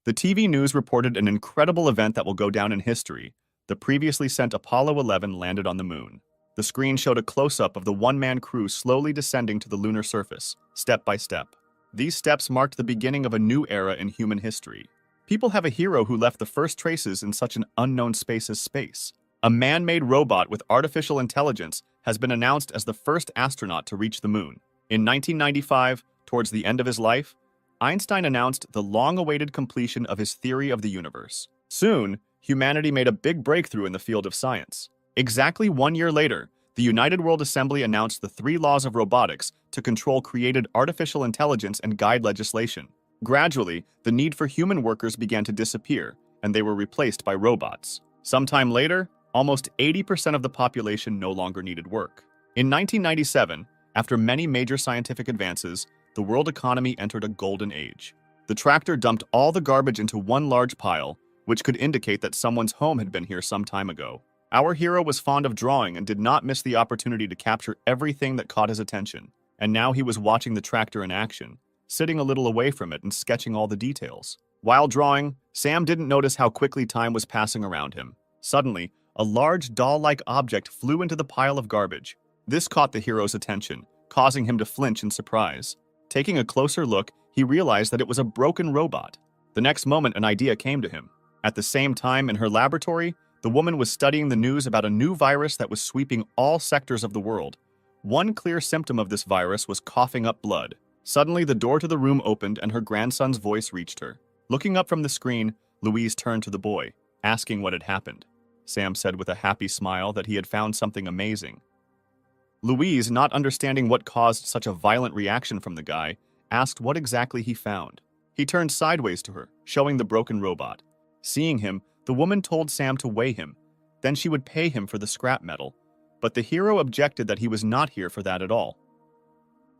The TV news reported an incredible event that will go down in history. The previously sent Apollo 11 landed on the moon. The screen showed a close-up of the one-man crew slowly descending to the lunar surface, step by step. These steps marked the beginning of a new era in human history. People have a hero who left the first traces in such an unknown space as space. A man-made robot with artificial intelligence has been announced as the first astronaut to reach the moon. In 1995, towards the end of his life, Einstein announced the long-awaited completion of his theory of the universe. Soon, humanity made a big breakthrough in the field of science. Exactly 1 year later, the United World Assembly announced the 3 laws of robotics to control created artificial intelligence and guide legislation. Gradually, the need for human workers began to disappear, and they were replaced by robots. Sometime later, almost 80% of the population no longer needed work. In 1997, after many major scientific advances, the world economy entered a golden age. The tractor dumped all the garbage into one large pile, which could indicate that someone's home had been here some time ago. Our hero was fond of drawing and did not miss the opportunity to capture everything that caught his attention. And now he was watching the tractor in action, sitting a little away from it and sketching all the details. While drawing, Sam didn't notice how quickly time was passing around him. Suddenly, a large doll-like object flew into the pile of garbage. This caught the hero's attention, causing him to flinch in surprise. Taking a closer look, he realized that it was a broken robot. The next moment, an idea came to him. At the same time, in her laboratory, the woman was studying the news about a new virus that was sweeping all sectors of the world. One clear symptom of this virus was coughing up blood. Suddenly, the door to the room opened and her grandson's voice reached her. Looking up from the screen, Louise turned to the boy, asking what had happened. Sam said with a happy smile that he had found something amazing. Louise, not understanding what caused such a violent reaction from the guy, asked what exactly he found. He turned sideways to her, showing the broken robot. Seeing him, the woman told Sam to weigh him. Then she would pay him for the scrap metal. But the hero objected that he was not here for that at all.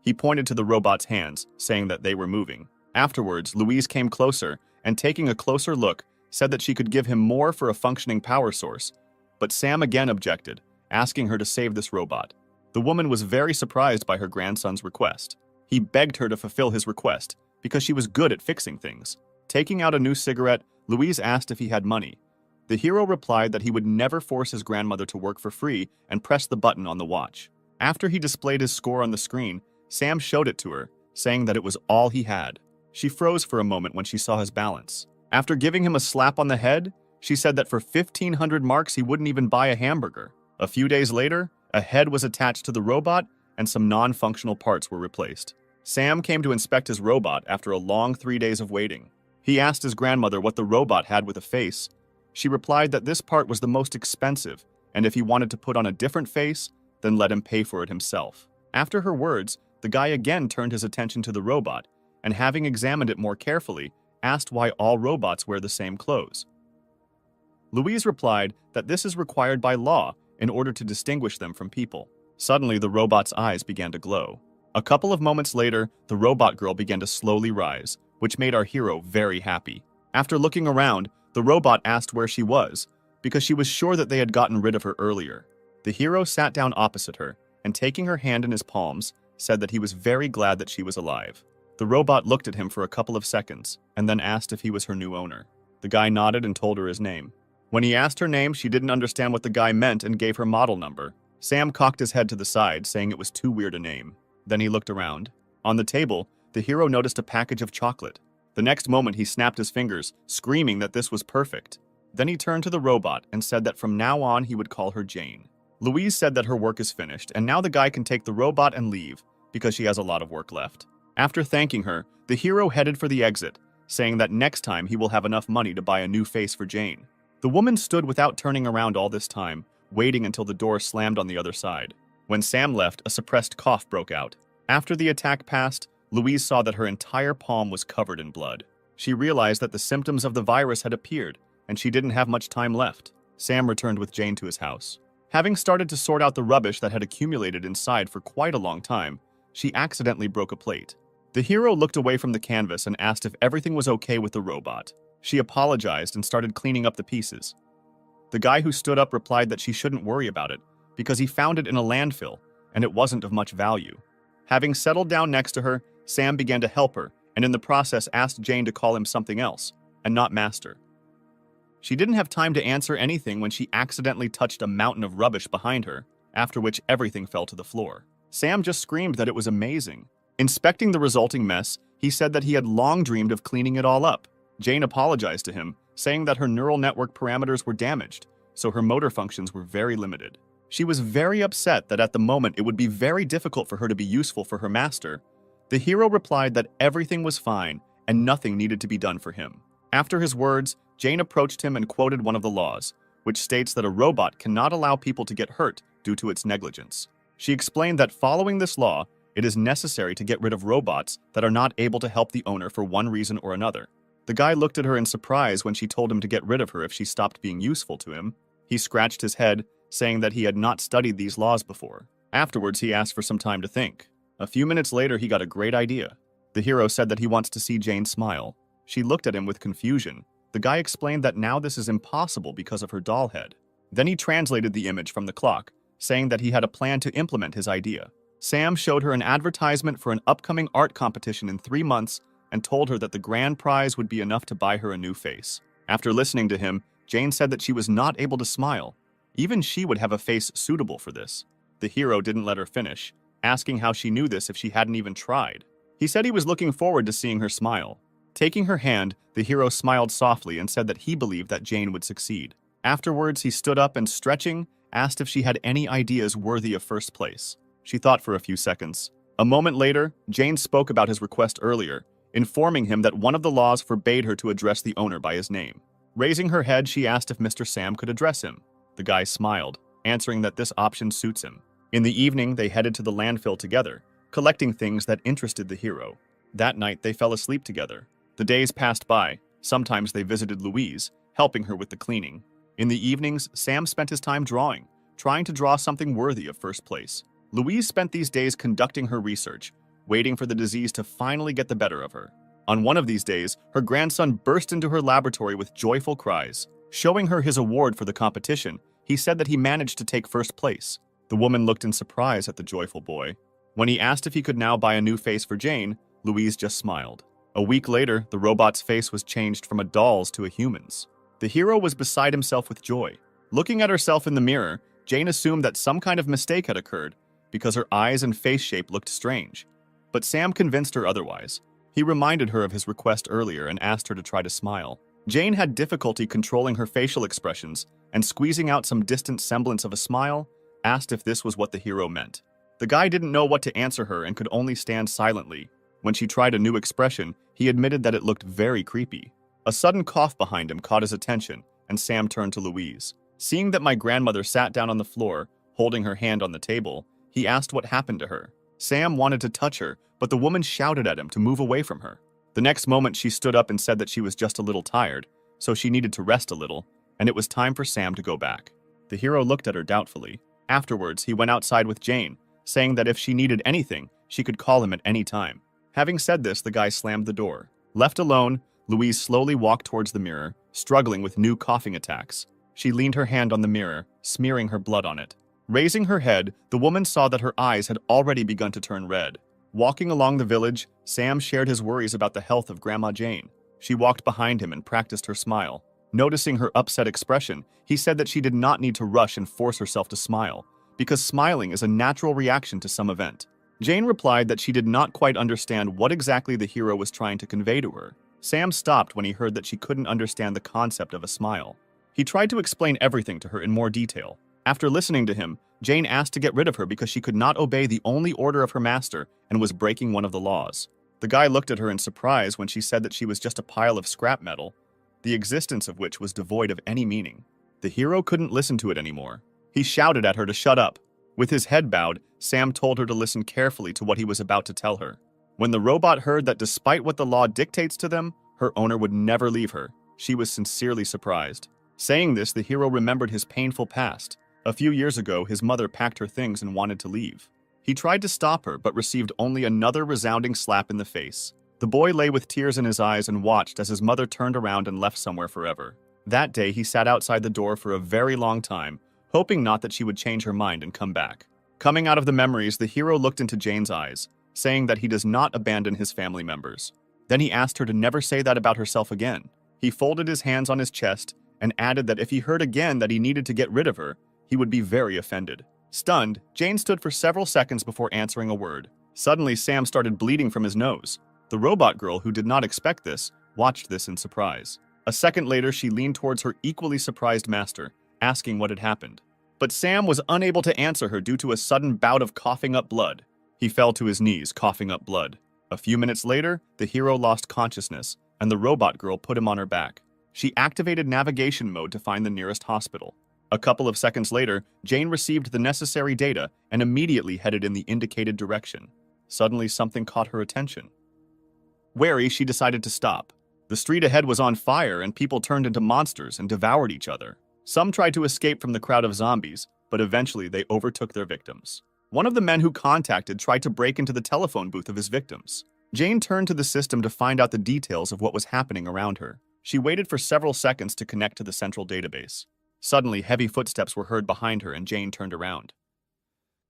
He pointed to the robot's hands, saying that they were moving. Afterwards, Louise came closer and, taking a closer look, said that she could give him more for a functioning power source. But Sam again objected, asking her to save this robot. The woman was very surprised by her grandson's request. He begged her to fulfill his request because she was good at fixing things. Taking out a new cigarette, Louise asked if he had money. The hero replied that he would never force his grandmother to work for free and pressed the button on the watch. After he displayed his score on the screen, Sam showed it to her, saying that it was all he had. She froze for a moment when she saw his balance. After giving him a slap on the head, she said that for 1,500 marks he wouldn't even buy a hamburger. A few days later, a head was attached to the robot and some non-functional parts were replaced. Sam came to inspect his robot after a long 3 days of waiting. He asked his grandmother what the robot had with a face. She replied that this part was the most expensive, and if he wanted to put on a different face, then let him pay for it himself. After her words, the guy again turned his attention to the robot, and having examined it more carefully, asked why all robots wear the same clothes. Louise replied that this is required by law in order to distinguish them from people. Suddenly, the robot's eyes began to glow. A couple of moments later, the robot girl began to slowly rise, which made our hero very happy. After looking around, the robot asked where she was, because she was sure that they had gotten rid of her earlier. The hero sat down opposite her, and taking her hand in his palms, said that he was very glad that she was alive. The robot looked at him for a couple of seconds, and then asked if he was her new owner. The guy nodded and told her his name. When he asked her name, she didn't understand what the guy meant and gave her model number. Sam cocked his head to the side, saying it was too weird a name. Then he looked around. On the table, the hero noticed a package of chocolate. The next moment, he snapped his fingers, screaming that this was perfect. Then he turned to the robot and said that from now on he would call her Jane. Louise said that her work is finished, and now the guy can take the robot and leave, because she has a lot of work left. After thanking her, the hero headed for the exit, saying that next time he will have enough money to buy a new face for Jane. The woman stood without turning around all this time, waiting until the door slammed on the other side. When Sam left, a suppressed cough broke out. After the attack passed, Louise saw that her entire palm was covered in blood. She realized that the symptoms of the virus had appeared, and she didn't have much time left. Sam returned with Jane to his house. Having started to sort out the rubbish that had accumulated inside for quite a long time, she accidentally broke a plate. The hero looked away from the canvas and asked if everything was okay with the robot. She apologized and started cleaning up the pieces. The guy who stood up replied that she shouldn't worry about it, because he found it in a landfill, and it wasn't of much value. Having settled down next to her, Sam began to help her, and in the process asked Jane to call him something else. and not master. She didn't have time to answer anything when she accidentally touched a mountain of rubbish behind her, after which everything fell to the floor. Sam just screamed that it was amazing. Inspecting the resulting mess, he said that he had long dreamed of cleaning it all up. Jane apologized to him, saying that her neural network parameters were damaged, so her motor functions were very limited. She was very upset that at the moment it would be very difficult for her to be useful for her master. The hero replied that everything was fine and nothing needed to be done for him. After his words, Jane approached him and quoted one of the laws, which states that a robot cannot allow people to get hurt due to its negligence. She explained that following this law, it is necessary to get rid of robots that are not able to help the owner for one reason or another. The guy looked at her in surprise when she told him to get rid of her if she stopped being useful to him. He scratched his head, saying that he had not studied these laws before. Afterwards, he asked for some time to think. A few minutes later, he got a great idea. The hero said that he wants to see Jane smile. She looked at him with confusion. The guy explained that now this is impossible because of her doll head. Then he translated the image from the clock, saying that he had a plan to implement his idea. Sam showed her an advertisement for an upcoming art competition in 3 months and told her that the grand prize would be enough to buy her a new face. After listening to him, Jane said that she was not able to smile. Even she would have a face suitable for this. The hero didn't let her finish, asking how she knew this if she hadn't even tried. He said he was looking forward to seeing her smile. Taking her hand, the hero smiled softly and said that he believed that Jane would succeed. Afterwards, he stood up and, stretching, asked if she had any ideas worthy of first place. She thought for a few seconds. A moment later, Jane spoke about his request earlier, informing him that one of the laws forbade her to address the owner by his name. Raising her head, she asked if Mr. Sam could address him. The guy smiled, answering that this option suits him. In the evening, they headed to the landfill together, collecting things that interested the hero. That night, they fell asleep together. The days passed by. Sometimes they visited Louise, helping her with the cleaning. In the evenings, Sam spent his time drawing, trying to draw something worthy of first place. Louise spent these days conducting her research, waiting for the disease to finally get the better of her. On one of these days, her grandson burst into her laboratory with joyful cries. Showing her his award for the competition, he said that he managed to take first place. The woman looked in surprise at the joyful boy. When he asked if he could now buy a new face for Jane, Louise just smiled. A week later, the robot's face was changed from a doll's to a human's. The hero was beside himself with joy. Looking at herself in the mirror, Jane assumed that some kind of mistake had occurred because her eyes and face shape looked strange. But Sam convinced her otherwise. He reminded her of his request earlier and asked her to try to smile. Jane had difficulty controlling her facial expressions and, squeezing out some distant semblance of a smile, asked if this was what the hero meant. The guy didn't know what to answer her and could only stand silently. When she tried a new expression, he admitted that it looked very creepy. A sudden cough behind him caught his attention, and Sam turned to Louise. Seeing that my grandmother sat down on the floor, holding her hand on the table, he asked what happened to her. Sam wanted to touch her, but the woman shouted at him to move away from her. The next moment, she stood up and said that she was just a little tired, so she needed to rest a little, and it was time for Sam to go back. The hero looked at her doubtfully. Afterwards, he went outside with Jane, saying that if she needed anything, she could call him at any time. Having said this, the guy slammed the door. Left alone, Louise slowly walked towards the mirror, struggling with new coughing attacks. She leaned her hand on the mirror, smearing her blood on it. Raising her head, the woman saw that her eyes had already begun to turn red. Walking along the village, Sam shared his worries about the health of Grandma Jane. She walked behind him and practiced her smile. Noticing her upset expression, he said that she did not need to rush and force herself to smile, because smiling is a natural reaction to some event. Jane replied that she did not quite understand what exactly the hero was trying to convey to her. Sam stopped when he heard that she couldn't understand the concept of a smile. He tried to explain everything to her in more detail. After listening to him, Jane asked to get rid of her because she could not obey the only order of her master and was breaking one of the laws. The guy looked at her in surprise when she said that she was just a pile of scrap metal, the existence of which was devoid of any meaning. The hero couldn't listen to it anymore. He shouted at her to shut up. With his head bowed, Sam told her to listen carefully to what he was about to tell her. When the robot heard that despite what the law dictates to them, her owner would never leave her, she was sincerely surprised. Saying this, the hero remembered his painful past. A few years ago, his mother packed her things and wanted to leave. He tried to stop her, but received only another resounding slap in the face. The boy lay with tears in his eyes and watched as his mother turned around and left somewhere forever. That day, he sat outside the door for a very long time, hoping not that she would change her mind and come back. Coming out of the memories, the hero looked into Jane's eyes, saying that he does not abandon his family members. Then he asked her to never say that about herself again. He folded his hands on his chest and added that if he heard again that he needed to get rid of her, he would be very offended. Stunned, Jane stood for several seconds before answering a word. Suddenly, Sam started bleeding from his nose. The robot girl, who did not expect this, watched this in surprise. A second later, she leaned towards her equally surprised master, asking what had happened. But Sam was unable to answer her due to a sudden bout of coughing up blood. He fell to his knees, coughing up blood. A few minutes later, the hero lost consciousness, and the robot girl put him on her back. She activated navigation mode to find the nearest hospital. A couple of seconds later, Jane received the necessary data and immediately headed in the indicated direction. Suddenly, something caught her attention. Wary, she decided to stop. The street ahead was on fire and people turned into monsters and devoured each other. Some tried to escape from the crowd of zombies, but eventually they overtook their victims. One of the men who contacted tried to break into the telephone booth of his victims. Jane turned to the system to find out the details of what was happening around her. She waited for several seconds to connect to the central database. Suddenly, heavy footsteps were heard behind her and Jane turned around.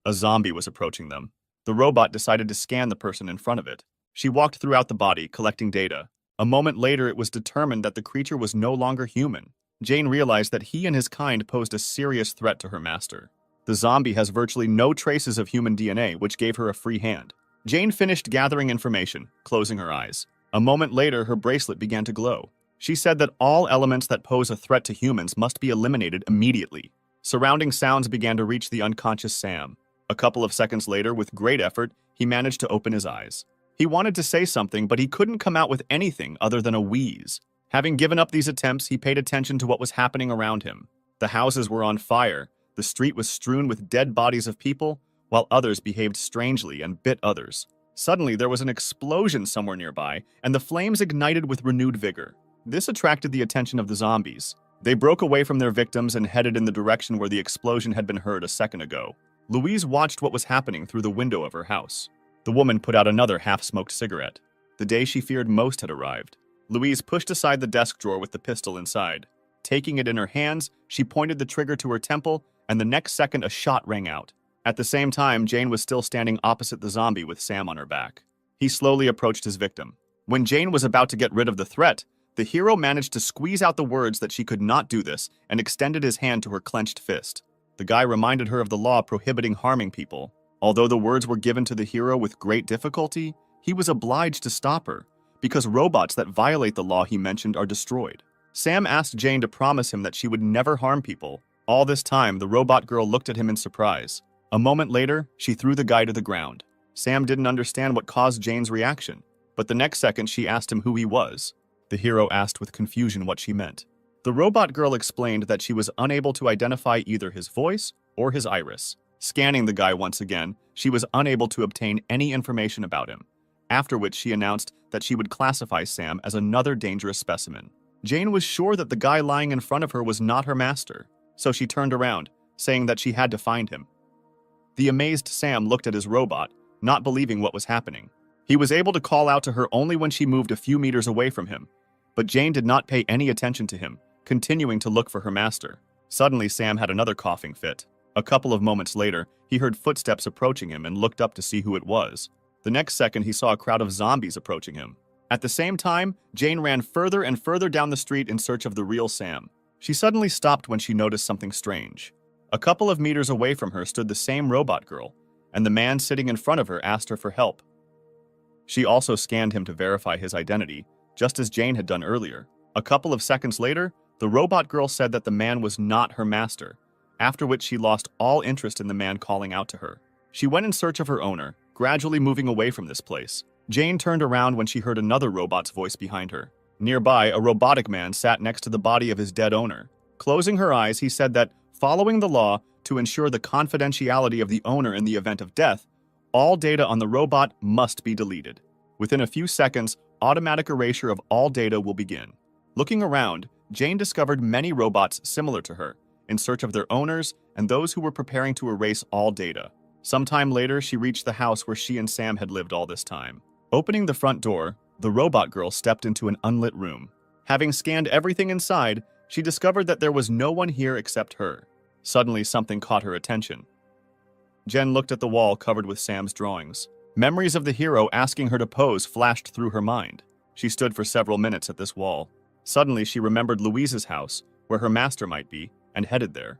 A zombie was approaching them. The robot decided to scan the person in front of it. She walked throughout the body, collecting data. A moment later, it was determined that the creature was no longer human. Jane realized that he and his kind posed a serious threat to her master. The zombie has virtually no traces of human DNA, which gave her a free hand. Jane finished gathering information, closing her eyes. A moment later, her bracelet began to glow. She said that all elements that pose a threat to humans must be eliminated immediately. Surrounding sounds began to reach the unconscious Sam. A couple of seconds later, with great effort, he managed to open his eyes. He wanted to say something, but he couldn't come out with anything other than a wheeze. Having given up these attempts, he paid attention to what was happening around him. The houses were on fire, the street was strewn with dead bodies of people, while others behaved strangely and bit others. Suddenly, there was an explosion somewhere nearby, and the flames ignited with renewed vigor. This attracted the attention of the zombies. They broke away from their victims and headed in the direction where the explosion had been heard a second ago. Louise watched what was happening through the window of her house. The woman put out another half-smoked cigarette. The day she feared most had arrived. Louise pushed aside the desk drawer with the pistol inside. Taking it in her hands, she pointed the trigger to her temple, and the next second a shot rang out. At the same time, Jane was still standing opposite the zombie with Sam on her back. He slowly approached his victim. When Jane was about to get rid of the threat, the hero managed to squeeze out the words that she could not do this and extended his hand to her clenched fist. The guy reminded her of the law prohibiting harming people. Although the words were given to the hero with great difficulty, he was obliged to stop her, because robots that violate the law he mentioned are destroyed. Sam asked Jane to promise him that she would never harm people. All this time, the robot girl looked at him in surprise. A moment later, she threw the guy to the ground. Sam didn't understand what caused Jane's reaction, but the next second she asked him who he was. The hero asked with confusion what she meant. The robot girl explained that she was unable to identify either his voice or his iris. Scanning the guy once again, she was unable to obtain any information about him, after which she announced that she would classify Sam as another dangerous specimen. Jane was sure that the guy lying in front of her was not her master, so she turned around, saying that she had to find him. The amazed Sam looked at his robot, not believing what was happening. He was able to call out to her only when she moved a few meters away from him, but Jane did not pay any attention to him, continuing to look for her master. Suddenly, Sam had another coughing fit. A couple of moments later, he heard footsteps approaching him and looked up to see who it was. The next second, he saw a crowd of zombies approaching him. At the same time, Jane ran further and further down the street in search of the real Sam. She suddenly stopped when she noticed something strange. A couple of meters away from her stood the same robot girl, and the man sitting in front of her asked her for help. She also scanned him to verify his identity, just as Jane had done earlier. A couple of seconds later, the robot girl said that the man was not her master, after which she lost all interest in the man calling out to her. She went in search of her owner, gradually moving away from this place. Jane turned around when she heard another robot's voice behind her. Nearby, a robotic man sat next to the body of his dead owner. Closing her eyes, he said that, following the law to ensure the confidentiality of the owner in the event of death, all data on the robot must be deleted. Within a few seconds, automatic erasure of all data will begin. Looking around, Jane discovered many robots similar to her, in search of their owners and those who were preparing to erase all data. Sometime later, she reached the house where she and Sam had lived all this time. Opening the front door, the robot girl stepped into an unlit room. Having scanned everything inside, she discovered that there was no one here except her. Suddenly, something caught her attention. Jen looked at the wall covered with Sam's drawings. Memories of the hero asking her to pose flashed through her mind. She stood for several minutes at this wall. Suddenly, she remembered Louise's house, where her master might be, and headed there.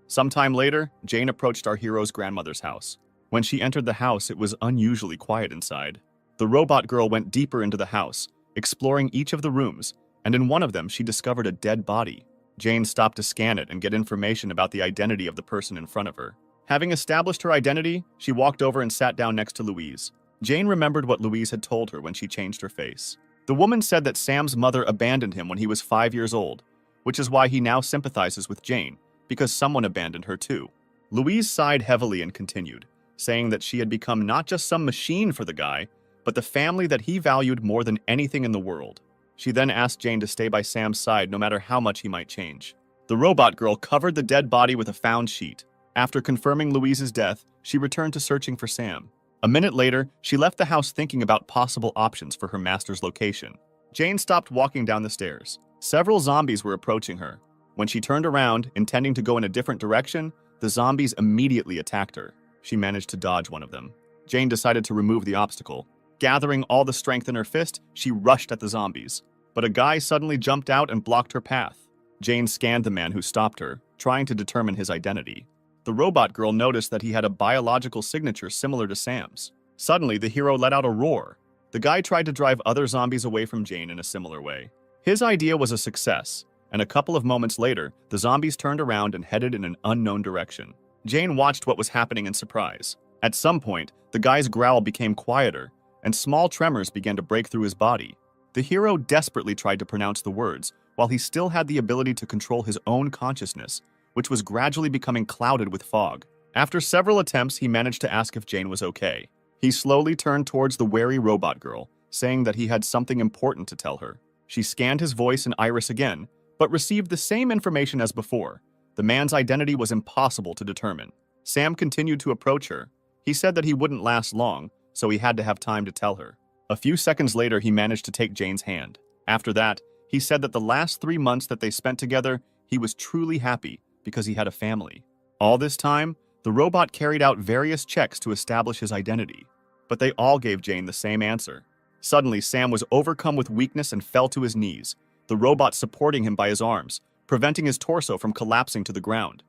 Sometime later, Jane approached our hero's grandmother's house. When she entered the house, it was unusually quiet inside. The robot girl went deeper into the house, exploring each of the rooms, and in one of them she discovered a dead body. Jane stopped to scan it and get information about the identity of the person in front of her. Having established her identity, she walked over and sat down next to Louise. Jane remembered what Louise had told her when she changed her face. The woman said that Sam's mother abandoned him when he was 5 years old, which is why he now sympathizes with Jane, because someone abandoned her too. Louise sighed heavily and continued, saying that she had become not just some machine for the guy, but the family that he valued more than anything in the world. She then asked Jane to stay by Sam's side no matter how much he might change. The robot girl covered the dead body with a found sheet. After confirming Louise's death, she returned to searching for Sam. A minute later, she left the house thinking about possible options for her master's location. Jane stopped walking down the stairs. Several zombies were approaching her. When she turned around, intending to go in a different direction, the zombies immediately attacked her. She managed to dodge one of them. Jane decided to remove the obstacle. Gathering all the strength in her fist, she rushed at the zombies. But a guy suddenly jumped out and blocked her path. Jane scanned the man who stopped her, trying to determine his identity. The robot girl noticed that he had a biological signature similar to Sam's. Suddenly, the hero let out a roar. The guy tried to drive other zombies away from Jane in a similar way. His idea was a success, and a couple of moments later, the zombies turned around and headed in an unknown direction. Jane watched what was happening in surprise. At some point, the guy's growl became quieter, and small tremors began to break through his body. The hero desperately tried to pronounce the words, while he still had the ability to control his own consciousness, which was gradually becoming clouded with fog. After several attempts, he managed to ask if Jane was okay. He slowly turned towards the wary robot girl, saying that he had something important to tell her. She scanned his voice and iris again, but received the same information as before. The man's identity was impossible to determine. Sam continued to approach her. He said that he wouldn't last long, so he had to have time to tell her. A few seconds later, he managed to take Jane's hand. After that, he said that the last 3 months that they spent together, he was truly happy because he had a family. All this time, the robot carried out various checks to establish his identity, but they all gave Jane the same answer. Suddenly, Sam was overcome with weakness and fell to his knees, the robot supporting him by his arms, preventing his torso from collapsing to the ground.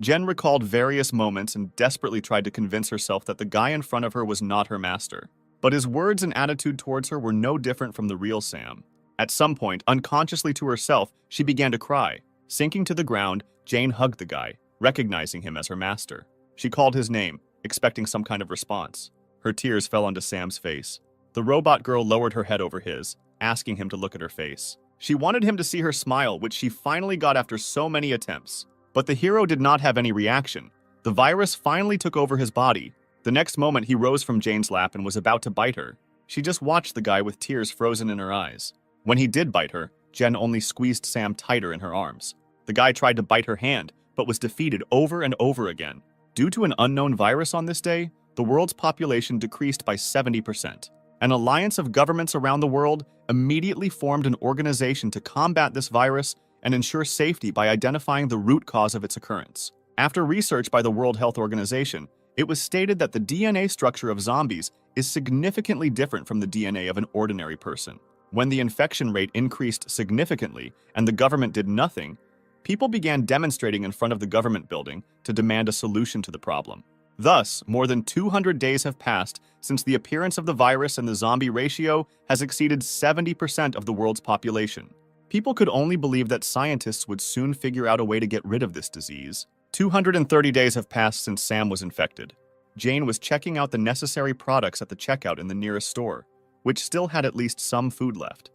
Jen recalled various moments and desperately tried to convince herself that the guy in front of her was not her master. But his words and attitude towards her were no different from the real Sam. At some point, unconsciously to herself, she began to cry. Sinking to the ground, Jane hugged the guy, recognizing him as her master. She called his name, expecting some kind of response. Her tears fell onto Sam's face. The robot girl lowered her head over his, asking him to look at her face. She wanted him to see her smile, which she finally got after so many attempts. But the hero did not have any reaction. The virus finally took over his body. The next moment, he rose from Jane's lap and was about to bite her. She just watched the guy with tears frozen in her eyes. When he did bite her, Jen only squeezed Sam tighter in her arms. The guy tried to bite her hand, but was defeated over and over again. Due to an unknown virus on this day, the world's population decreased by 70%. An alliance of governments around the world immediately formed an organization to combat this virus and ensure safety by identifying the root cause of its occurrence. After research by the World Health Organization, it was stated that the DNA structure of zombies is significantly different from the DNA of an ordinary person. When the infection rate increased significantly and the government did nothing, people began demonstrating in front of the government building to demand a solution to the problem. Thus, more than 200 days have passed since the appearance of the virus, and the zombie ratio has exceeded 70% of the world's population. People could only believe that scientists would soon figure out a way to get rid of this disease. 230 days have passed since Sam was infected. Jane was checking out the necessary products at the checkout in the nearest store, which still had at least some food left.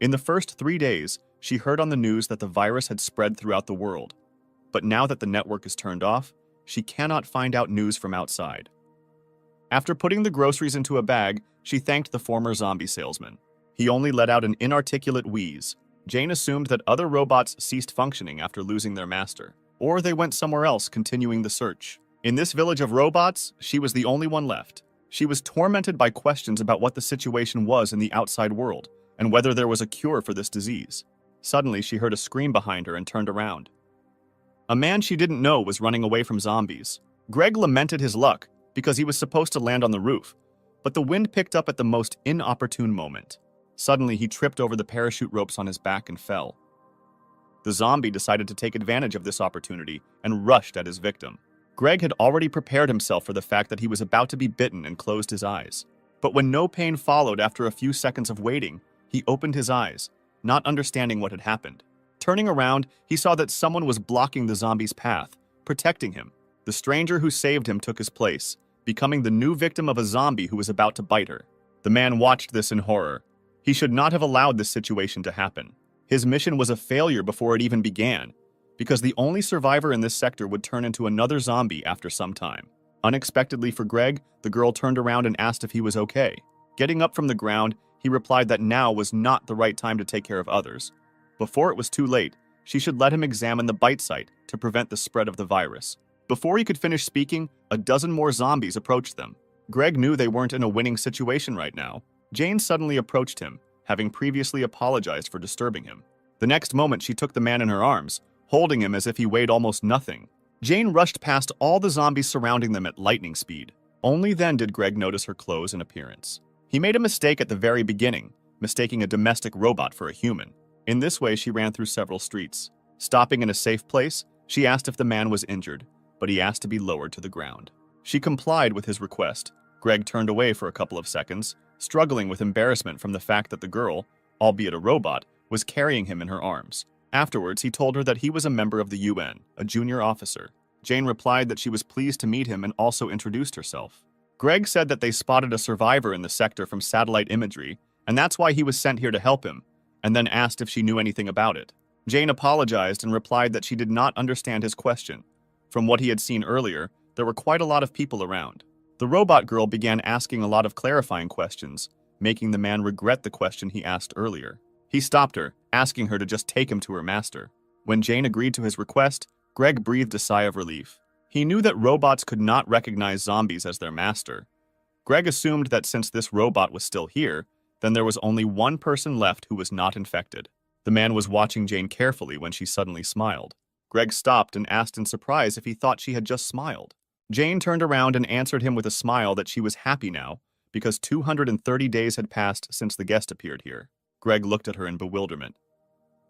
In the first 3 days, she heard on the news that the virus had spread throughout the world. But now that the network is turned off, she cannot find out news from outside. After putting the groceries into a bag, she thanked the former zombie salesman. He only let out an inarticulate wheeze. Jane assumed that other robots ceased functioning after losing their master, or they went somewhere else, continuing the search. In this village of robots, she was the only one left. She was tormented by questions about what the situation was in the outside world, and whether there was a cure for this disease. Suddenly, she heard a scream behind her and turned around. A man she didn't know was running away from zombies. Greg lamented his luck because he was supposed to land on the roof, but the wind picked up at the most inopportune moment. Suddenly, he tripped over the parachute ropes on his back and fell. The zombie decided to take advantage of this opportunity and rushed at his victim. Greg had already prepared himself for the fact that he was about to be bitten and closed his eyes. But when no pain followed after a few seconds of waiting, he opened his eyes, not understanding what had happened. Turning around, he saw that someone was blocking the zombie's path, protecting him. The stranger who saved him took his place, becoming the new victim of a zombie who was about to bite her. The man watched this in horror. He should not have allowed this situation to happen. His mission was a failure before it even began, because the only survivor in this sector would turn into another zombie after some time. Unexpectedly for Greg, the girl turned around and asked if he was okay. Getting up from the ground, he replied that now was not the right time to take care of others. Before it was too late, she should let him examine the bite site to prevent the spread of the virus. Before he could finish speaking, a dozen more zombies approached them. Greg knew they weren't in a winning situation right now. Jane suddenly approached him, having previously apologized for disturbing him. The next moment, she took the man in her arms, holding him as if he weighed almost nothing. Jane rushed past all the zombies surrounding them at lightning speed. Only then did Greg notice her clothes and appearance. He made a mistake at the very beginning, mistaking a domestic robot for a human. In this way, she ran through several streets. Stopping in a safe place, she asked if the man was injured, but he asked to be lowered to the ground. She complied with his request. Greg turned away for a couple of seconds, struggling with embarrassment from the fact that the girl, albeit a robot, was carrying him in her arms. Afterwards, he told her that he was a member of the UN, a junior officer. Jane replied that she was pleased to meet him and also introduced herself. Greg said that they spotted a survivor in the sector from satellite imagery, and that's why he was sent here to help him, and then asked if she knew anything about it. Jane apologized and replied that she did not understand his question. From what he had seen earlier, there were quite a lot of people around. The robot girl began asking a lot of clarifying questions, making the man regret the question he asked earlier. He stopped her, asking her to just take him to her master. When Jane agreed to his request, Greg breathed a sigh of relief. He knew that robots could not recognize zombies as their master. Greg assumed that since this robot was still here, then there was only one person left who was not infected. The man was watching Jane carefully when she suddenly smiled. Greg stopped and asked in surprise if he thought she had just smiled. Jane turned around and answered him with a smile that she was happy now, because 230 days had passed since the guest appeared here. Greg looked at her in bewilderment.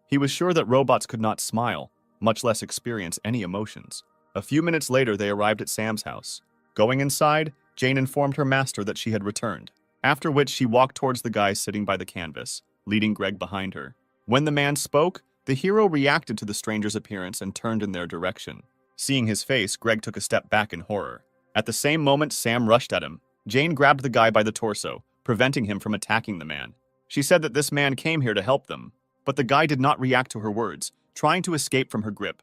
He was sure that robots could not smile, much less experience any emotions. A few minutes later, they arrived at Sam's house. Going inside, Jane informed her master that she had returned, after which she walked towards the guy sitting by the canvas, leading Greg behind her. When the man spoke, the hero reacted to the stranger's appearance and turned in their direction. Seeing his face, Greg took a step back in horror. At the same moment, Sam rushed at him. Jane grabbed the guy by the torso, preventing him from attacking the man. She said that this man came here to help them, but the guy did not react to her words, trying to escape from her grip.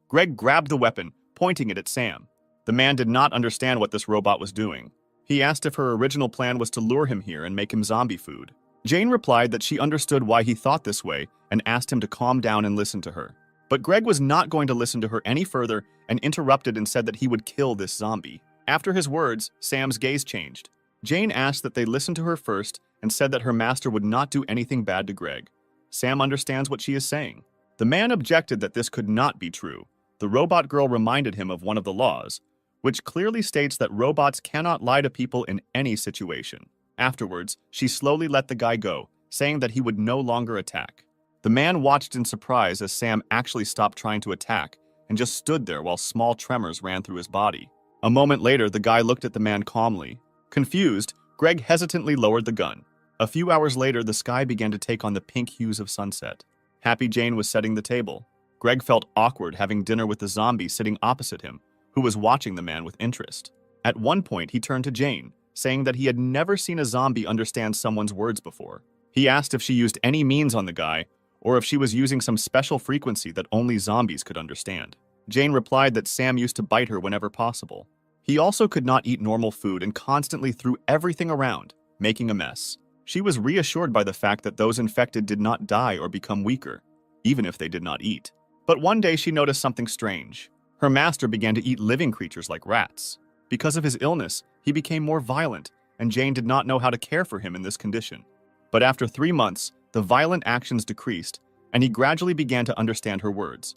Greg grabbed the weapon, pointing it at Sam. The man did not understand what this robot was doing. He asked if her original plan was to lure him here and make him zombie food. Jane replied that she understood why he thought this way and asked him to calm down and listen to her. But Greg was not going to listen to her any further and interrupted and said that he would kill this zombie. After his words, Sam's gaze changed. Jane asked that they listen to her first and said that her master would not do anything bad to Greg. Sam understands what she is saying. The man objected that this could not be true. The robot girl reminded him of one of the laws, which clearly states that robots cannot lie to people in any situation. Afterwards, she slowly let the guy go, saying that he would no longer attack. The man watched in surprise as Sam actually stopped trying to attack and just stood there while small tremors ran through his body. A moment later, the guy looked at the man calmly. Confused, Greg hesitantly lowered the gun. A few hours later, the sky began to take on the pink hues of sunset. Happy Jane was setting the table. Greg felt awkward having dinner with the zombie sitting opposite him, who was watching the man with interest. At one point, he turned to Jane, saying that he had never seen a zombie understand someone's words before. He asked if she used any means on the guy, or if she was using some special frequency that only zombies could understand. Jane replied that Sam used to bite her whenever possible. He also could not eat normal food and constantly threw everything around, making a mess. She was reassured by the fact that those infected did not die or become weaker, even if they did not eat. But one day she noticed something strange. Her master began to eat living creatures like rats. Because of his illness, he became more violent, and Jane did not know how to care for him in this condition. But after 3 months, the violent actions decreased, and he gradually began to understand her words.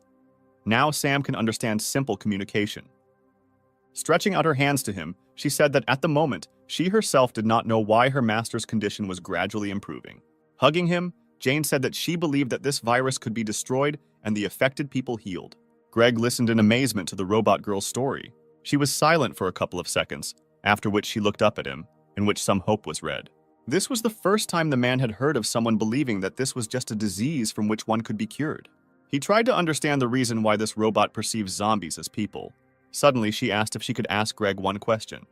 Now Sam can understand simple communication. Stretching out her hands to him, she said that at the moment, she herself did not know why her master's condition was gradually improving. Hugging him, Jane said that she believed that this virus could be destroyed and the affected people healed. Greg listened in amazement to the robot girl's story. She was silent for a couple of seconds, after which she looked up at him, in which some hope was read. This was the first time the man had heard of someone believing that this was just a disease from which one could be cured. He tried to understand the reason why this robot perceives zombies as people. Suddenly, she asked if she could ask Greg one question.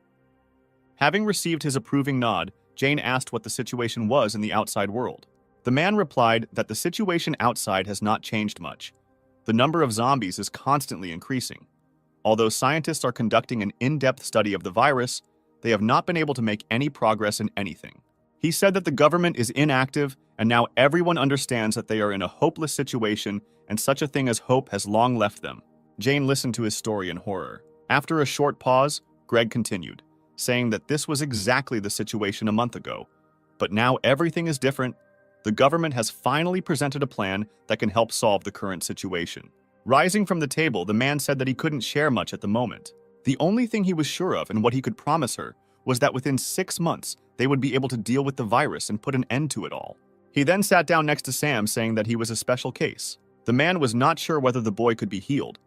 Having received his approving nod, Jane asked what the situation was in the outside world. The man replied that the situation outside has not changed much. The number of zombies is constantly increasing. Although scientists are conducting an in-depth study of the virus, they have not been able to make any progress in anything. He said that the government is inactive, and now everyone understands that they are in a hopeless situation, and such a thing as hope has long left them. Jane listened to his story in horror. After a short pause, Greg continued, saying that this was exactly the situation a month ago. But now everything is different. The government has finally presented a plan that can help solve the current situation. Rising from the table, the man said that he couldn't share much at the moment. The only thing he was sure of and what he could promise her was that within 6 months, they would be able to deal with the virus and put an end to it all. He then sat down next to Sam, saying that he was a special case. The man was not sure whether the boy could be healed,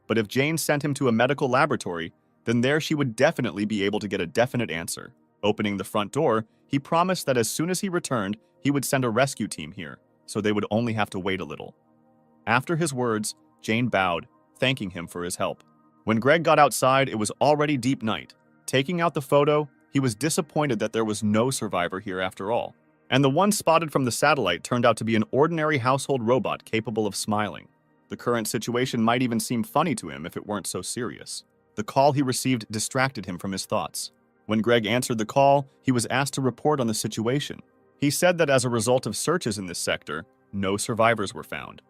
but if Jane sent him to a medical laboratory, then there she would definitely be able to get a definite answer. Opening the front door, he promised that as soon as he returned, he would send a rescue team here, so they would only have to wait a little. After his words, Jane bowed, thanking him for his help. When Greg got outside, it was already deep night. Taking out the photo, he was disappointed that there was no survivor here after all. And the one spotted from the satellite turned out to be an ordinary household robot capable of smiling. The current situation might even seem funny to him if it weren't so serious. The call he received distracted him from his thoughts. When Greg answered the call, he was asked to report on the situation. He said that as a result of searches in this sector, no survivors were found.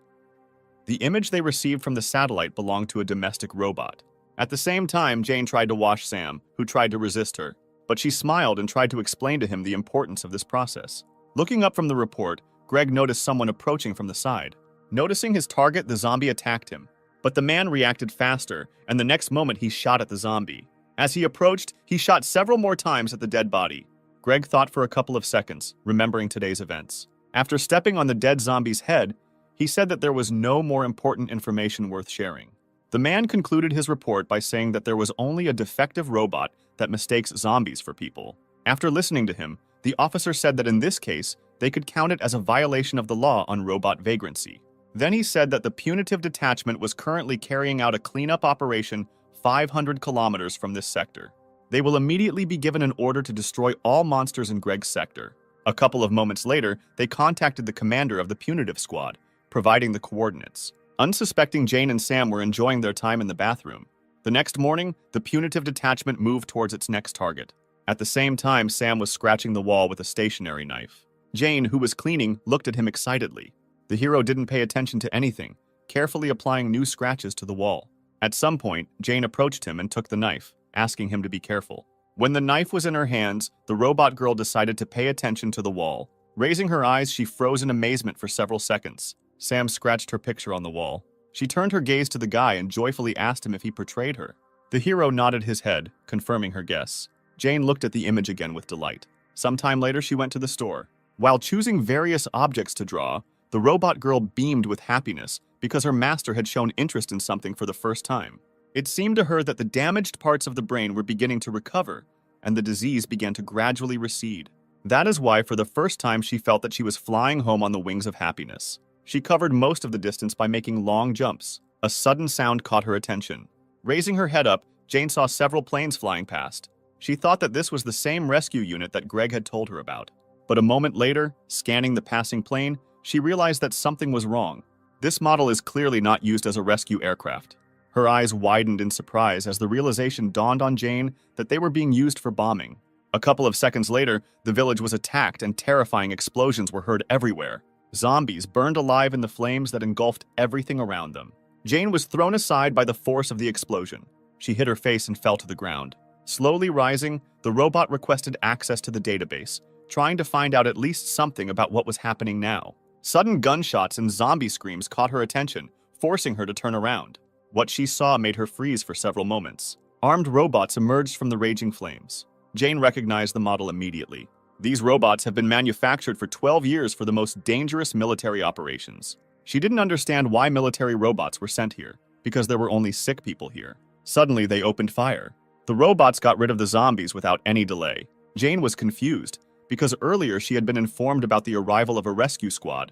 The image they received from the satellite belonged to a domestic robot. At the same time, Jane tried to wash Sam, who tried to resist her, but she smiled and tried to explain to him the importance of this process. Looking up from the report, Greg noticed someone approaching from the side. Noticing his target, the zombie attacked him, but the man reacted faster, and the next moment he shot at the zombie. As he approached, he shot several more times at the dead body. Greg thought for a couple of seconds, remembering today's events. After stepping on the dead zombie's head, he said that there was no more important information worth sharing. The man concluded his report by saying that there was only a defective robot that mistakes zombies for people. After listening to him, the officer said that in this case, they could count it as a violation of the law on robot vagrancy. Then he said that the punitive detachment was currently carrying out a cleanup operation 500 kilometers from this sector. They will immediately be given an order to destroy all monsters in Greg's sector. A couple of moments later, they contacted the commander of the punitive squad, providing the coordinates. Unsuspecting Jane and Sam were enjoying their time in the bathroom. The next morning, the punitive detachment moved towards its next target. At the same time, Sam was scratching the wall with a stationary knife. Jane, who was cleaning, looked at him excitedly. The hero didn't pay attention to anything, carefully applying new scratches to the wall. At some point, Jane approached him and took the knife, asking him to be careful. When the knife was in her hands, the robot girl decided to pay attention to the wall. Raising her eyes, she froze in amazement for several seconds. Sam scratched her picture on the wall. She turned her gaze to the guy and joyfully asked him if he portrayed her. The hero nodded his head, confirming her guess. Jane looked at the image again with delight. Sometime later, she went to the store. While choosing various objects to draw, the robot girl beamed with happiness because her master had shown interest in something for the first time. It seemed to her that the damaged parts of the brain were beginning to recover, and the disease began to gradually recede. That is why, for the first time, she felt that she was flying home on the wings of happiness. She covered most of the distance by making long jumps. A sudden sound caught her attention. Raising her head up, Jane saw several planes flying past. She thought that this was the same rescue unit that Greg had told her about. But a moment later, scanning the passing plane, she realized that something was wrong. This model is clearly not used as a rescue aircraft. Her eyes widened in surprise as the realization dawned on Jane that they were being used for bombing. A couple of seconds later, the village was attacked and terrifying explosions were heard everywhere. Zombies burned alive in the flames that engulfed everything around them. Jane was thrown aside by the force of the explosion. She hit her face and fell to the ground. Slowly rising, the robot requested access to the database, trying to find out at least something about what was happening now. Sudden gunshots and zombie screams caught her attention, forcing her to turn around. What she saw made her freeze for several moments. Armed robots emerged from the raging flames. Jane recognized the model immediately. These robots have been manufactured for 12 years for the most dangerous military operations. She didn't understand why military robots were sent here, because there were only sick people here. Suddenly, they opened fire. The robots got rid of the zombies without any delay. Jane was confused, because earlier she had been informed about the arrival of a rescue squad,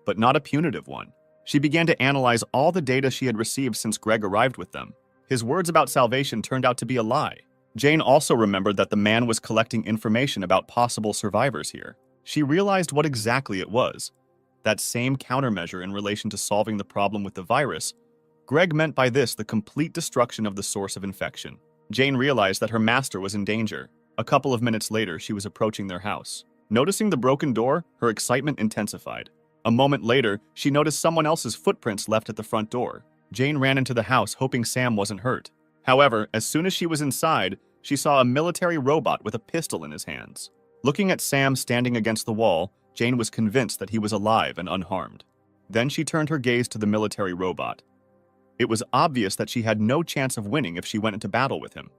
but not a punitive one. She began to analyze all the data she had received since Greg arrived with them. His words about salvation turned out to be a lie. Jane also remembered that the man was collecting information about possible survivors here. She realized what exactly it was. That same countermeasure in relation to solving the problem with the virus. Greg meant by this the complete destruction of the source of infection. Jane realized that her master was in danger. A couple of minutes later, she was approaching their house. Noticing the broken door, her excitement intensified. A moment later, she noticed someone else's footprints left at the front door. Jane ran into the house, hoping Sam wasn't hurt. However, as soon as she was inside, she saw a military robot with a pistol in his hands. Looking at Sam standing against the wall, Jane was convinced that he was alive and unharmed. Then she turned her gaze to the military robot. It was obvious that she had no chance of winning if she went into battle with him.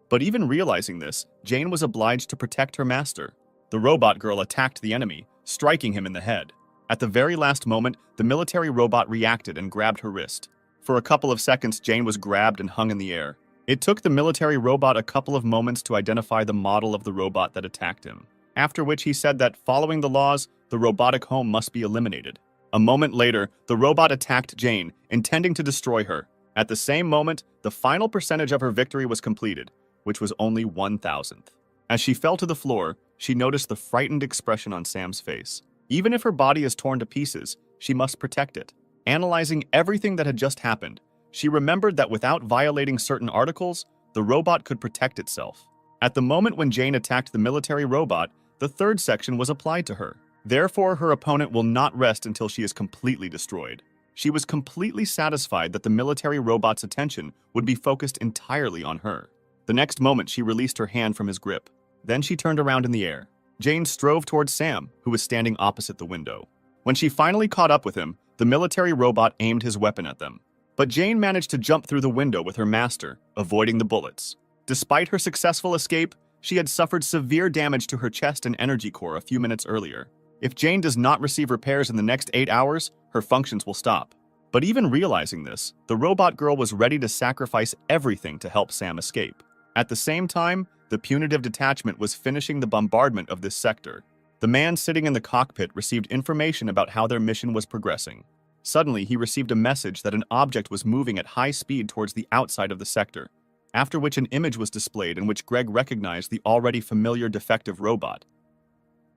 But even realizing this, Jane was obliged to protect her master. The robot girl attacked the enemy, striking him in the head. At the very last moment, the military robot reacted and grabbed her wrist. For a couple of seconds, Jane was grabbed and hung in the air. It took the military robot a couple of moments to identify the model of the robot that attacked him, after which he said that following the laws, the robotic home must be eliminated. A moment later, the robot attacked Jane, intending to destroy her. At the same moment, the final percentage of her victory was completed, which was only 1,000th. As she fell to the floor, she noticed the frightened expression on Sam's face. Even if her body is torn to pieces, she must protect it. Analyzing everything that had just happened, she remembered that without violating certain articles, the robot could protect itself. At the moment when Jane attacked the military robot, the third section was applied to her. Therefore, her opponent will not rest until she is completely destroyed. She was completely satisfied that the military robot's attention would be focused entirely on her. The next moment, she released her hand from his grip. Then she turned around in the air. Jane strove towards Sam, who was standing opposite the window. When she finally caught up with him, the military robot aimed his weapon at them. But Jane managed to jump through the window with her master, avoiding the bullets. Despite her successful escape, she had suffered severe damage to her chest and energy core a few minutes earlier. If Jane does not receive repairs in the next 8 hours, her functions will stop. But even realizing this, the robot girl was ready to sacrifice everything to help Sam escape. At the same time, the punitive detachment was finishing the bombardment of this sector. The man sitting in the cockpit received information about how their mission was progressing. Suddenly, he received a message that an object was moving at high speed towards the outside of the sector, after which an image was displayed in which Greg recognized the already familiar defective robot.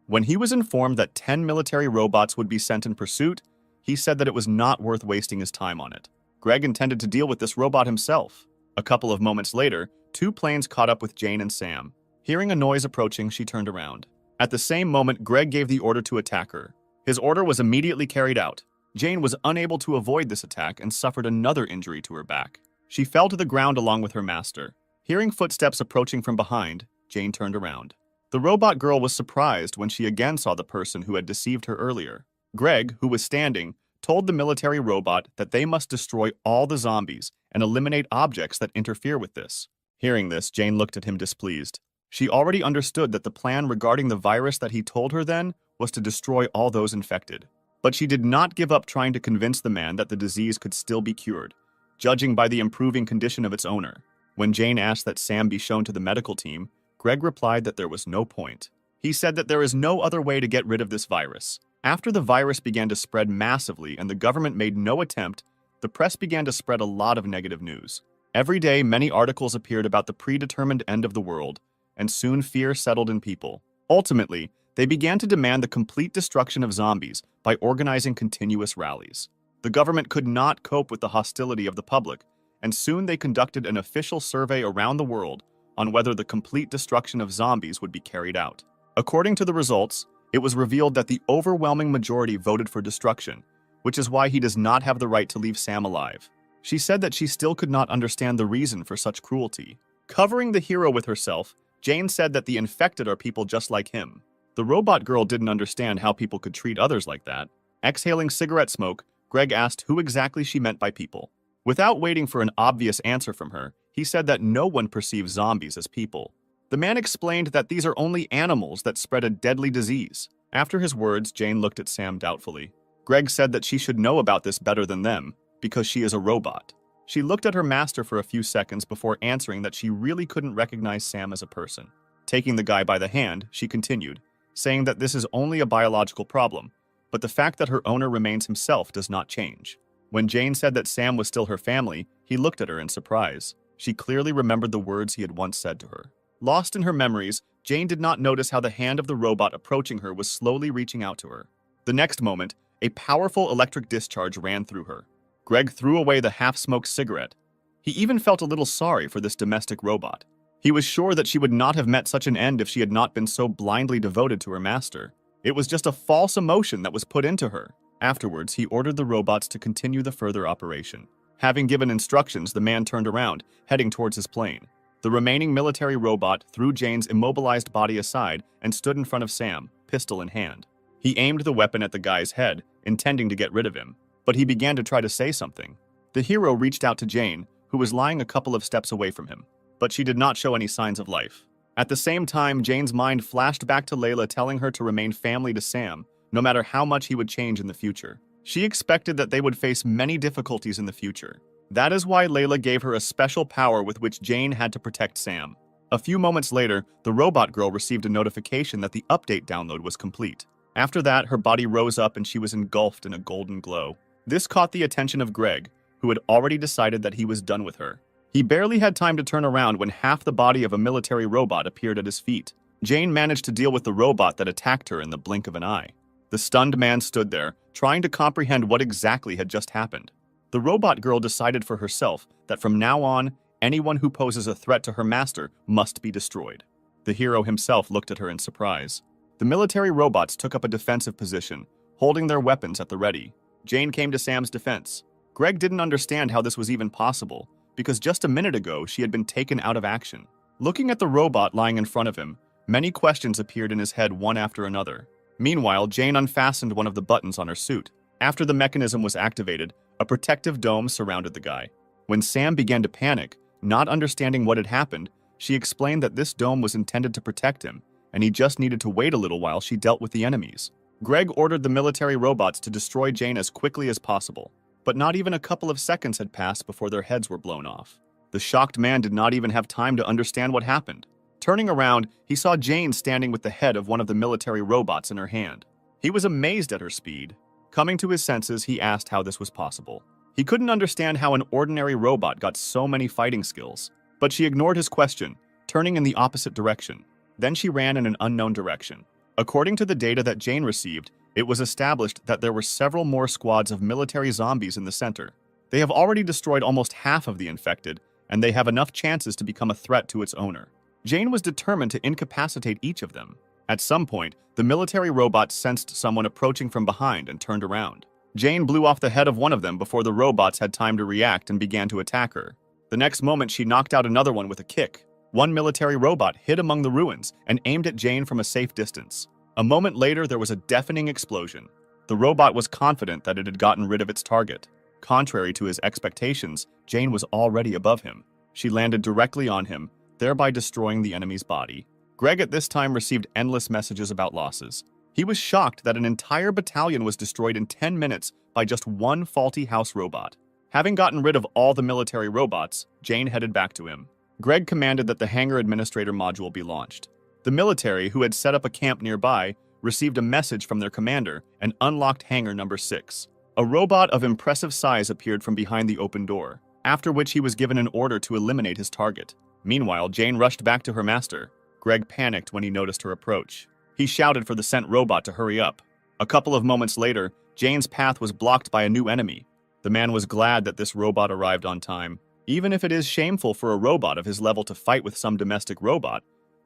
When he was informed that 10 military robots would be sent in pursuit, he said that it was not worth wasting his time on it. Greg intended to deal with this robot himself. A couple of moments later, 2 planes caught up with Jane and Sam. Hearing a noise approaching, she turned around. At the same moment, Greg gave the order to attack her. His order was immediately carried out. Jane was unable to avoid this attack and suffered another injury to her back. She fell to the ground along with her master. Hearing footsteps approaching from behind, Jane turned around. The robot girl was surprised when she again saw the person who had deceived her earlier. Greg, who was standing, told the military robot that they must destroy all the zombies and eliminate objects that interfere with this. Hearing this, Jane looked at him displeased. She already understood that the plan regarding the virus that he told her then was to destroy all those infected. But she did not give up trying to convince the man that the disease could still be cured, judging by the improving condition of its owner. When Jane asked that Sam be shown to the medical team, Greg replied that there was no point. He said that there is no other way to get rid of this virus. After the virus began to spread massively and the government made no attempt, the press began to spread a lot of negative news. Every day, many articles appeared about the predetermined end of the world, and soon fear settled in people. Ultimately, they began to demand the complete destruction of zombies by organizing continuous rallies. The government could not cope with the hostility of the public, and soon they conducted an official survey around the world on whether the complete destruction of zombies would be carried out. According to the results, it was revealed that the overwhelming majority voted for destruction, which is why he does not have the right to leave Sam alive. She said that she still could not understand the reason for such cruelty. Covering the hero with herself, Jane said that the infected are people just like him. The robot girl didn't understand how people could treat others like that. Exhaling cigarette smoke, Greg asked who exactly she meant by people. Without waiting for an obvious answer from her, he said that no one perceives zombies as people. The man explained that these are only animals that spread a deadly disease. After his words, Jane looked at Sam doubtfully. Greg said that she should know about this better than them, because she is a robot. She looked at her master for a few seconds before answering that she really couldn't recognize Sam as a person. Taking the guy by the hand, she continued, saying that this is only a biological problem, but the fact that her owner remains himself does not change. When Jane said that Sam was still her family, he looked at her in surprise. She clearly remembered the words he had once said to her. Lost in her memories, Jane did not notice how the hand of the robot approaching her was slowly reaching out to her. The next moment, a powerful electric discharge ran through her. Greg threw away the half-smoked cigarette. He even felt a little sorry for this domestic robot. He was sure that she would not have met such an end if she had not been so blindly devoted to her master. It was just a false emotion that was put into her. Afterwards, he ordered the robots to continue the further operation. Having given instructions, the man turned around, heading towards his plane. The remaining military robot threw Jane's immobilized body aside and stood in front of Sam, pistol in hand. He aimed the weapon at the guy's head, intending to get rid of him, but he began to try to say something. The hero reached out to Jane, who was lying a couple of steps away from him, but she did not show any signs of life. At the same time, Jane's mind flashed back to Layla telling her to remain family to Sam, no matter how much he would change in the future. She expected that they would face many difficulties in the future. That is why Layla gave her a special power with which Jane had to protect Sam. A few moments later, the robot girl received a notification that the update download was complete. After that, her body rose up and she was engulfed in a golden glow. This caught the attention of Greg, who had already decided that he was done with her. He barely had time to turn around when half the body of a military robot appeared at his feet. Jane managed to deal with the robot that attacked her in the blink of an eye. The stunned man stood there, trying to comprehend what exactly had just happened. The robot girl decided for herself that from now on, anyone who poses a threat to her master must be destroyed. The hero himself looked at her in surprise. The military robots took up a defensive position, holding their weapons at the ready. Jane came to Sam's defense. Greg didn't understand how this was even possible, because just a minute ago she had been taken out of action. Looking at the robot lying in front of him, many questions appeared in his head one after another. Meanwhile, Jane unfastened one of the buttons on her suit. After the mechanism was activated, a protective dome surrounded the guy. When Sam began to panic, not understanding what had happened, she explained that this dome was intended to protect him, and he just needed to wait a little while she dealt with the enemies. Greg ordered the military robots to destroy Jane as quickly as possible, but not even a couple of seconds had passed before their heads were blown off. The shocked man did not even have time to understand what happened. Turning around, he saw Jane standing with the head of one of the military robots in her hand. He was amazed at her speed. Coming to his senses, he asked how this was possible. He couldn't understand how an ordinary robot got so many fighting skills, but she ignored his question, turning in the opposite direction. Then she ran in an unknown direction. According to the data that Jane received, it was established that there were several more squads of military zombies in the center. They have already destroyed almost half of the infected, and they have enough chances to become a threat to its owner. Jane was determined to incapacitate each of them. At some point, the military robot sensed someone approaching from behind and turned around. Jane blew off the head of one of them before the robots had time to react and began to attack her. The next moment, she knocked out another one with a kick. One military robot hid among the ruins and aimed at Jane from a safe distance. A moment later, there was a deafening explosion. The robot was confident that it had gotten rid of its target. Contrary to his expectations, Jane was already above him. She landed directly on him, thereby destroying the enemy's body. Greg at this time received endless messages about losses. He was shocked that an entire battalion was destroyed in 10 minutes by just one faulty house robot. Having gotten rid of all the military robots, Jane headed back to him. Greg commanded that the hangar administrator module be launched. The military, who had set up a camp nearby, received a message from their commander and unlocked hangar number 6. A robot of impressive size appeared from behind the open door, after which he was given an order to eliminate his target. Meanwhile, Jane rushed back to her master. Greg panicked when he noticed her approach. He shouted for the sent robot to hurry up. A couple of moments later, Jane's path was blocked by a new enemy. The man was glad that this robot arrived on time. Even if it is shameful for a robot of his level to fight with some domestic robot,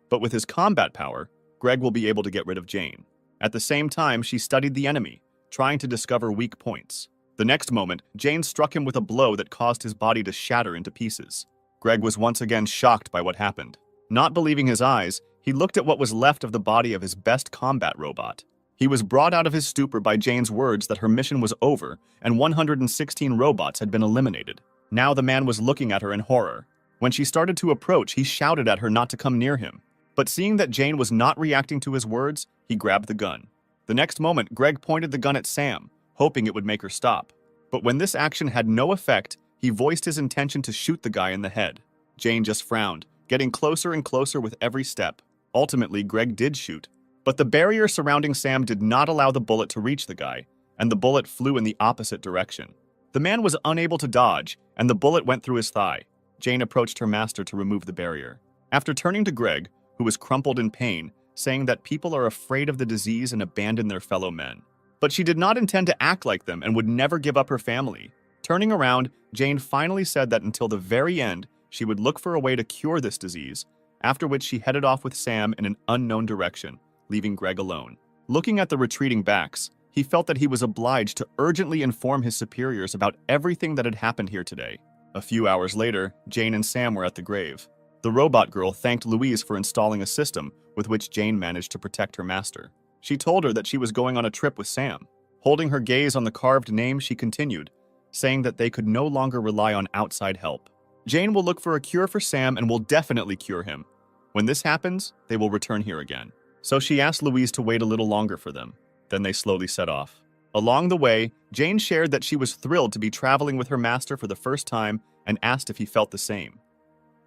but with his combat power, Greg will be able to get rid of Jane. At the same time, she studied the enemy, trying to discover weak points. The next moment, Jane struck him with a blow that caused his body to shatter into pieces. Greg was once again shocked by what happened. Not believing his eyes, he looked at what was left of the body of his best combat robot. He was brought out of his stupor by Jane's words that her mission was over and 116 robots had been eliminated. Now the man was looking at her in horror. When she started to approach, he shouted at her not to come near him. But seeing that Jane was not reacting to his words, he grabbed the gun. The next moment, Greg pointed the gun at Sam, hoping it would make her stop. But when this action had no effect, he voiced his intention to shoot the guy in the head. Jane just frowned, getting closer and closer with every step. Ultimately, Greg did shoot. But the barrier surrounding Sam did not allow the bullet to reach the guy, and the bullet flew in the opposite direction. The man was unable to dodge, and the bullet went through his thigh. Jane approached her master to remove the barrier. After turning to Greg, who was crumpled in pain, saying that people are afraid of the disease and abandon their fellow men. But she did not intend to act like them and would never give up her family. Turning around, Jane finally said that until the very end, she would look for a way to cure this disease, after which she headed off with Sam in an unknown direction, leaving Greg alone. Looking at the retreating backs, he felt that he was obliged to urgently inform his superiors about everything that had happened here today. A few hours later, Jane and Sam were at the grave. The robot girl thanked Louise for installing a system with which Jane managed to protect her master. She told her that she was going on a trip with Sam. Holding her gaze on the carved name, she continued, saying that they could no longer rely on outside help. Jane will look for a cure for Sam and will definitely cure him. When this happens, they will return here again. So she asked Louise to wait a little longer for them. Then they slowly set off. Along the way, Jane shared that she was thrilled to be traveling with her master for the first time and asked if he felt the same.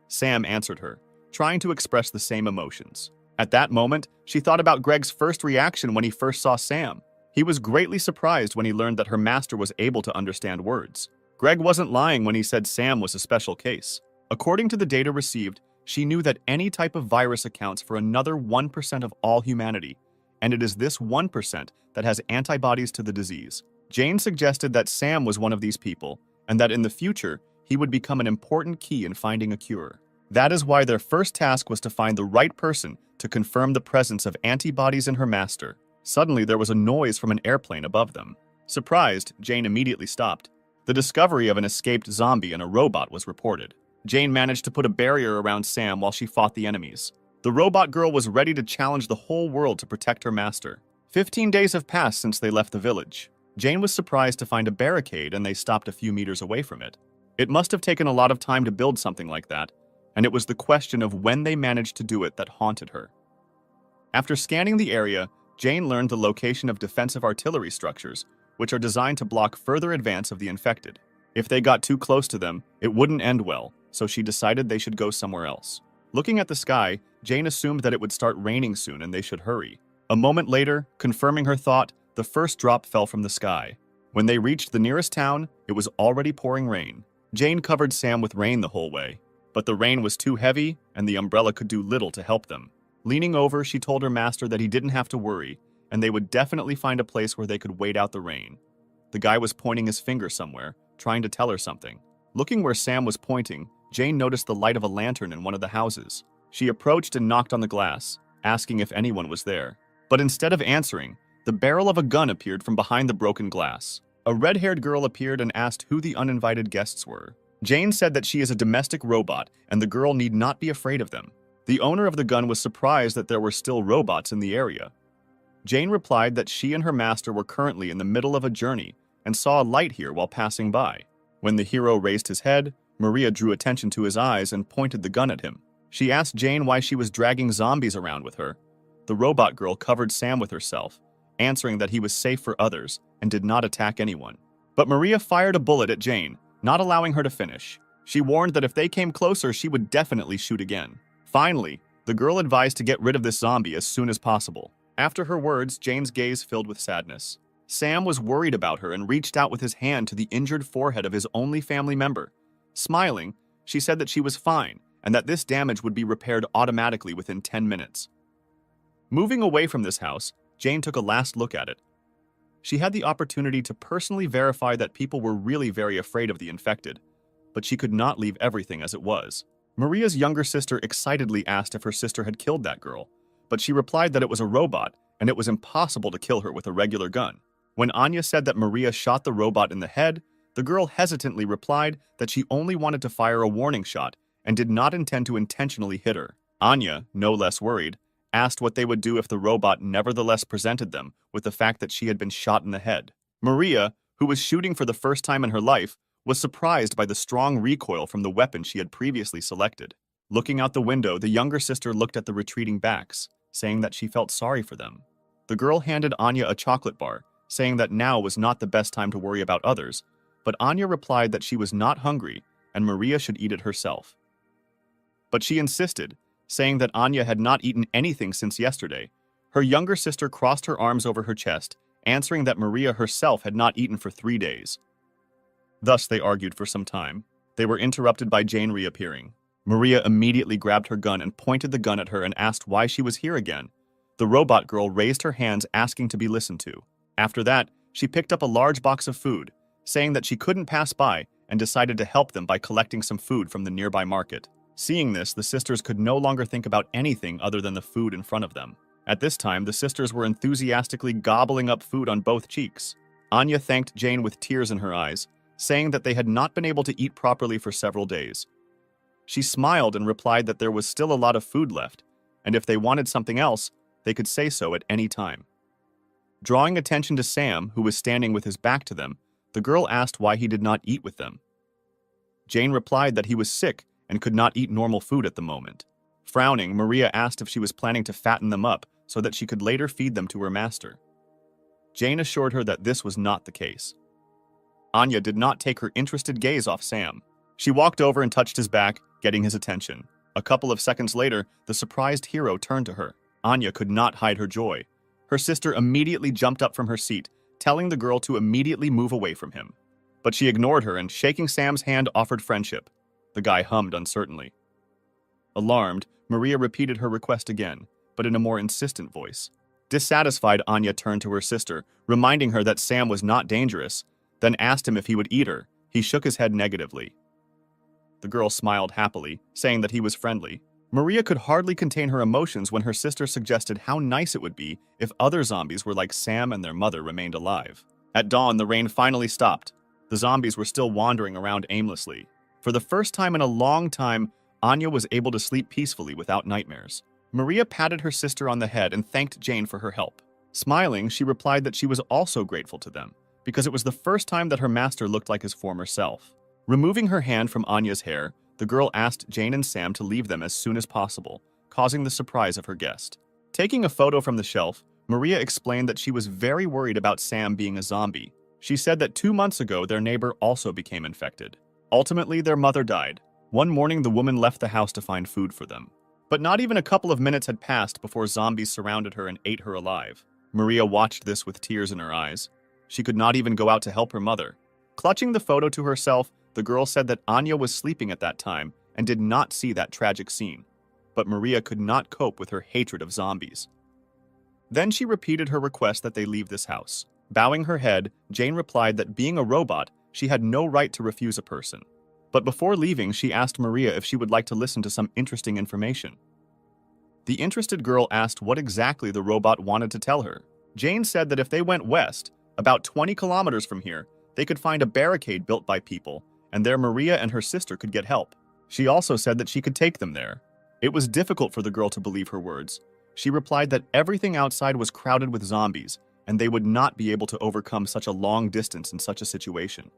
Sam answered her, trying to express the same emotions. At that moment, she thought about Greg's first reaction when he first saw Sam. He was greatly surprised when he learned that her master was able to understand words. Greg wasn't lying when he said Sam was a special case. According to the data received, she knew that any type of virus accounts for another 1% of all humanity, and it is this 1% that has antibodies to the disease. Jane suggested that Sam was one of these people, and that in the future, he would become an important key in finding a cure. That is why their first task was to find the right person to confirm the presence of antibodies in her master. Suddenly, there was a noise from an airplane above them. Surprised, Jane immediately stopped. The discovery of an escaped zombie and a robot was reported. Jane managed to put a barrier around Sam while she fought the enemies. The robot girl was ready to challenge the whole world to protect her master. 15 days have passed since they left the village. Jane was surprised to find a barricade and they stopped a few meters away from it. It must have taken a lot of time to build something like that, and it was the question of when they managed to do it that haunted her. After scanning the area, Jane learned the location of defensive artillery structures, which are designed to block further advance of the infected. If they got too close to them, it wouldn't end well, so she decided they should go somewhere else. Looking at the sky, Jane assumed that it would start raining soon and they should hurry. A moment later, confirming her thought, the first drop fell from the sky. When they reached the nearest town, it was already pouring rain. Jane covered Sam with rain the whole way, but the rain was too heavy and the umbrella could do little to help them. Leaning over, she told her master that he didn't have to worry, and they would definitely find a place where they could wait out the rain. The guy was pointing his finger somewhere, trying to tell her something. Looking where Sam was pointing, Jane noticed the light of a lantern in one of the houses. She approached and knocked on the glass, asking if anyone was there. But instead of answering, the barrel of a gun appeared from behind the broken glass. A red-haired girl appeared and asked who the uninvited guests were. Jane said that she is a domestic robot and the girl need not be afraid of them. The owner of the gun was surprised that there were still robots in the area. Jane replied that she and her master were currently in the middle of a journey and saw a light here while passing by. When the hero raised his head, Maria drew attention to his eyes and pointed the gun at him. She asked Jane why she was dragging zombies around with her. The robot girl covered Sam with herself, answering that he was safe for others and did not attack anyone. But Maria fired a bullet at Jane, not allowing her to finish. She warned that if they came closer, she would definitely shoot again. Finally, the girl advised to get rid of this zombie as soon as possible. After her words, Jane's gaze filled with sadness. Sam was worried about her and reached out with his hand to the injured forehead of his only family member. Smiling, she said that she was fine and that this damage would be repaired automatically within 10 minutes. Moving away from this house, Jane took a last look at it. She had the opportunity to personally verify that people were really very afraid of the infected, but she could not leave everything as it was. Maria's younger sister excitedly asked if her sister had killed that girl, but she replied that it was a robot and it was impossible to kill her with a regular gun. When Anya said that Maria shot the robot in the head, the girl hesitantly replied that she only wanted to fire a warning shot and did not intend to intentionally hit her. Anya, no less worried, asked what they would do if the robot nevertheless presented them with the fact that she had been shot in the head. Maria, who was shooting for the first time in her life, was surprised by the strong recoil from the weapon she had previously selected. Looking out the window, the younger sister looked at the retreating backs, saying that she felt sorry for them. The girl handed Anya a chocolate bar, saying that now was not the best time to worry about others, but Anya replied that she was not hungry and Maria should eat it herself. But she insisted, saying that Anya had not eaten anything since yesterday. Her younger sister crossed her arms over her chest, answering that Maria herself had not eaten for 3 days. Thus they argued for some time. They were interrupted by Jane reappearing. Maria immediately grabbed her gun and pointed the gun at her and asked why she was here again. The robot girl raised her hands asking to be listened to. After that, she picked up a large box of food, saying that she couldn't pass by and decided to help them by collecting some food from the nearby market. Seeing this, the sisters could no longer think about anything other than the food in front of them. At this time, the sisters were enthusiastically gobbling up food on both cheeks. Anya thanked Jane with tears in her eyes, saying that they had not been able to eat properly for several days. She smiled and replied that there was still a lot of food left, and if they wanted something else, they could say so at any time. Drawing attention to Sam, who was standing with his back to them, the girl asked why he did not eat with them. Jane replied that he was sick and could not eat normal food at the moment. Frowning, Maria asked if she was planning to fatten them up so that she could later feed them to her master. Jane assured her that this was not the case. Anya did not take her interested gaze off Sam. She walked over and touched his back, getting his attention. A couple of seconds later, the surprised hero turned to her. Anya could not hide her joy. Her sister immediately jumped up from her seat, telling the girl to immediately move away from him. But she ignored her and, shaking Sam's hand, offered friendship. The guy hummed uncertainly. Alarmed, Maria repeated her request again, but in a more insistent voice. Dissatisfied, Anya turned to her sister, reminding her that Sam was not dangerous, then asked him if he would eat her. He shook his head negatively. The girl smiled happily, saying that he was friendly. Maria could hardly contain her emotions when her sister suggested how nice it would be if other zombies were like Sam and their mother remained alive. At dawn, the rain finally stopped. The zombies were still wandering around aimlessly. For the first time in a long time, Anya was able to sleep peacefully without nightmares. Maria patted her sister on the head and thanked Jane for her help. Smiling, she replied that she was also grateful to them, because it was the first time that her master looked like his former self. Removing her hand from Anya's hair, the girl asked Jane and Sam to leave them as soon as possible, causing the surprise of her guest. Taking a photo from the shelf, Maria explained that she was very worried about Sam being a zombie. She said that 2 months ago their neighbor also became infected. Ultimately, their mother died. One morning, the woman left the house to find food for them. But not even a couple of minutes had passed before zombies surrounded her and ate her alive. Maria watched this with tears in her eyes. She could not even go out to help her mother. Clutching the photo to herself, the girl said that Anya was sleeping at that time and did not see that tragic scene. But Maria could not cope with her hatred of zombies. Then she repeated her request that they leave this house. Bowing her head, Jane replied that being a robot, she had no right to refuse a person. But before leaving, she asked Maria if she would like to listen to some interesting information. The interested girl asked what exactly the robot wanted to tell her. Jane said that if they went west, about 20 kilometers from here, they could find a barricade built by people, and there Maria and her sister could get help. She also said that she could take them there. It was difficult for the girl to believe her words. She replied that everything outside was crowded with zombies, and they would not be able to overcome such a long distance in such a situation.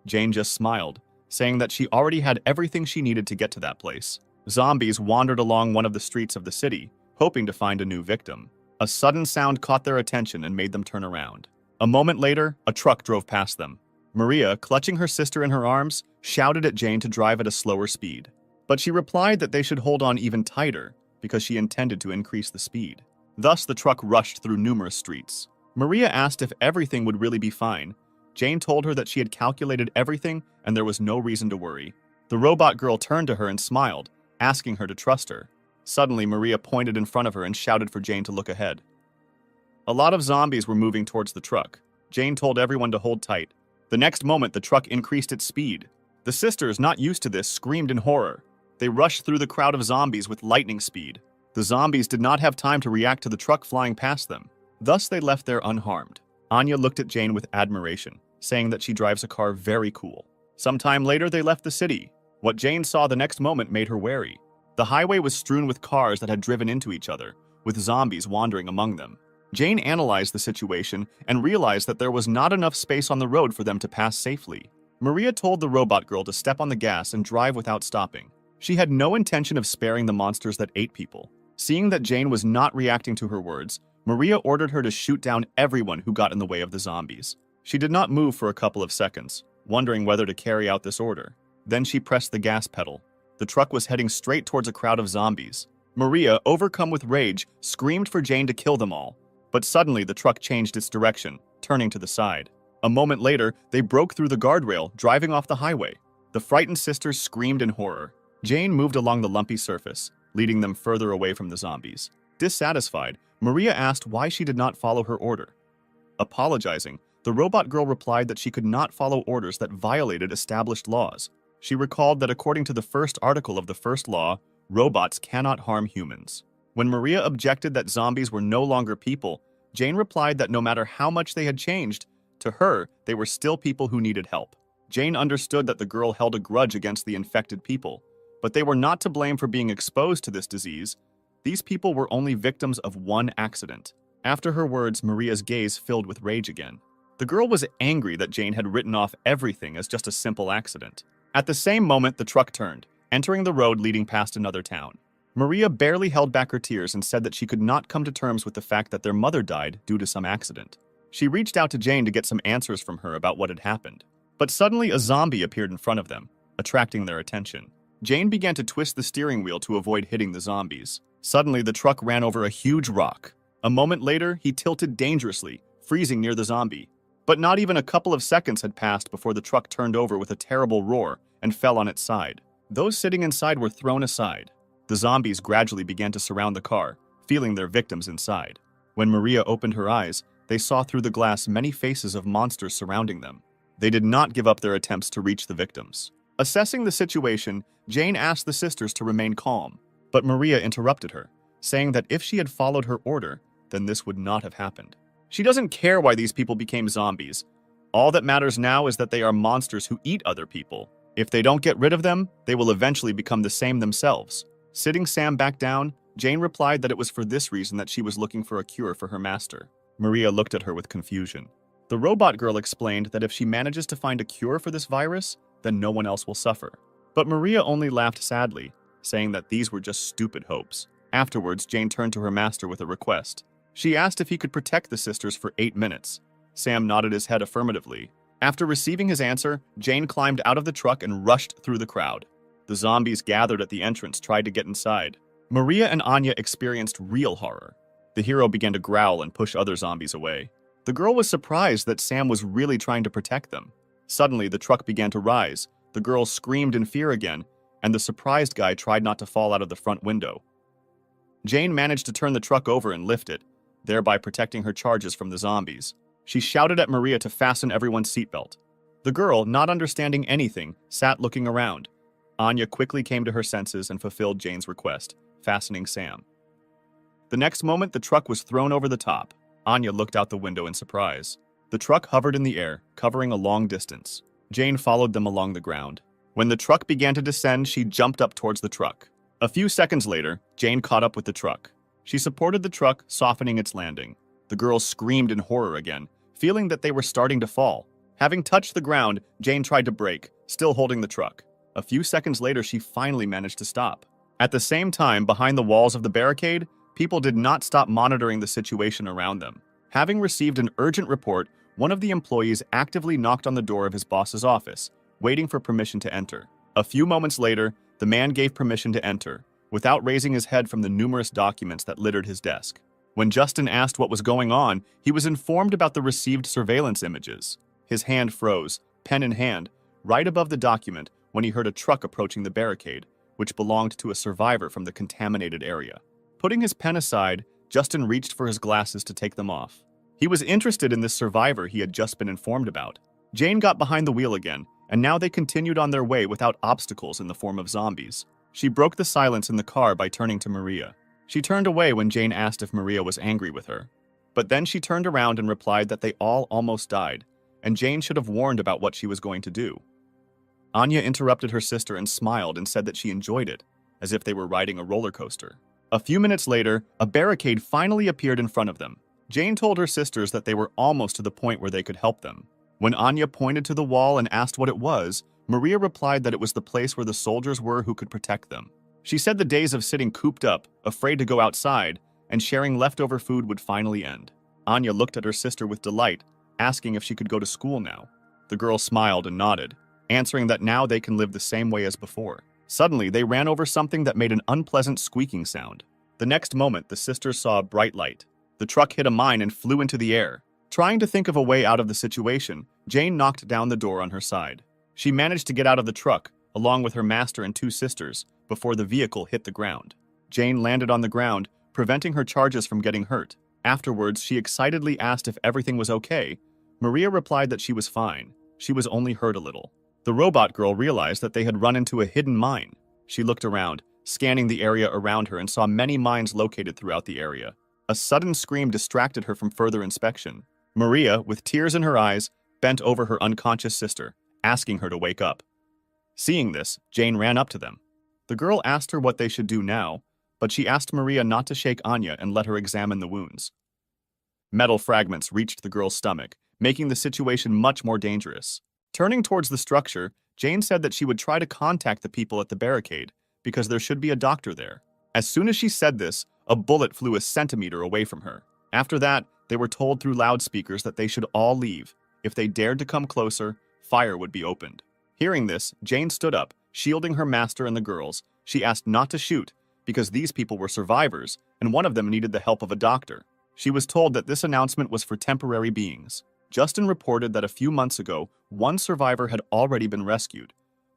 Jane just smiled, saying that she already had everything she needed to get to that place. Zombies wandered along one of the streets of the city, hoping to find a new victim. A sudden sound caught their attention and made them turn around. A moment later, a truck drove past them. Maria, clutching her sister in her arms, shouted at Jane to drive at a slower speed. But she replied that they should hold on even tighter because she intended to increase the speed. Thus, the truck rushed through numerous streets. Maria asked if everything would really be fine. Jane told her that she had calculated everything and there was no reason to worry. The robot girl turned to her and smiled, asking her to trust her. Suddenly, Maria pointed in front of her and shouted for Jane to look ahead. A lot of zombies were moving towards the truck. Jane told everyone to hold tight. The next moment, the truck increased its speed. The sisters, not used to this, screamed in horror. They rushed through the crowd of zombies with lightning speed. The zombies did not have time to react to the truck flying past them. Thus, they left there unharmed. Anya looked at Jane with admiration, saying that she drives a car very cool. Sometime later, they left the city. What Jane saw the next moment made her wary. The highway was strewn with cars that had driven into each other, with zombies wandering among them. Jane analyzed the situation and realized that there was not enough space on the road for them to pass safely. Maria told the robot girl to step on the gas and drive without stopping. She had no intention of sparing the monsters that ate people. Seeing that Jane was not reacting to her words, Maria ordered her to shoot down everyone who got in the way of the zombies. She did not move for a couple of seconds, wondering whether to carry out this order. Then she pressed the gas pedal. The truck was heading straight towards a crowd of zombies. Maria, overcome with rage, screamed for Jane to kill them all. But suddenly the truck changed its direction, turning to the side. A moment later, they broke through the guardrail, driving off the highway. The frightened sisters screamed in horror. Jane moved along the lumpy surface, leading them further away from the zombies. Dissatisfied, Maria asked why she did not follow her order. Apologizing, the robot girl replied that she could not follow orders that violated established laws. She recalled that according to the first article of the first law, robots cannot harm humans. When Maria objected that zombies were no longer people, Jane replied that no matter how much they had changed, to her, they were still people who needed help. Jane understood that the girl held a grudge against the infected people, but they were not to blame for being exposed to this disease. These people were only victims of one accident. After her words, Maria's gaze filled with rage again. The girl was angry that Jane had written off everything as just a simple accident. At the same moment, the truck turned, entering the road leading past another town. Maria barely held back her tears and said that she could not come to terms with the fact that their mother died due to some accident. She reached out to Jane to get some answers from her about what had happened. But suddenly a zombie appeared in front of them, attracting their attention. Jane began to twist the steering wheel to avoid hitting the zombies. Suddenly, the truck ran over a huge rock. A moment later, he tilted dangerously, freezing near the zombie. But not even a couple of seconds had passed before the truck turned over with a terrible roar and fell on its side. Those sitting inside were thrown aside. The zombies gradually began to surround the car, feeling their victims inside. When Maria opened her eyes, they saw through the glass many faces of monsters surrounding them. They did not give up their attempts to reach the victims. Assessing the situation, Jane asked the sisters to remain calm, but Maria interrupted her, saying that if she had followed her order, then this would not have happened. She doesn't care why these people became zombies. All that matters now is that they are monsters who eat other people. If they don't get rid of them, they will eventually become the same themselves. Sitting Sam back down, Jane replied that it was for this reason that she was looking for a cure for her master. Maria looked at her with confusion. The robot girl explained that if she manages to find a cure for this virus, then no one else will suffer. But Maria only laughed sadly, saying that these were just stupid hopes. Afterwards, Jane turned to her master with a request. She asked if he could protect the sisters for 8 minutes. Sam nodded his head affirmatively. After receiving his answer, Jane climbed out of the truck and rushed through the crowd. The zombies gathered at the entrance tried to get inside. Maria and Anya experienced real horror. The hero began to growl and push other zombies away. The girl was surprised that Sam was really trying to protect them. Suddenly, the truck began to rise. The girl screamed in fear again, and the surprised guy tried not to fall out of the front window. Jane managed to turn the truck over and lift it, thereby protecting her charges from the zombies. She shouted at Maria to fasten everyone's seatbelt. The girl, not understanding anything, sat looking around. Anya quickly came to her senses and fulfilled Jane's request, fastening Sam. The next moment, the truck was thrown over the top. Anya looked out the window in surprise. The truck hovered in the air, covering a long distance. Jane followed them along the ground. When the truck began to descend, she jumped up towards the truck. A few seconds later, Jane caught up with the truck. She supported the truck, softening its landing. The girls screamed in horror again, feeling that they were starting to fall. Having touched the ground, Jane tried to brake, still holding the truck. A few seconds later, she finally managed to stop. At the same time, behind the walls of the barricade, people did not stop monitoring the situation around them. Having received an urgent report, one of the employees actively knocked on the door of his boss's office, waiting for permission to enter. A few moments later, the man gave permission to enter, without raising his head from the numerous documents that littered his desk. When Justin asked what was going on, he was informed about the received surveillance images. His hand froze, pen in hand, right above the document when he heard a truck approaching the barricade, which belonged to a survivor from the contaminated area. Putting his pen aside, Justin reached for his glasses to take them off. He was interested in this survivor he had just been informed about. Jane got behind the wheel again, and now they continued on their way without obstacles in the form of zombies. She broke the silence in the car by turning to Maria. She turned away when Jane asked if Maria was angry with her. But then she turned around and replied that they all almost died, and Jane should have warned about what she was going to do. Anya interrupted her sister and smiled and said that she enjoyed it, as if they were riding a roller coaster. A few minutes later, a barricade finally appeared in front of them. Jane told her sisters that they were almost to the point where they could help them. When Anya pointed to the wall and asked what it was, Maria replied that it was the place where the soldiers were who could protect them. She said the days of sitting cooped up, afraid to go outside, and sharing leftover food would finally end. Anya looked at her sister with delight, asking if she could go to school now. The girl smiled and nodded, answering that now they can live the same way as before. Suddenly, they ran over something that made an unpleasant squeaking sound. The next moment, the sisters saw a bright light. The truck hit a mine and flew into the air. Trying to think of a way out of the situation, Jane knocked down the door on her side. She managed to get out of the truck, along with her master and two sisters, before the vehicle hit the ground. Jane landed on the ground, preventing her charges from getting hurt. Afterwards, she excitedly asked if everything was okay. Maria replied that she was fine. She was only hurt a little. The robot girl realized that they had run into a hidden mine. She looked around, scanning the area around her, and saw many mines located throughout the area. A sudden scream distracted her from further inspection. Maria, with tears in her eyes, bent over her unconscious sister, asking her to wake up. Seeing this, Jane ran up to them. The girl asked her what they should do now, but she asked Maria not to shake Anya and let her examine the wounds. Metal fragments reached the girl's stomach, making the situation much more dangerous. Turning towards the structure, Jane said that she would try to contact the people at the barricade, because there should be a doctor there. As soon as she said this, a bullet flew a centimeter away from her. After that, they were told through loudspeakers that they should all leave. If they dared to come closer, fire would be opened. Hearing this, Jane stood up, shielding her master and the girls. She asked not to shoot, because these people were survivors, and one of them needed the help of a doctor. She was told that this announcement was for temporary beings. Justin reported that a few months ago, one survivor had already been rescued,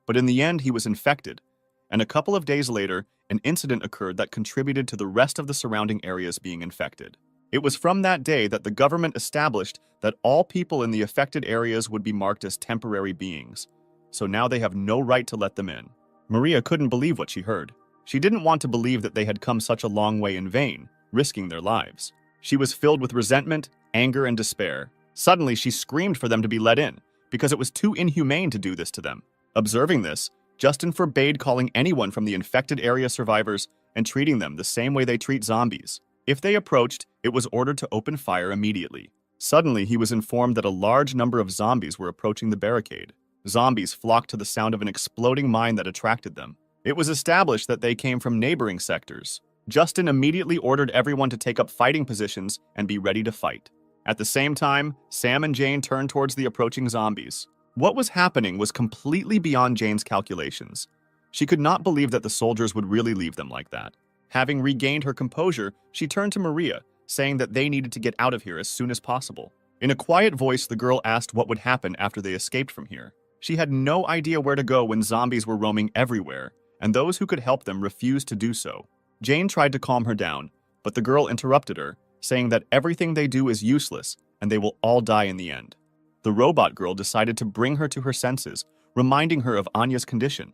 but in the end he was infected, and a couple of days later, an incident occurred that contributed to the rest of the surrounding areas being infected. It was from that day that the government established that all people in the affected areas would be marked as temporary beings, so now they have no right to let them in. Maria couldn't believe what she heard. She didn't want to believe that they had come such a long way in vain, risking their lives. She was filled with resentment, anger, and despair. Suddenly, she screamed for them to be let in, because it was too inhumane to do this to them. Observing this, Justin forbade calling anyone from the infected area survivors and treating them the same way they treat zombies. If they approached, it was ordered to open fire immediately. Suddenly, he was informed that a large number of zombies were approaching the barricade. Zombies flocked to the sound of an exploding mine that attracted them. It was established that they came from neighboring sectors. Justin immediately ordered everyone to take up fighting positions and be ready to fight. At the same time, Sam and Jane turned towards the approaching zombies. What was happening was completely beyond Jane's calculations. She could not believe that the soldiers would really leave them like that. Having regained her composure, she turned to Maria, saying that they needed to get out of here as soon as possible. In a quiet voice, the girl asked what would happen after they escaped from here. She had no idea where to go when zombies were roaming everywhere, and those who could help them refused to do so. Jane tried to calm her down, but the girl interrupted her, saying that everything they do is useless and they will all die in the end. The robot girl decided to bring her to her senses, reminding her of Anya's condition.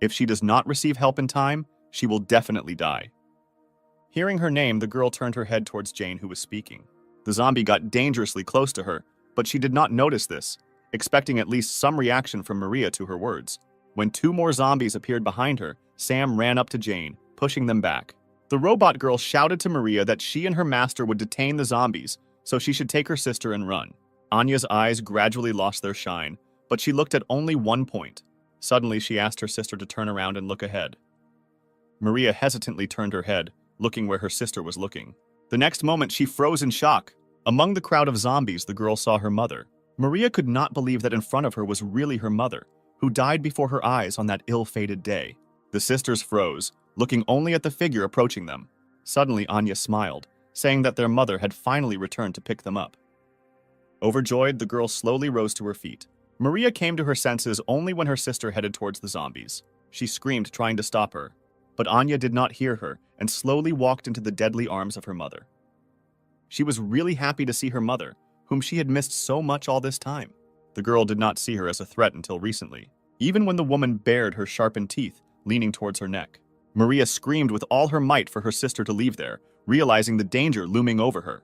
If she does not receive help in time, she will definitely die. Hearing her name, the girl turned her head towards Jane, who was speaking. The zombie got dangerously close to her, but she did not notice this, expecting at least some reaction from Maria to her words. When two more zombies appeared behind her, Sam ran up to Jane, pushing them back. The robot girl shouted to Maria that she and her master would detain the zombies, so she should take her sister and run. Anya's eyes gradually lost their shine, but she looked at only one point. Suddenly, she asked her sister to turn around and look ahead. Maria hesitantly turned her head, looking where her sister was looking. The next moment, she froze in shock. Among the crowd of zombies, the girl saw her mother. Maria could not believe that in front of her was really her mother, who died before her eyes on that ill-fated day. The sisters froze, looking only at the figure approaching them. Suddenly, Anya smiled, saying that their mother had finally returned to pick them up. Overjoyed, the girl slowly rose to her feet. Maria came to her senses only when her sister headed towards the zombies. She screamed, trying to stop her, but Anya did not hear her and slowly walked into the deadly arms of her mother. She was really happy to see her mother, whom she had missed so much all this time. The girl did not see her as a threat until recently, even when the woman bared her sharpened teeth, leaning towards her neck. Maria screamed with all her might for her sister to leave there, realizing the danger looming over her.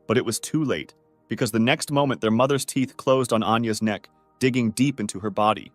But it was too late, because the next moment their mother's teeth closed on Anya's neck, digging deep into her body.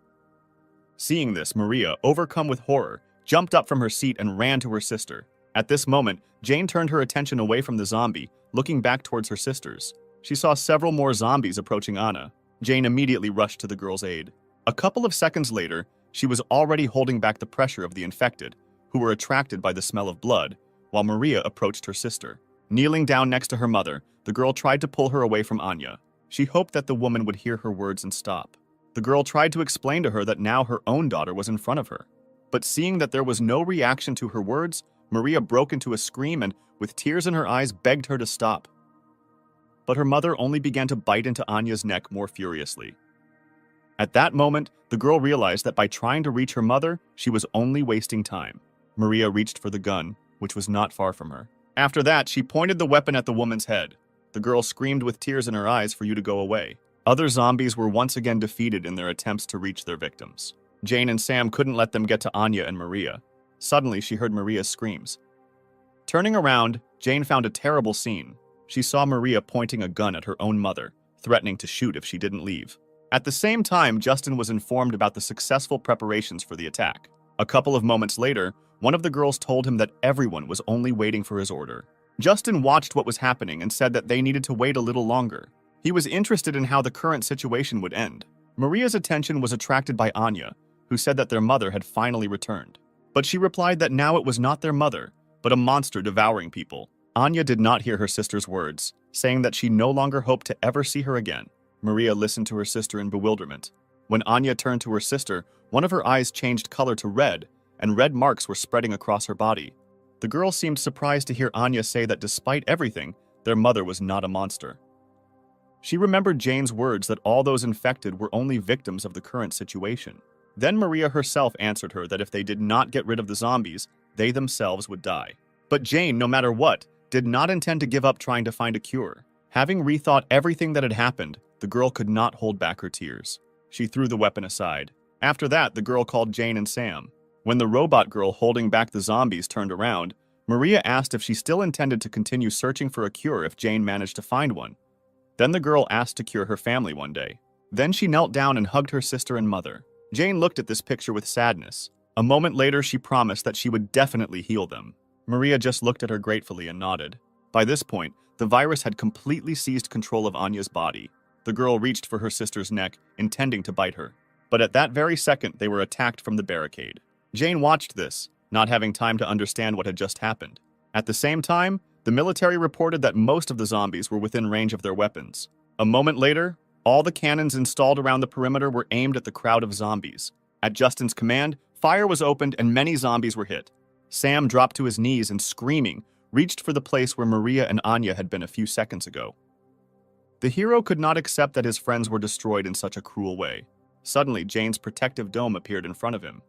Seeing this, Maria, overcome with horror, jumped up from her seat and ran to her sister. At this moment, Jane turned her attention away from the zombie, looking back towards her sisters. She saw several more zombies approaching Anna. Jane immediately rushed to the girl's aid. A couple of seconds later, she was already holding back the pressure of the infected, who were attracted by the smell of blood, while Maria approached her sister. Kneeling down next to her mother, the girl tried to pull her away from Anya. She hoped that the woman would hear her words and stop. The girl tried to explain to her that now her own daughter was in front of her. But seeing that there was no reaction to her words, Maria broke into a scream and, with tears in her eyes, begged her to stop. But her mother only began to bite into Anya's neck more furiously. At that moment, the girl realized that by trying to reach her mother, she was only wasting time. Maria reached for the gun, which was not far from her. After that, she pointed the weapon at the woman's head. The girl screamed with tears in her eyes for you to go away. Other zombies were once again defeated in their attempts to reach their victims. Jane and Sam couldn't let them get to Anya and Maria. Suddenly, she heard Maria's screams. Turning around, Jane found a terrible scene. She saw Maria pointing a gun at her own mother, threatening to shoot if she didn't leave. At the same time, Justin was informed about the successful preparations for the attack. A couple of moments later, one of the girls told him that everyone was only waiting for his order. Justin watched what was happening and said that they needed to wait a little longer. He was interested in how the current situation would end. Maria's attention was attracted by Anya, who said that their mother had finally returned. But she replied that now it was not their mother, but a monster devouring people. Anya did not hear her sister's words, saying that she no longer hoped to ever see her again. Maria listened to her sister in bewilderment. When Anya turned to her sister, one of her eyes changed color to red, and red marks were spreading across her body. The girl seemed surprised to hear Anya say that despite everything, their mother was not a monster. She remembered Jane's words that all those infected were only victims of the current situation. Then Maria herself answered her that if they did not get rid of the zombies, they themselves would die. But Jane, no matter what, did not intend to give up trying to find a cure. Having rethought everything that had happened, the girl could not hold back her tears. She threw the weapon aside. After that, the girl called Jane and Sam. When the robot girl holding back the zombies turned around, Maria asked if she still intended to continue searching for a cure if Jane managed to find one. Then the girl asked to cure her family one day. Then she knelt down and hugged her sister and mother. Jane looked at this picture with sadness. A moment later, she promised that she would definitely heal them. Maria just looked at her gratefully and nodded. By this point, the virus had completely seized control of Anya's body. The girl reached for her sister's neck, intending to bite her. But at that very second, they were attacked from the barricade. Jane watched this, not having time to understand what had just happened. At the same time, the military reported that most of the zombies were within range of their weapons. A moment later, all the cannons installed around the perimeter were aimed at the crowd of zombies. At Justin's command, fire was opened and many zombies were hit. Sam dropped to his knees and, screaming, reached for the place where Maria and Anya had been a few seconds ago. The hero could not accept that his friends were destroyed in such a cruel way. Suddenly, Jane's protective dome appeared in front of him.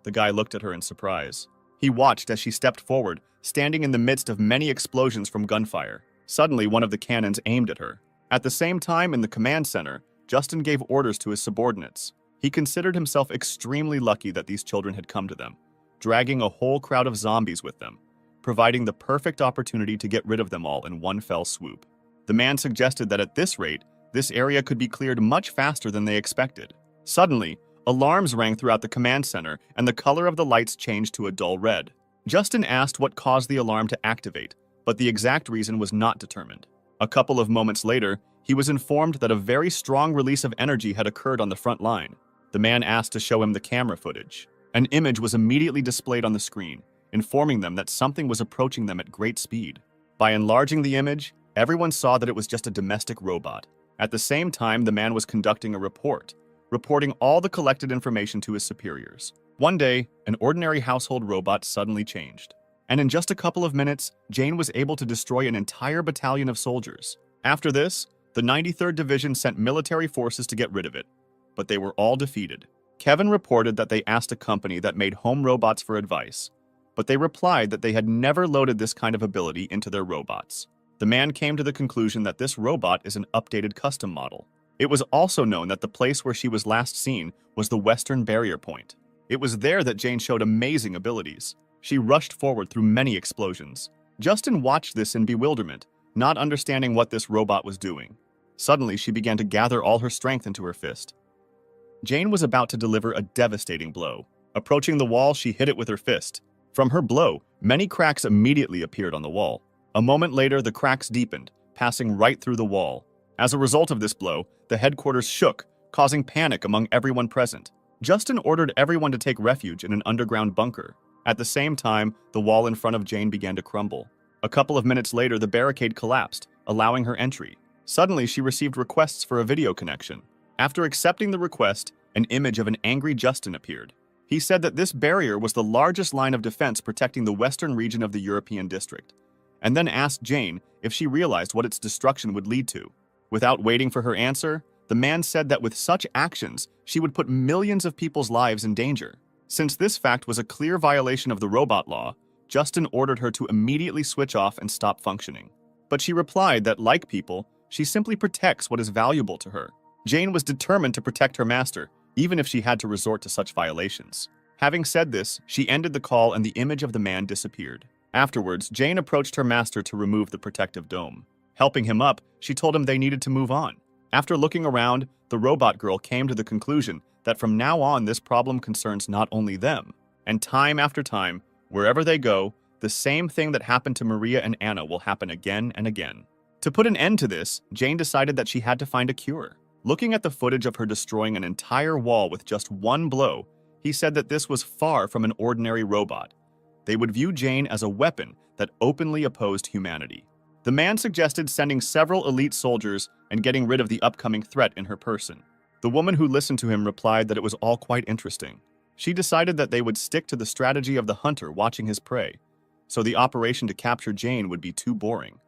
The guy looked at her in surprise. He watched as she stepped forward, standing in the midst of many explosions from gunfire. Suddenly, one of the cannons aimed at her. At the same time, in the command center, Justin gave orders to his subordinates. He considered himself extremely lucky that these children had come to them, dragging a whole crowd of zombies with them, providing the perfect opportunity to get rid of them all in one fell swoop. The man suggested that at this rate, this area could be cleared much faster than they expected. Suddenly, alarms rang throughout the command center, and the color of the lights changed to a dull red. Justin asked what caused the alarm to activate, but the exact reason was not determined. A couple of moments later, he was informed that a very strong release of energy had occurred on the front line. The man asked to show him the camera footage. An image was immediately displayed on the screen, informing them that something was approaching them at great speed. By enlarging the image, everyone saw that it was just a domestic robot. At the same time, the man was conducting a report, reporting all the collected information to his superiors. One day, an ordinary household robot suddenly changed. And in just a couple of minutes, Jane was able to destroy an entire battalion of soldiers. After this, the 93rd Division sent military forces to get rid of it, but they were all defeated. Kevin reported that they asked a company that made home robots for advice, but they replied that they had never loaded this kind of ability into their robots. The man came to the conclusion that this robot is an updated custom model. It was also known that the place where she was last seen was the Western Barrier Point. It was there that Jane showed amazing abilities. She rushed forward through many explosions. Justin watched this in bewilderment, not understanding what this robot was doing. Suddenly, she began to gather all her strength into her fist. Jane was about to deliver a devastating blow. Approaching the wall, she hit it with her fist. From her blow, many cracks immediately appeared on the wall. A moment later, the cracks deepened, passing right through the wall. As a result of this blow, the headquarters shook, causing panic among everyone present. Justin ordered everyone to take refuge in an underground bunker. At the same time, the wall in front of Jane began to crumble. A couple of minutes later, the barricade collapsed, allowing her entry. Suddenly, she received requests for a video connection. After accepting the request, an image of an angry Justin appeared. He said that this barrier was the largest line of defense protecting the western region of the European district, and then asked Jane if she realized what its destruction would lead to. Without waiting for her answer, the man said that with such actions, she would put millions of people's lives in danger. Since this fact was a clear violation of the robot law, Justin ordered her to immediately switch off and stop functioning. But she replied that, like people, she simply protects what is valuable to her. Jane was determined to protect her master, even if she had to resort to such violations. Having said this, she ended the call and the image of the man disappeared. Afterwards, Jane approached her master to remove the protective dome. Helping him up, she told him they needed to move on. After looking around, the robot girl came to the conclusion that from now on this problem concerns not only them. And time after time, wherever they go, the same thing that happened to Maria and Anna will happen again and again. To put an end to this, Jane decided that she had to find a cure. Looking at the footage of her destroying an entire wall with just one blow, he said that this was far from an ordinary robot. They would view Jane as a weapon that openly opposed humanity. The man suggested sending several elite soldiers and getting rid of the upcoming threat in her person. The woman who listened to him replied that it was all quite interesting. She decided that they would stick to the strategy of the hunter watching his prey, so the operation to capture Jane would be too boring.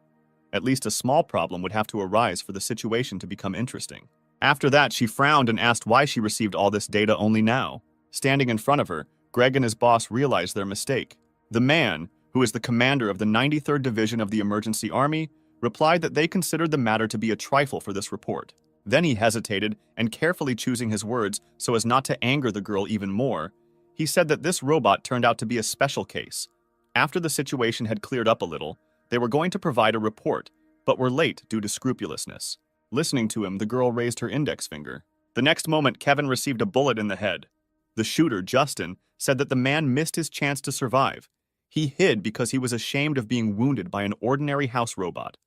At least a small problem would have to arise for the situation to become interesting. After that, she frowned and asked why she received all this data only now. Standing in front of her, Greg and his boss realized their mistake. The man, who is the commander of the 93rd Division of the Emergency Army, replied that they considered the matter to be a trifle for this report. Then he hesitated, and carefully choosing his words so as not to anger the girl even more, he said that this robot turned out to be a special case. After the situation had cleared up a little, they were going to provide a report, but were late due to scrupulousness. Listening to him, the girl raised her index finger. The next moment, Kevin received a bullet in the head. The shooter, Justin, said that the man missed his chance to survive. He hid because he was ashamed of being wounded by an ordinary house robot.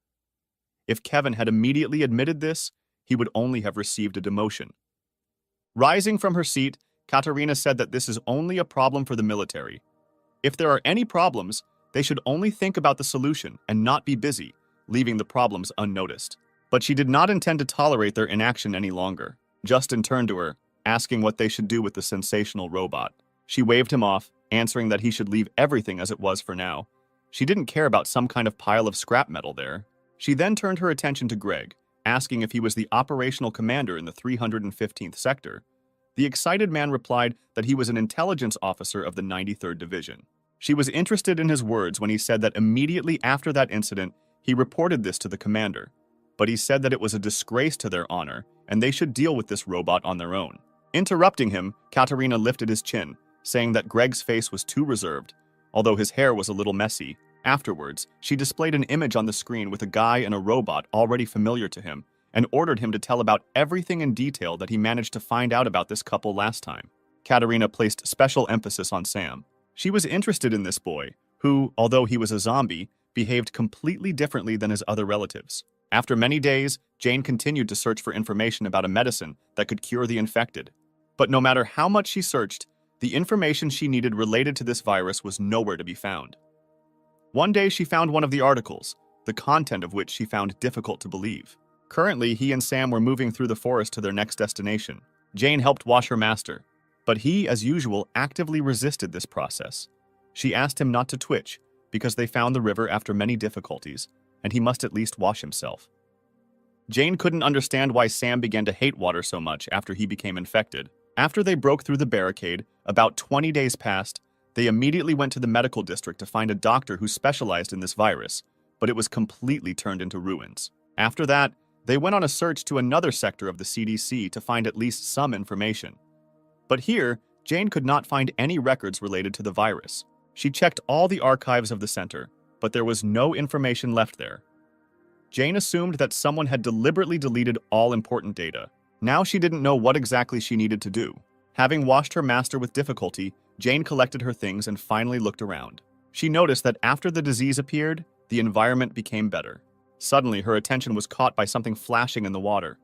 If Kevin had immediately admitted this, he would only have received a demotion. Rising from her seat, Katarina said that this is only a problem for the military. If there are any problems, they should only think about the solution and not be busy, leaving the problems unnoticed. But she did not intend to tolerate their inaction any longer. Justin turned to her, asking what they should do with the sensational robot. She waved him off, answering that he should leave everything as it was for now. She didn't care about some kind of pile of scrap metal there. She then turned her attention to Greg, asking if he was the operational commander in the 315th sector. The excited man replied that he was an intelligence officer of the 93rd Division. She was interested in his words when he said that immediately after that incident, he reported this to the commander. But he said that it was a disgrace to their honor, and they should deal with this robot on their own. Interrupting him, Katarina lifted his chin, saying that Greg's face was too reserved, although his hair was a little messy. Afterwards, she displayed an image on the screen with a guy and a robot already familiar to him, and ordered him to tell about everything in detail that he managed to find out about this couple last time. Katarina placed special emphasis on Sam. She was interested in this boy, who, although he was a zombie, behaved completely differently than his other relatives. After many days, Jane continued to search for information about a medicine that could cure the infected. But no matter how much she searched, the information she needed related to this virus was nowhere to be found. One day she found one of the articles, the content of which she found difficult to believe. Currently, he and Sam were moving through the forest to their next destination. Jane helped wash her master, but he, as usual, actively resisted this process. She asked him not to twitch, because they found the river after many difficulties, and he must at least wash himself. Jane couldn't understand why Sam began to hate water so much after he became infected. After they broke through the barricade, about 20 days passed. They immediately went to the medical district to find a doctor who specialized in this virus, but it was completely turned into ruins. After that, they went on a search to another sector of the CDC to find at least some information. But here, Jane could not find any records related to the virus. She checked all the archives of the center, but there was no information left there. Jane assumed that someone had deliberately deleted all important data. Now she didn't know what exactly she needed to do. Having washed her master with difficulty, Jane collected her things and finally looked around. She noticed that after the disease appeared, the environment became better. Suddenly, her attention was caught by something flashing in the water.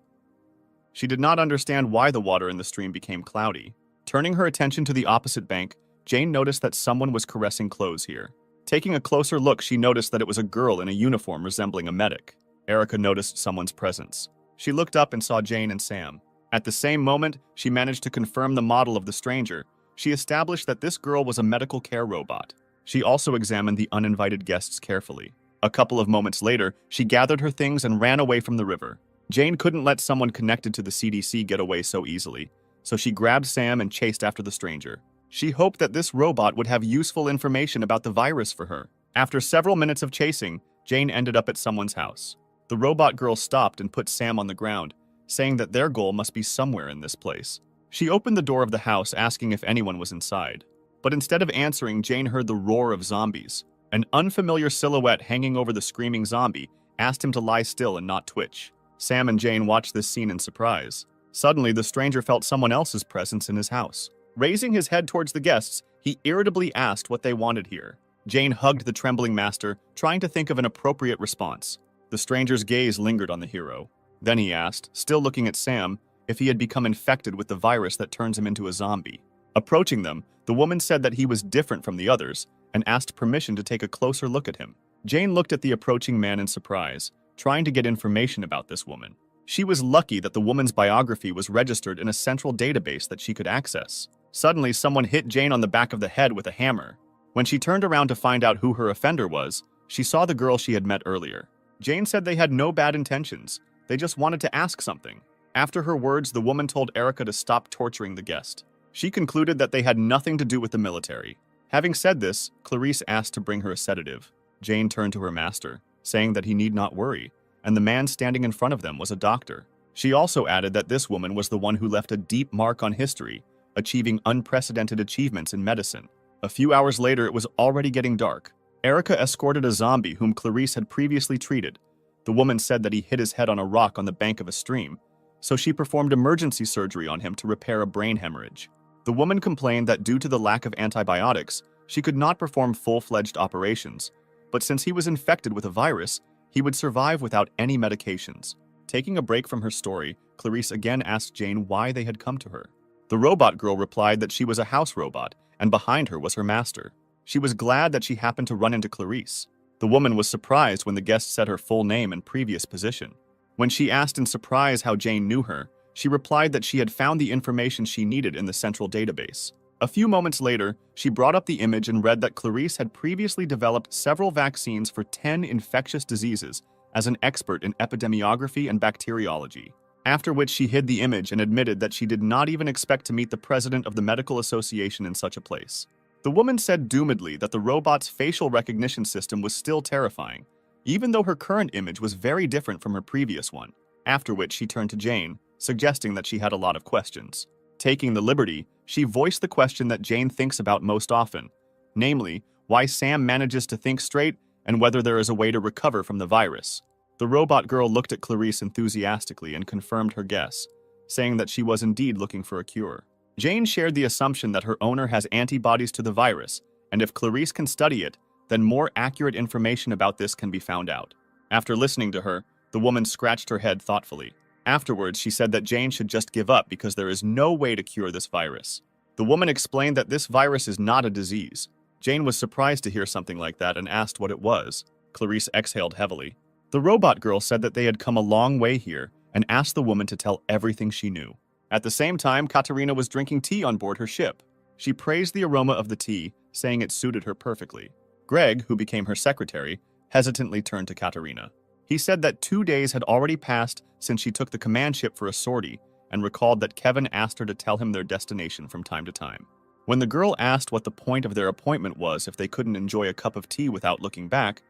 She did not understand why the water in the stream became cloudy. Turning her attention to the opposite bank, Jane noticed that someone was caressing clothes here. Taking a closer look, she noticed that it was a girl in a uniform resembling a medic. Erica noticed someone's presence. She looked up and saw Jane and Sam. At the same moment, she managed to confirm the model of the stranger. She established that this girl was a medical care robot. She also examined the uninvited guests carefully. A couple of moments later, she gathered her things and ran away from the river. Jane couldn't let someone connected to the CDC get away so easily, so she grabbed Sam and chased after the stranger. She hoped that this robot would have useful information about the virus for her. After several minutes of chasing, Jane ended up at someone's house. The robot girl stopped and put Sam on the ground, saying that their goal must be somewhere in this place. She opened the door of the house, asking if anyone was inside. But instead of answering, Jane heard the roar of zombies. An unfamiliar silhouette hanging over the screaming zombie asked him to lie still and not twitch. Sam and Jane watched this scene in surprise. Suddenly, the stranger felt someone else's presence in his house. Raising his head towards the guests, he irritably asked what they wanted here. Jane hugged the trembling master, trying to think of an appropriate response. The stranger's gaze lingered on the hero. Then he asked, still looking at Sam, if he had become infected with the virus that turns him into a zombie. Approaching them, the woman said that he was different from the others and asked permission to take a closer look at him. Jane looked at the approaching man in surprise, trying to get information about this woman. She was lucky that the woman's biography was registered in a central database that she could access. Suddenly, someone hit Jane on the back of the head with a hammer. When she turned around to find out who her offender was, she saw the girl she had met earlier. Jane said they had no bad intentions. They just wanted to ask something. After her words, the woman told Erica to stop torturing the guest. She concluded that they had nothing to do with the military. Having said this, Clarice asked to bring her a sedative. Jane turned to her master, saying that he need not worry, and the man standing in front of them was a doctor. She also added that this woman was the one who left a deep mark on history, achieving unprecedented achievements in medicine. A few hours later, it was already getting dark. Erica escorted a zombie whom Clarice had previously treated. The woman said that he hit his head on a rock on the bank of a stream, so she performed emergency surgery on him to repair a brain hemorrhage. The woman complained that due to the lack of antibiotics, she could not perform full-fledged operations, but since he was infected with a virus, he would survive without any medications. Taking a break from her story, Clarice again asked Jane why they had come to her. The robot girl replied that she was a house robot, and behind her was her master. She was glad that she happened to run into Clarice. The woman was surprised when the guest said her full name and previous position. When she asked in surprise how Jane knew her, she replied that she had found the information she needed in the central database. A few moments later, she brought up the image and read that Clarice had previously developed several vaccines for 10 infectious diseases as an expert in epidemiography and bacteriology. After which she hid the image and admitted that she did not even expect to meet the president of the medical association in such a place. The woman said doomedly that the robot's facial recognition system was still terrifying, even though her current image was very different from her previous one. After which she turned to Jane, suggesting that she had a lot of questions. Taking the liberty, she voiced the question that Jane thinks about most often, namely, why Sam manages to think straight and whether there is a way to recover from the virus. The robot girl looked at Clarice enthusiastically and confirmed her guess, saying that she was indeed looking for a cure. Jane shared the assumption that her owner has antibodies to the virus, and if Clarice can study it, then more accurate information about this can be found out. After listening to her, the woman scratched her head thoughtfully. Afterwards, she said that Jane should just give up because there is no way to cure this virus. The woman explained that this virus is not a disease. Jane was surprised to hear something like that and asked what it was. Clarice exhaled heavily. The robot girl said that they had come a long way here and asked the woman to tell everything she knew. At the same time, Katerina was drinking tea on board her ship. She praised the aroma of the tea, saying it suited her perfectly. Greg, who became her secretary, hesitantly turned to Katerina. He said that 2 days had already passed since she took the command ship for a sortie and recalled that Kevin asked her to tell him their destination from time to time. When the girl asked what the point of their appointment was if they couldn't enjoy a cup of tea without looking back,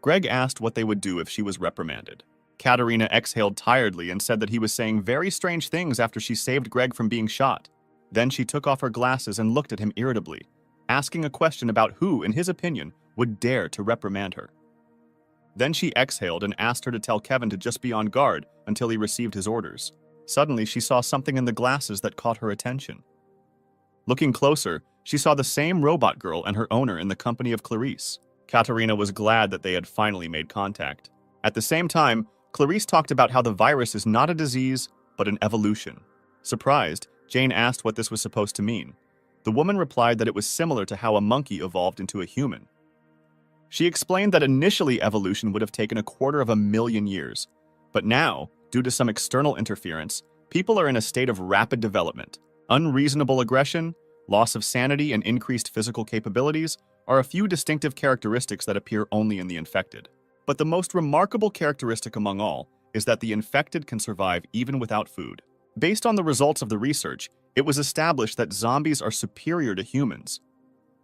Greg asked what they would do if she was reprimanded. Katerina exhaled tiredly and said that he was saying very strange things after she saved Greg from being shot. Then she took off her glasses and looked at him irritably, asking a question about who, in his opinion, would dare to reprimand her. Then she exhaled and asked her to tell Kevin to just be on guard until he received his orders. Suddenly, she saw something in the glasses that caught her attention. Looking closer, she saw the same robot girl and her owner in the company of Clarice. Katerina was glad that they had finally made contact. At the same time, Clarice talked about how the virus is not a disease, but an evolution. Surprised, Jane asked what this was supposed to mean. The woman replied that it was similar to how a monkey evolved into a human. She explained that initially evolution would have taken 250,000 years, but now, due to some external interference, people are in a state of rapid development. Unreasonable aggression, loss of sanity, and increased physical capabilities are a few distinctive characteristics that appear only in the infected. But the most remarkable characteristic among all is that the infected can survive even without food. Based on the results of the research, it was established that zombies are superior to humans.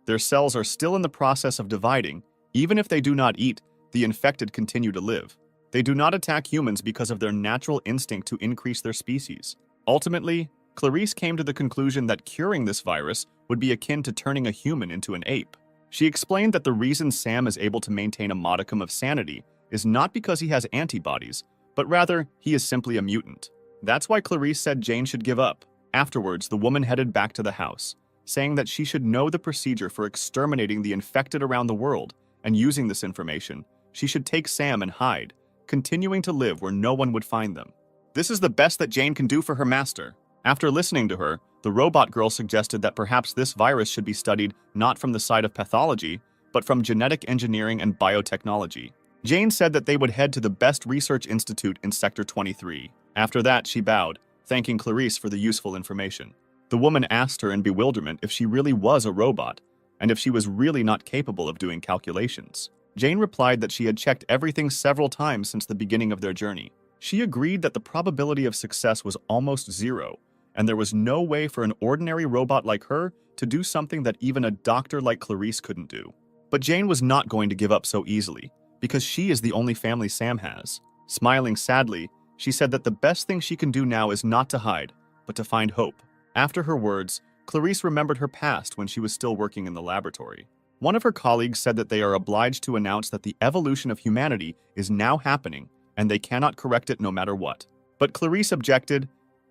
Their cells are still in the process of dividing. Even if they do not eat, the infected continue to live. They do not attack humans because of their natural instinct to increase their species. Ultimately, Clarice came to the conclusion that curing this virus would be akin to turning a human into an ape. She explained that the reason Sam is able to maintain a modicum of sanity is not because he has antibodies, but rather he is simply a mutant. That's why Clarice said Jane should give up. Afterwards, the woman headed back to the house, saying that she should know the procedure for exterminating the infected around the world, and using this information, she should take Sam and hide, continuing to live where no one would find them. This is the best that Jane can do for her master. After listening to her, the robot girl suggested that perhaps this virus should be studied not from the side of pathology, but from genetic engineering and biotechnology. Jane said that they would head to the best research institute in Sector 23. After that, she bowed, thanking Clarice for the useful information. The woman asked her in bewilderment if she really was a robot, and if she was really not capable of doing calculations. Jane replied that she had checked everything several times since the beginning of their journey. She agreed that the probability of success was almost zero, and there was no way for an ordinary robot like her to do something that even a doctor like Clarice couldn't do. But Jane was not going to give up so easily, because she is the only family Sam has. Smiling sadly, she said that the best thing she can do now is not to hide, but to find hope. After her words, Clarice remembered her past when she was still working in the laboratory. One of her colleagues said that they are obliged to announce that the evolution of humanity is now happening, and they cannot correct it no matter what. But Clarice objected.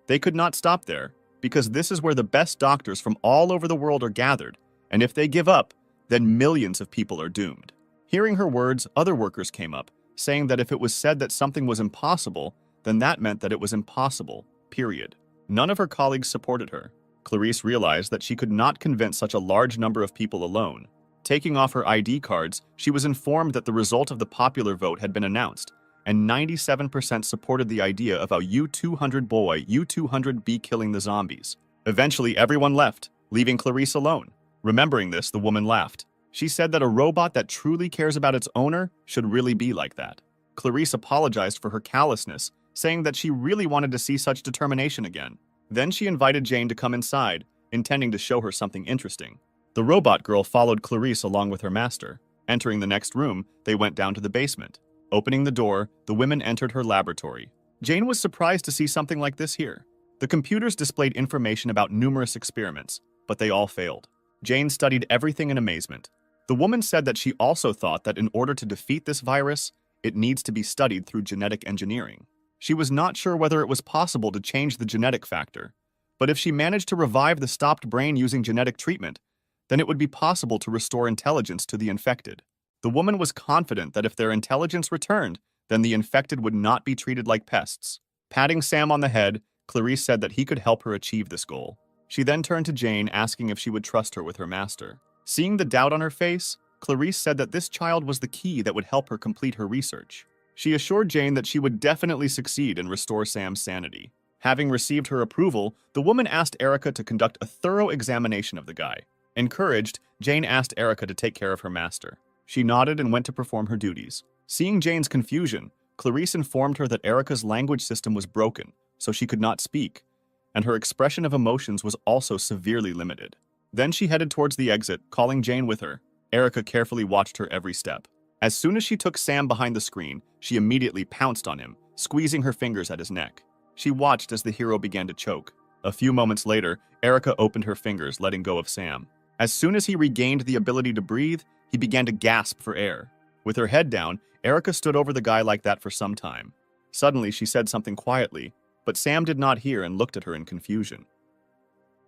They could not stop there, because this is where the best doctors from all over the world are gathered, and if they give up, then millions of people are doomed. Hearing her words, other workers came up, saying that if it was said that something was impossible, then that meant that it was impossible, period. None of her colleagues supported her. Clarice realized that she could not convince such a large number of people alone. Taking off her ID cards, she was informed that the result of the popular vote had been announced, and 97% supported the idea of a U-200 boy, U-200 be killing the zombies. Eventually, everyone left, leaving Clarice alone. Remembering this, the woman laughed. She said that a robot that truly cares about its owner should really be like that. Clarice apologized for her callousness, saying that she really wanted to see such determination again. Then she invited Jane to come inside, intending to show her something interesting. The robot girl followed Clarice along with her master. Entering the next room, they went down to the basement. Opening the door, the women entered her laboratory. Jane was surprised to see something like this here. The computers displayed information about numerous experiments, but they all failed. Jane studied everything in amazement. The woman said that she also thought that in order to defeat this virus, it needs to be studied through genetic engineering. She was not sure whether it was possible to change the genetic factor, but if she managed to revive the stopped brain using genetic treatment, then it would be possible to restore intelligence to the infected. The woman was confident that if their intelligence returned, then the infected would not be treated like pests. Patting Sam on the head, Clarice said that he could help her achieve this goal. She then turned to Jane, asking if she would trust her with her master. Seeing the doubt on her face, Clarice said that this child was the key that would help her complete her research. She assured Jane that she would definitely succeed and restore Sam's sanity. Having received her approval, the woman asked Erica to conduct a thorough examination of the guy. Encouraged, Jane asked Erica to take care of her master. She nodded and went to perform her duties. Seeing Jane's confusion, Clarice informed her that Erica's language system was broken, so she could not speak, and her expression of emotions was also severely limited. Then she headed towards the exit, calling Jane with her. Erica carefully watched her every step. As soon as she took Sam behind the screen, she immediately pounced on him, squeezing her fingers at his neck. She watched as the hero began to choke. A few moments later, Erica opened her fingers, letting go of Sam. As soon as he regained the ability to breathe, he began to gasp for air. With her head down, Erica stood over the guy like that for some time. Suddenly, she said something quietly, but Sam did not hear and looked at her in confusion.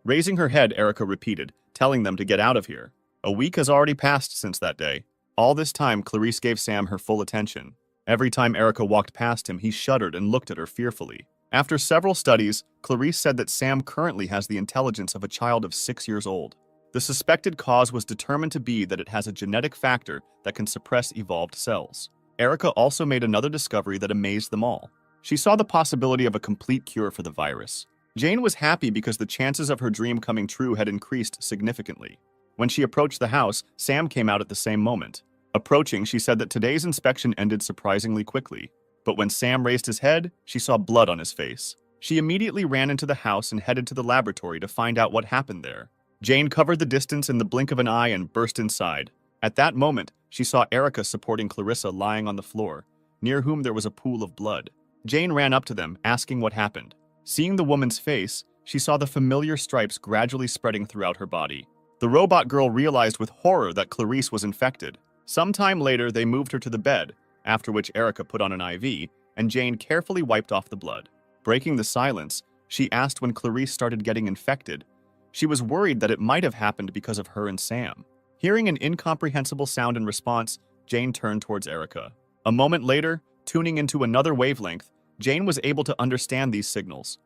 Raising her head, Erica repeated, telling them to get out of here. A week has already passed since that day. All this time, Clarice gave Sam her full attention. Every time Erica walked past him, he shuddered and looked at her fearfully. After several studies, Clarice said that Sam currently has the intelligence of a child of 6 years old. The suspected cause was determined to be that it has a genetic factor that can suppress evolved cells. Erica also made another discovery that amazed them all. She saw the possibility of a complete cure for the virus. Jane was happy because the chances of her dream coming true had increased significantly. When she approached the house, Sam came out at the same moment. Approaching, she said that today's inspection ended surprisingly quickly. But when Sam raised his head, she saw blood on his face. She immediately ran into the house and headed to the laboratory to find out what happened there. Jane covered the distance in the blink of an eye and burst inside. At that moment, she saw Erica supporting Clarissa lying on the floor, near whom there was a pool of blood. Jane ran up to them, asking what happened. Seeing the woman's face, she saw the familiar stripes gradually spreading throughout her body. The robot girl realized with horror that Clarice was infected. Sometime later, they moved her to the bed, after which Erica put on an IV, and Jane carefully wiped off the blood. Breaking the silence, she asked when Clarice started getting infected. She was worried that it might have happened because of her and Sam. Hearing an incomprehensible sound in response, Jane turned towards Erica. A moment later, tuning into another wavelength, Jane was able to understand these signals.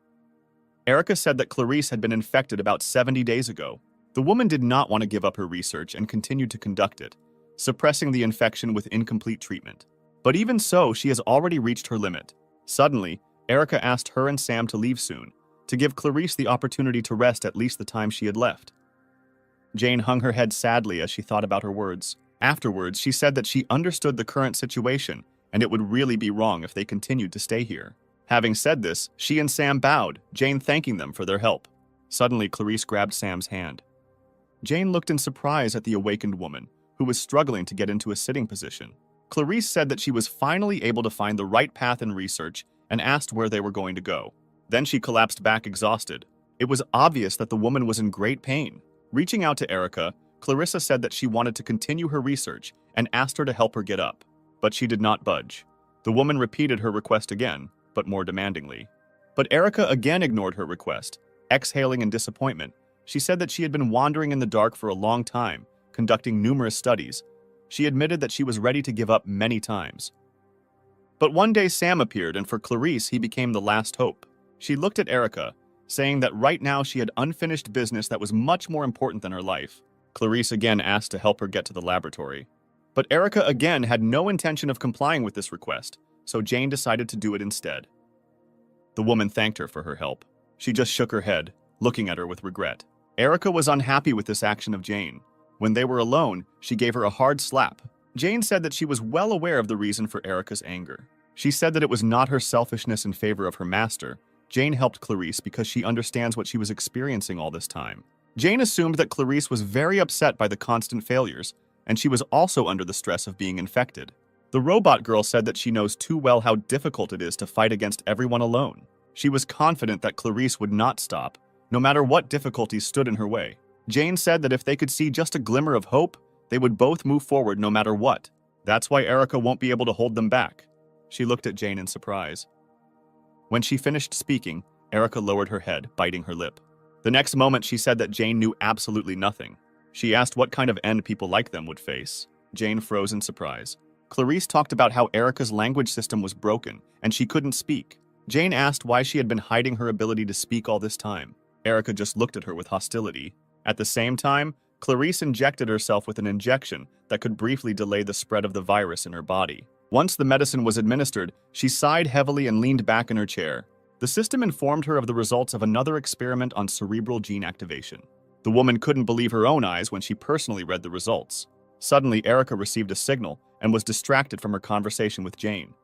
Erica said that Clarice had been infected about 70 days ago. The woman did not want to give up her research and continued to conduct it, suppressing the infection with incomplete treatment. But even so, she has already reached her limit. Suddenly, Erica asked her and Sam to leave soon, to give Clarice the opportunity to rest at least the time she had left. Jane hung her head sadly as she thought about her words. Afterwards, she said that she understood the current situation, and it would really be wrong if they continued to stay here. Having said this, she and Sam bowed, Jane thanking them for their help. Suddenly, Clarice grabbed Sam's hand. Jane looked in surprise at the awakened woman, who was struggling to get into a sitting position. Clarice said that she was finally able to find the right path in research and asked where they were going to go. Then she collapsed back exhausted. It was obvious that the woman was in great pain. Reaching out to Erica, Clarissa said that she wanted to continue her research and asked her to help her get up. But she did not budge. The woman repeated her request again, but more demandingly. But Erica again ignored her request. Exhaling in disappointment, she said that she had been wandering in the dark for a long time, conducting numerous studies. She admitted that she was ready to give up many times. But one day Sam appeared, and for Clarice, he became the last hope. She looked at Erica, saying that right now she had unfinished business that was much more important than her life. Clarice again asked to help her get to the laboratory. But Erica again had no intention of complying with this request, so Jane decided to do it instead. The woman thanked her for her help. She just shook her head, looking at her with regret. Erica was unhappy with this action of Jane. When they were alone, she gave her a hard slap. Jane said that she was well aware of the reason for Erica's anger. She said that it was not her selfishness in favor of her master. Jane helped Clarice because she understands what she was experiencing all this time. Jane assumed that Clarice was very upset by the constant failures, and she was also under the stress of being infected. The robot girl said that she knows too well how difficult it is to fight against everyone alone. She was confident that Clarice would not stop, no matter what difficulties stood in her way. Jane said that if they could see just a glimmer of hope, they would both move forward no matter what. That's why Erica won't be able to hold them back. She looked at Jane in surprise. When she finished speaking, Erica lowered her head, biting her lip. The next moment, she said that Jane knew absolutely nothing. She asked what kind of end people like them would face. Jane froze in surprise. Clarice talked about how Erica's language system was broken, and she couldn't speak. Jane asked why she had been hiding her ability to speak all this time. Erica just looked at her with hostility. At the same time, Clarice injected herself with an injection that could briefly delay the spread of the virus in her body. Once the medicine was administered, she sighed heavily and leaned back in her chair. The system informed her of the results of another experiment on cerebral gene activation. The woman couldn't believe her own eyes when she personally read the results. Suddenly, Erica received a signal and was distracted from her conversation with Jane.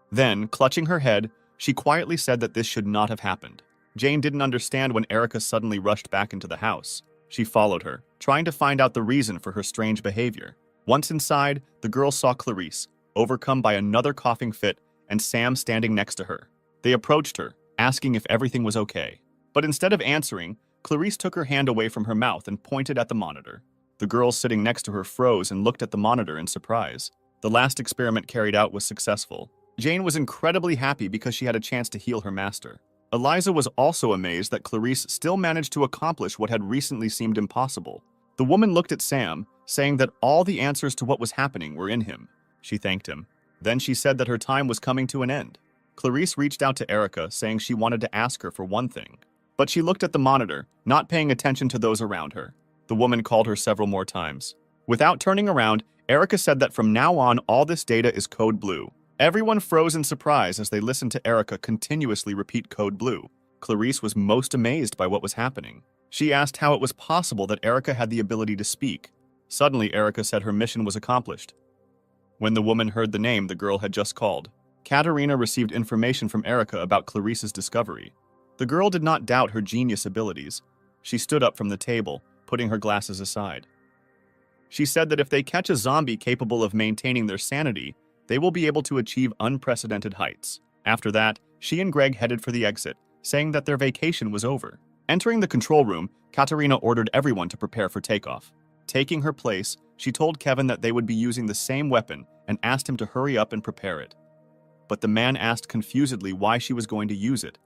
Then, clutching her head, she quietly said that this should not have happened. Jane didn't understand when Erica suddenly rushed back into the house. She followed her, trying to find out the reason for her strange behavior. Once inside, the girl saw Clarice, overcome by another coughing fit, and Sam standing next to her. They approached her, asking if everything was okay. But instead of answering, Clarice took her hand away from her mouth and pointed at the monitor. The girl sitting next to her froze and looked at the monitor in surprise. The last experiment carried out was successful. Jane was incredibly happy because she had a chance to heal her master. Eliza was also amazed that Clarice still managed to accomplish what had recently seemed impossible. The woman looked at Sam, saying that all the answers to what was happening were in him. She thanked him. Then she said that her time was coming to an end. Clarice reached out to Erica, saying she wanted to ask her for one thing. But she looked at the monitor, not paying attention to those around her. The woman called her several more times. Without turning around, Erica said that from now on, all this data is code blue. Everyone froze in surprise as they listened to Erica continuously repeat code blue. Clarice was most amazed by what was happening. She asked how it was possible that Erica had the ability to speak. Suddenly, Erica said her mission was accomplished. When the woman heard the name the girl had just called, Katerina received information from Erica about Clarice's discovery. The girl did not doubt her genius abilities. She stood up from the table, putting her glasses aside. She said that if they catch a zombie capable of maintaining their sanity, they will be able to achieve unprecedented heights. After that, she and Greg headed for the exit, saying that their vacation was over. Entering the control room, Katerina ordered everyone to prepare for takeoff. Taking her place, she told Kevin that they would be using the same weapon and asked him to hurry up and prepare it. But the man asked confusedly why she was going to use it.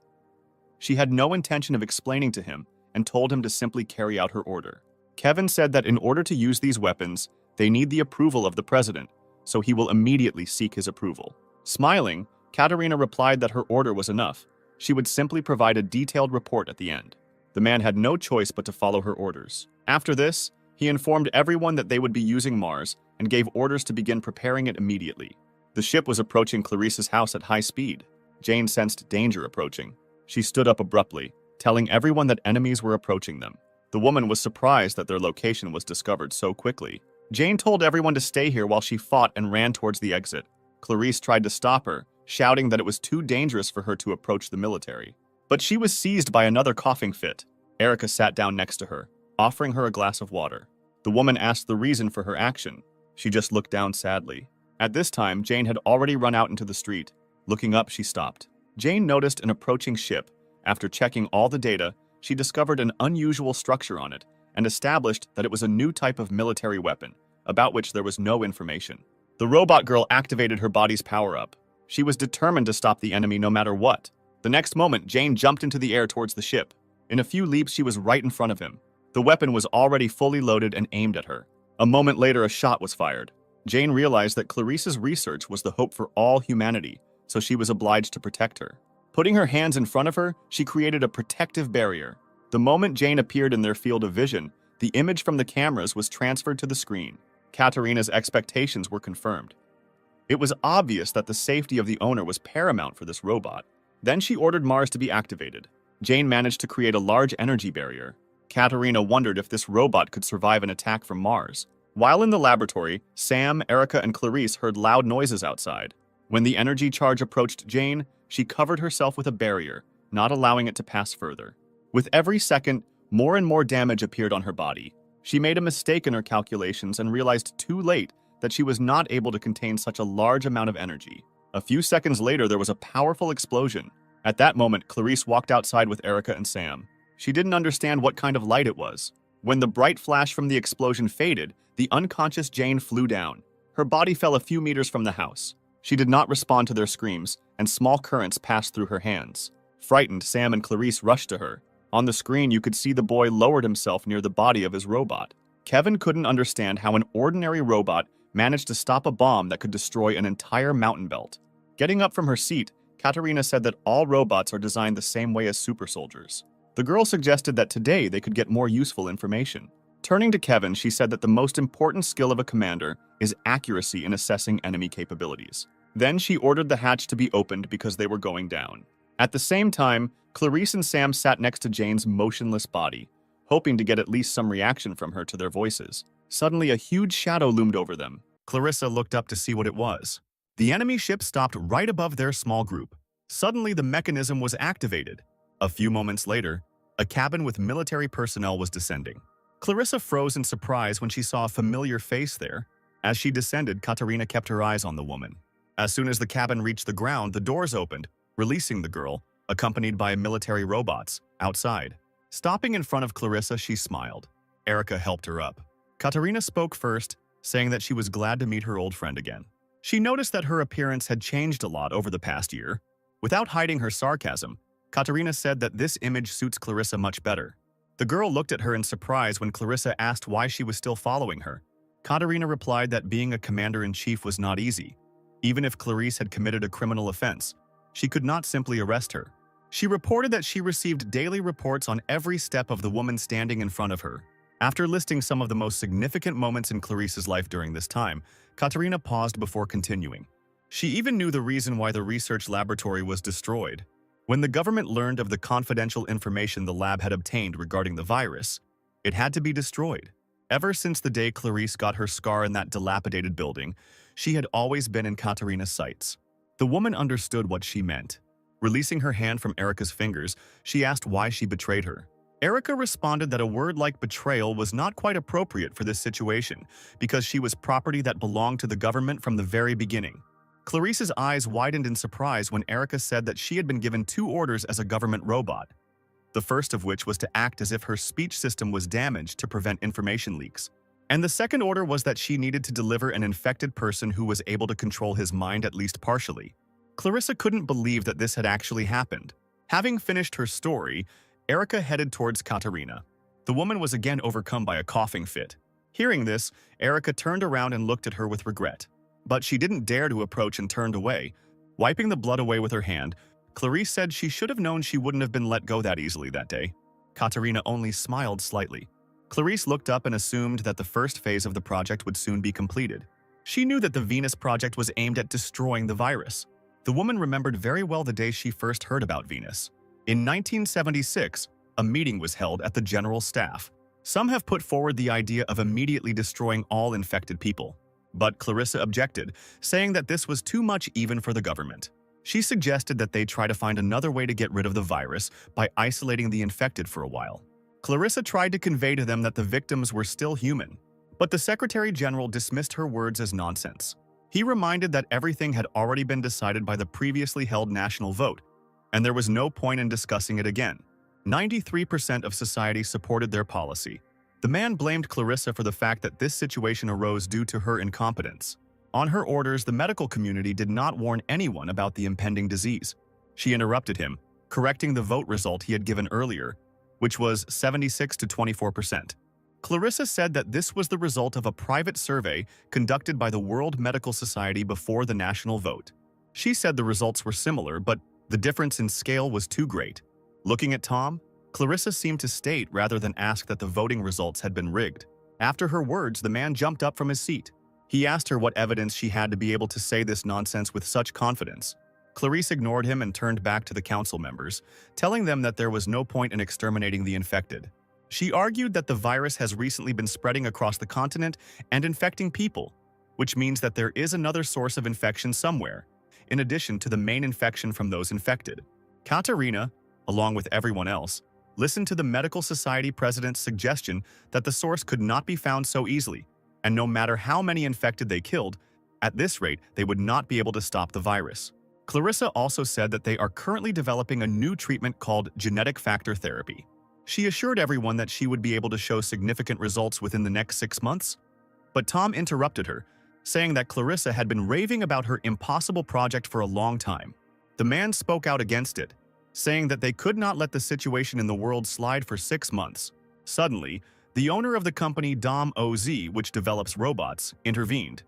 She had no intention of explaining to him and told him to simply carry out her order. Kevin said that in order to use these weapons, they need the approval of the president, so he will immediately seek his approval. Smiling, Katerina replied that her order was enough. She would simply provide a detailed report at the end. The man had no choice but to follow her orders. After this, he informed everyone that they would be using Mars and gave orders to begin preparing it immediately. The ship was approaching Clarice's house at high speed. Jane sensed danger approaching. She stood up abruptly, telling everyone that enemies were approaching them. The woman was surprised that their location was discovered so quickly. Jane told everyone to stay here while she fought and ran towards the exit. Clarice tried to stop her, shouting that it was too dangerous for her to approach the military. But she was seized by another coughing fit. Erica sat down next to her, offering her a glass of water. The woman asked the reason for her action. She just looked down sadly. At this time, Jane had already run out into the street. Looking up, she stopped. Jane noticed an approaching ship. After checking all the data, she discovered an unusual structure on it and established that it was a new type of military weapon, about which there was no information. The robot girl activated her body's power-up. She was determined to stop the enemy no matter what. The next moment, Jane jumped into the air towards the ship. In a few leaps, she was right in front of him. The weapon was already fully loaded and aimed at her. A moment later, a shot was fired. Jane realized that Clarice's research was the hope for all humanity, so she was obliged to protect her. Putting her hands in front of her, she created a protective barrier. The moment Jane appeared in their field of vision, the image from the cameras was transferred to the screen. Katerina's expectations were confirmed. It was obvious that the safety of the owner was paramount for this robot. Then she ordered Mars to be activated. Jane managed to create a large energy barrier. Katerina wondered if this robot could survive an attack from Mars. While in the laboratory, Sam, Erica, and Clarice heard loud noises outside. When the energy charge approached Jane, she covered herself with a barrier, not allowing it to pass further. With every second, more and more damage appeared on her body. She made a mistake in her calculations and realized too late that she was not able to contain such a large amount of energy. A few seconds later, there was a powerful explosion. At that moment, Clarice walked outside with Erica and Sam. She didn't understand what kind of light it was. When the bright flash from the explosion faded, the unconscious Jane flew down. Her body fell a few meters from the house. She did not respond to their screams, and small currents passed through her hands. Frightened, Sam and Clarice rushed to her. On the screen, you could see the boy lowered himself near the body of his robot. Kevin couldn't understand how an ordinary robot managed to stop a bomb that could destroy an entire mountain belt. Getting up from her seat, Katerina said that all robots are designed the same way as super soldiers. The girl suggested that today they could get more useful information. Turning to Kevin, she said that the most important skill of a commander is accuracy in assessing enemy capabilities. Then she ordered the hatch to be opened because they were going down. At the same time, Clarice and Sam sat next to Jane's motionless body, hoping to get at least some reaction from her to their voices. Suddenly, a huge shadow loomed over them. Clarissa looked up to see what it was. The enemy ship stopped right above their small group. Suddenly, the mechanism was activated. A few moments later, a cabin with military personnel was descending. Clarissa froze in surprise when she saw a familiar face there. As she descended, Katerina kept her eyes on the woman. As soon as the cabin reached the ground, the doors opened, releasing the girl, accompanied by military robots, outside. Stopping in front of Clarissa, she smiled. Erica helped her up. Katerina spoke first, saying that she was glad to meet her old friend again. She noticed that her appearance had changed a lot over the past year. Without hiding her sarcasm, Katerina said that this image suits Clarissa much better. The girl looked at her in surprise when Clarissa asked why she was still following her. Katerina replied that being a commander-in-chief was not easy. Even if Clarice had committed a criminal offense, She could not simply arrest her. She reported that she received daily reports on every step of the woman standing in front of her. After listing some of the most significant moments in Clarice's life during this time, Katerina paused before continuing. She even knew the reason why the research laboratory was destroyed. When the government learned of the confidential information the lab had obtained regarding the virus, it had to be destroyed. Ever since the day Clarice got her scar in that dilapidated building, she had always been in Katerina's sights. The woman understood what she meant. Releasing her hand from Erica's fingers, she asked why she betrayed her. Erica responded that a word like betrayal was not quite appropriate for this situation because she was property that belonged to the government from the very beginning. Clarice's eyes widened in surprise when Erica said that she had been given 2 orders as a government robot. The first of which was to act as if her speech system was damaged to prevent information leaks. And the second order was that she needed to deliver an infected person who was able to control his mind at least partially. Clarissa couldn't believe that this had actually happened. Having finished her story, Erica headed towards Katerina. The woman was again overcome by a coughing fit. Hearing this, Erica turned around and looked at her with regret. But she didn't dare to approach and turned away. Wiping the blood away with her hand, Clarice said she should have known she wouldn't have been let go that easily that day. Katerina only smiled slightly. Clarice looked up and assumed that the first phase of the project would soon be completed. She knew that the Venus project was aimed at destroying the virus. The woman remembered very well the day she first heard about Venus. In 1976, a meeting was held at the General Staff. Some have put forward the idea of immediately destroying all infected people. But Clarissa objected, saying that this was too much even for the government. She suggested that they try to find another way to get rid of the virus by isolating the infected for a while. Clarissa tried to convey to them that the victims were still human, but the Secretary General dismissed her words as nonsense. He reminded that everything had already been decided by the previously held national vote, and there was no point in discussing it again. 93% of society supported their policy. The man blamed Clarissa for the fact that this situation arose due to her incompetence. On her orders, the medical community did not warn anyone about the impending disease. She interrupted him, correcting the vote result he had given earlier, which was 76 to 24%. Clarissa said that this was the result of a private survey conducted by the World Medical Society before the national vote. She said the results were similar, but the difference in scale was too great. Looking at Tom, Clarissa seemed to state rather than ask that the voting results had been rigged. After her words, the man jumped up from his seat. He asked her what evidence she had to be able to say this nonsense with such confidence. Clarice ignored him and turned back to the council members, telling them that there was no point in exterminating the infected. She argued that the virus has recently been spreading across the continent and infecting people, which means that there is another source of infection somewhere, in addition to the main infection from those infected. Katerina, along with everyone else, listened to the medical society president's suggestion that the source could not be found so easily, and no matter how many infected they killed, at this rate they would not be able to stop the virus. Clarissa also said that they are currently developing a new treatment called genetic factor therapy. She assured everyone that she would be able to show significant results within the next 6 months. But Tom interrupted her, saying that Clarissa had been raving about her impossible project for a long time. The man spoke out against it, saying that they could not let the situation in the world slide for 6 months. Suddenly, the owner of the company Dom Oz, which develops robots, intervened.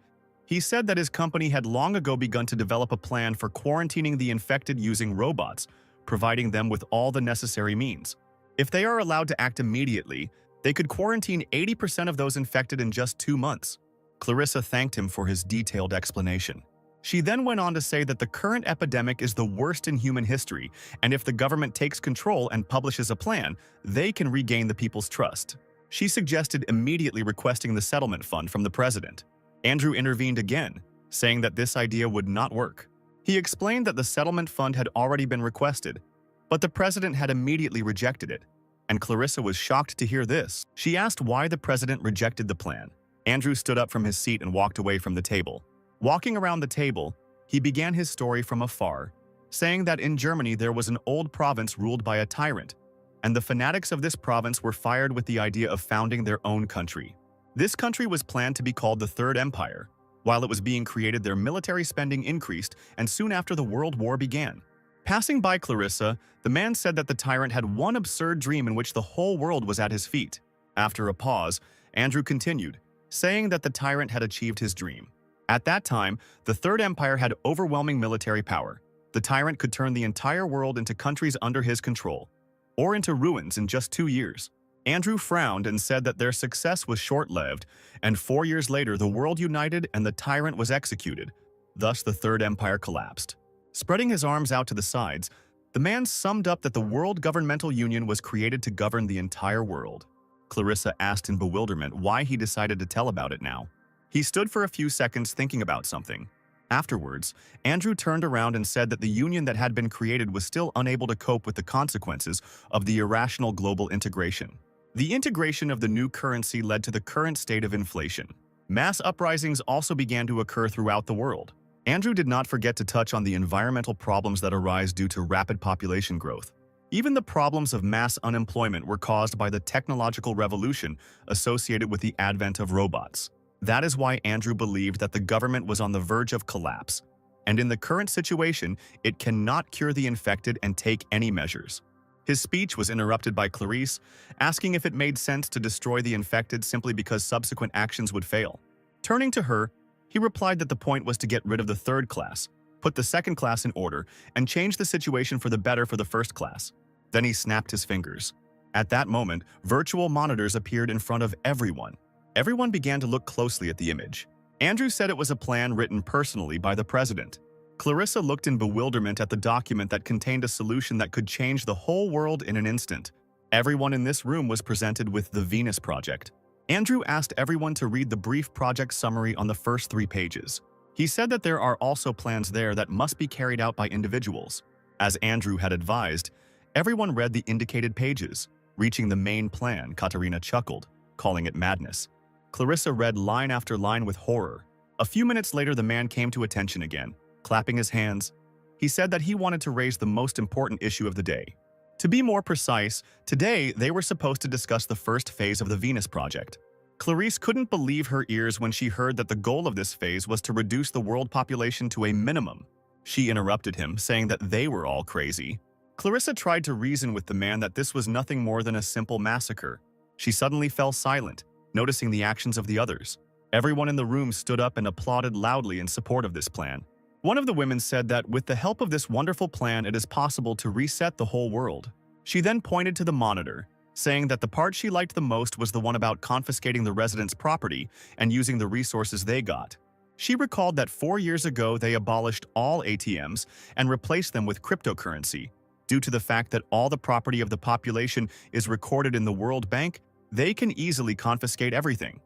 He said that his company had long ago begun to develop a plan for quarantining the infected using robots, providing them with all the necessary means. If they are allowed to act immediately, they could quarantine 80% of those infected in just 2 months. Clarissa thanked him for his detailed explanation. She then went on to say that the current epidemic is the worst in human history, and if the government takes control and publishes a plan, they can regain the people's trust. She suggested immediately requesting the settlement fund from the president. Andrew intervened again, saying that this idea would not work. He explained that the settlement fund had already been requested, but the president had immediately rejected it, and Clarissa was shocked to hear this. She asked why the president rejected the plan. Andrew stood up from his seat and walked away from the table. Walking around the table, he began his story from afar, saying that in Germany there was an old province ruled by a tyrant, and the fanatics of this province were fired with the idea of founding their own country. This country was planned to be called the Third Empire. While it was being created, their military spending increased, and soon after the World War began. Passing by Clarissa, the man said that the tyrant had one absurd dream in which the whole world was at his feet. After a pause, Andrew continued, saying that the tyrant had achieved his dream. At that time, the Third Empire had overwhelming military power. The tyrant could turn the entire world into countries under his control, or into ruins in just 2 years. Andrew frowned and said that their success was short-lived, and 4 years later the world united and the tyrant was executed. Thus the Third Empire collapsed. Spreading his arms out to the sides, the man summed up that the World Governmental Union was created to govern the entire world. Clarissa asked in bewilderment why he decided to tell about it now. He stood for a few seconds thinking about something. Afterwards, Andrew turned around and said that the union that had been created was still unable to cope with the consequences of the irrational global integration. The integration of the new currency led to the current state of inflation. Mass uprisings also began to occur throughout the world. Andrew did not forget to touch on the environmental problems that arise due to rapid population growth. Even the problems of mass unemployment were caused by the technological revolution associated with the advent of robots. That is why Andrew believed that the government was on the verge of collapse. And in the current situation, it cannot cure the infected and take any measures. His speech was interrupted by Clarice, asking if it made sense to destroy the infected simply because subsequent actions would fail. Turning to her, he replied that the point was to get rid of the third class, put the second class in order, and change the situation for the better for the first class. Then he snapped his fingers. At that moment, virtual monitors appeared in front of everyone. Everyone began to look closely at the image. Andrew said it was a plan written personally by the president. Clarissa looked in bewilderment at the document that contained a solution that could change the whole world in an instant. Everyone in this room was presented with the Venus Project. Andrew asked everyone to read the brief project summary on the first 3 pages. He said that there are also plans there that must be carried out by individuals. As Andrew had advised, everyone read the indicated pages. Reaching the main plan, Katarina chuckled, calling it madness. Clarissa read line after line with horror. A few minutes later, the man came to attention again. Clapping his hands, he said that he wanted to raise the most important issue of the day. To be more precise, today they were supposed to discuss the first phase of the Venus Project. Clarice couldn't believe her ears when she heard that the goal of this phase was to reduce the world population to a minimum. She interrupted him, saying that they were all crazy. Clarissa tried to reason with the man that this was nothing more than a simple massacre. She suddenly fell silent, noticing the actions of the others. Everyone in the room stood up and applauded loudly in support of this plan. One of the women said that with the help of this wonderful plan, it is possible to reset the whole world. She then pointed to the monitor, saying that the part she liked the most was the one about confiscating the residents' property and using the resources they got. She recalled that 4 years ago they abolished all ATMs and replaced them with cryptocurrency. Due to the fact that all the property of the population is recorded in the World Bank, they can easily confiscate everything.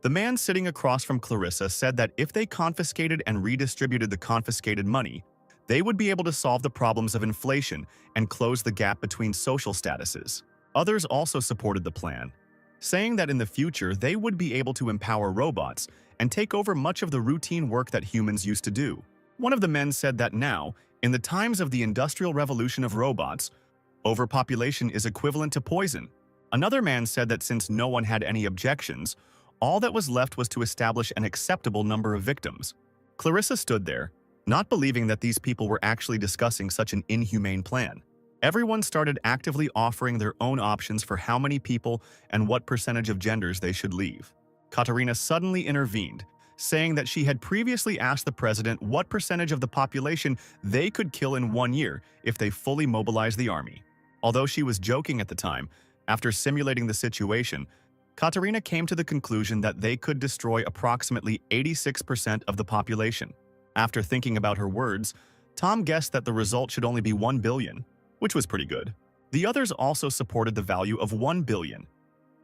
The man sitting across from Clarissa said that if they confiscated and redistributed the confiscated money, they would be able to solve the problems of inflation and close the gap between social statuses. Others also supported the plan, saying that in the future they would be able to empower robots and take over much of the routine work that humans used to do. One of the men said that now, in the times of the Industrial Revolution of robots, overpopulation is equivalent to poison. Another man said that since no one had any objections, all that was left was to establish an acceptable number of victims. Clarissa stood there, not believing that these people were actually discussing such an inhumane plan. Everyone started actively offering their own options for how many people and what percentage of genders they should leave. Katarina suddenly intervened, saying that she had previously asked the president what percentage of the population they could kill in 1 year if they fully mobilized the army. Although she was joking at the time, after simulating the situation, Katarina came to the conclusion that they could destroy approximately 86% of the population. After thinking about her words, Tom guessed that the result should only be 1 billion, which was pretty good. The others also supported the value of 1 billion,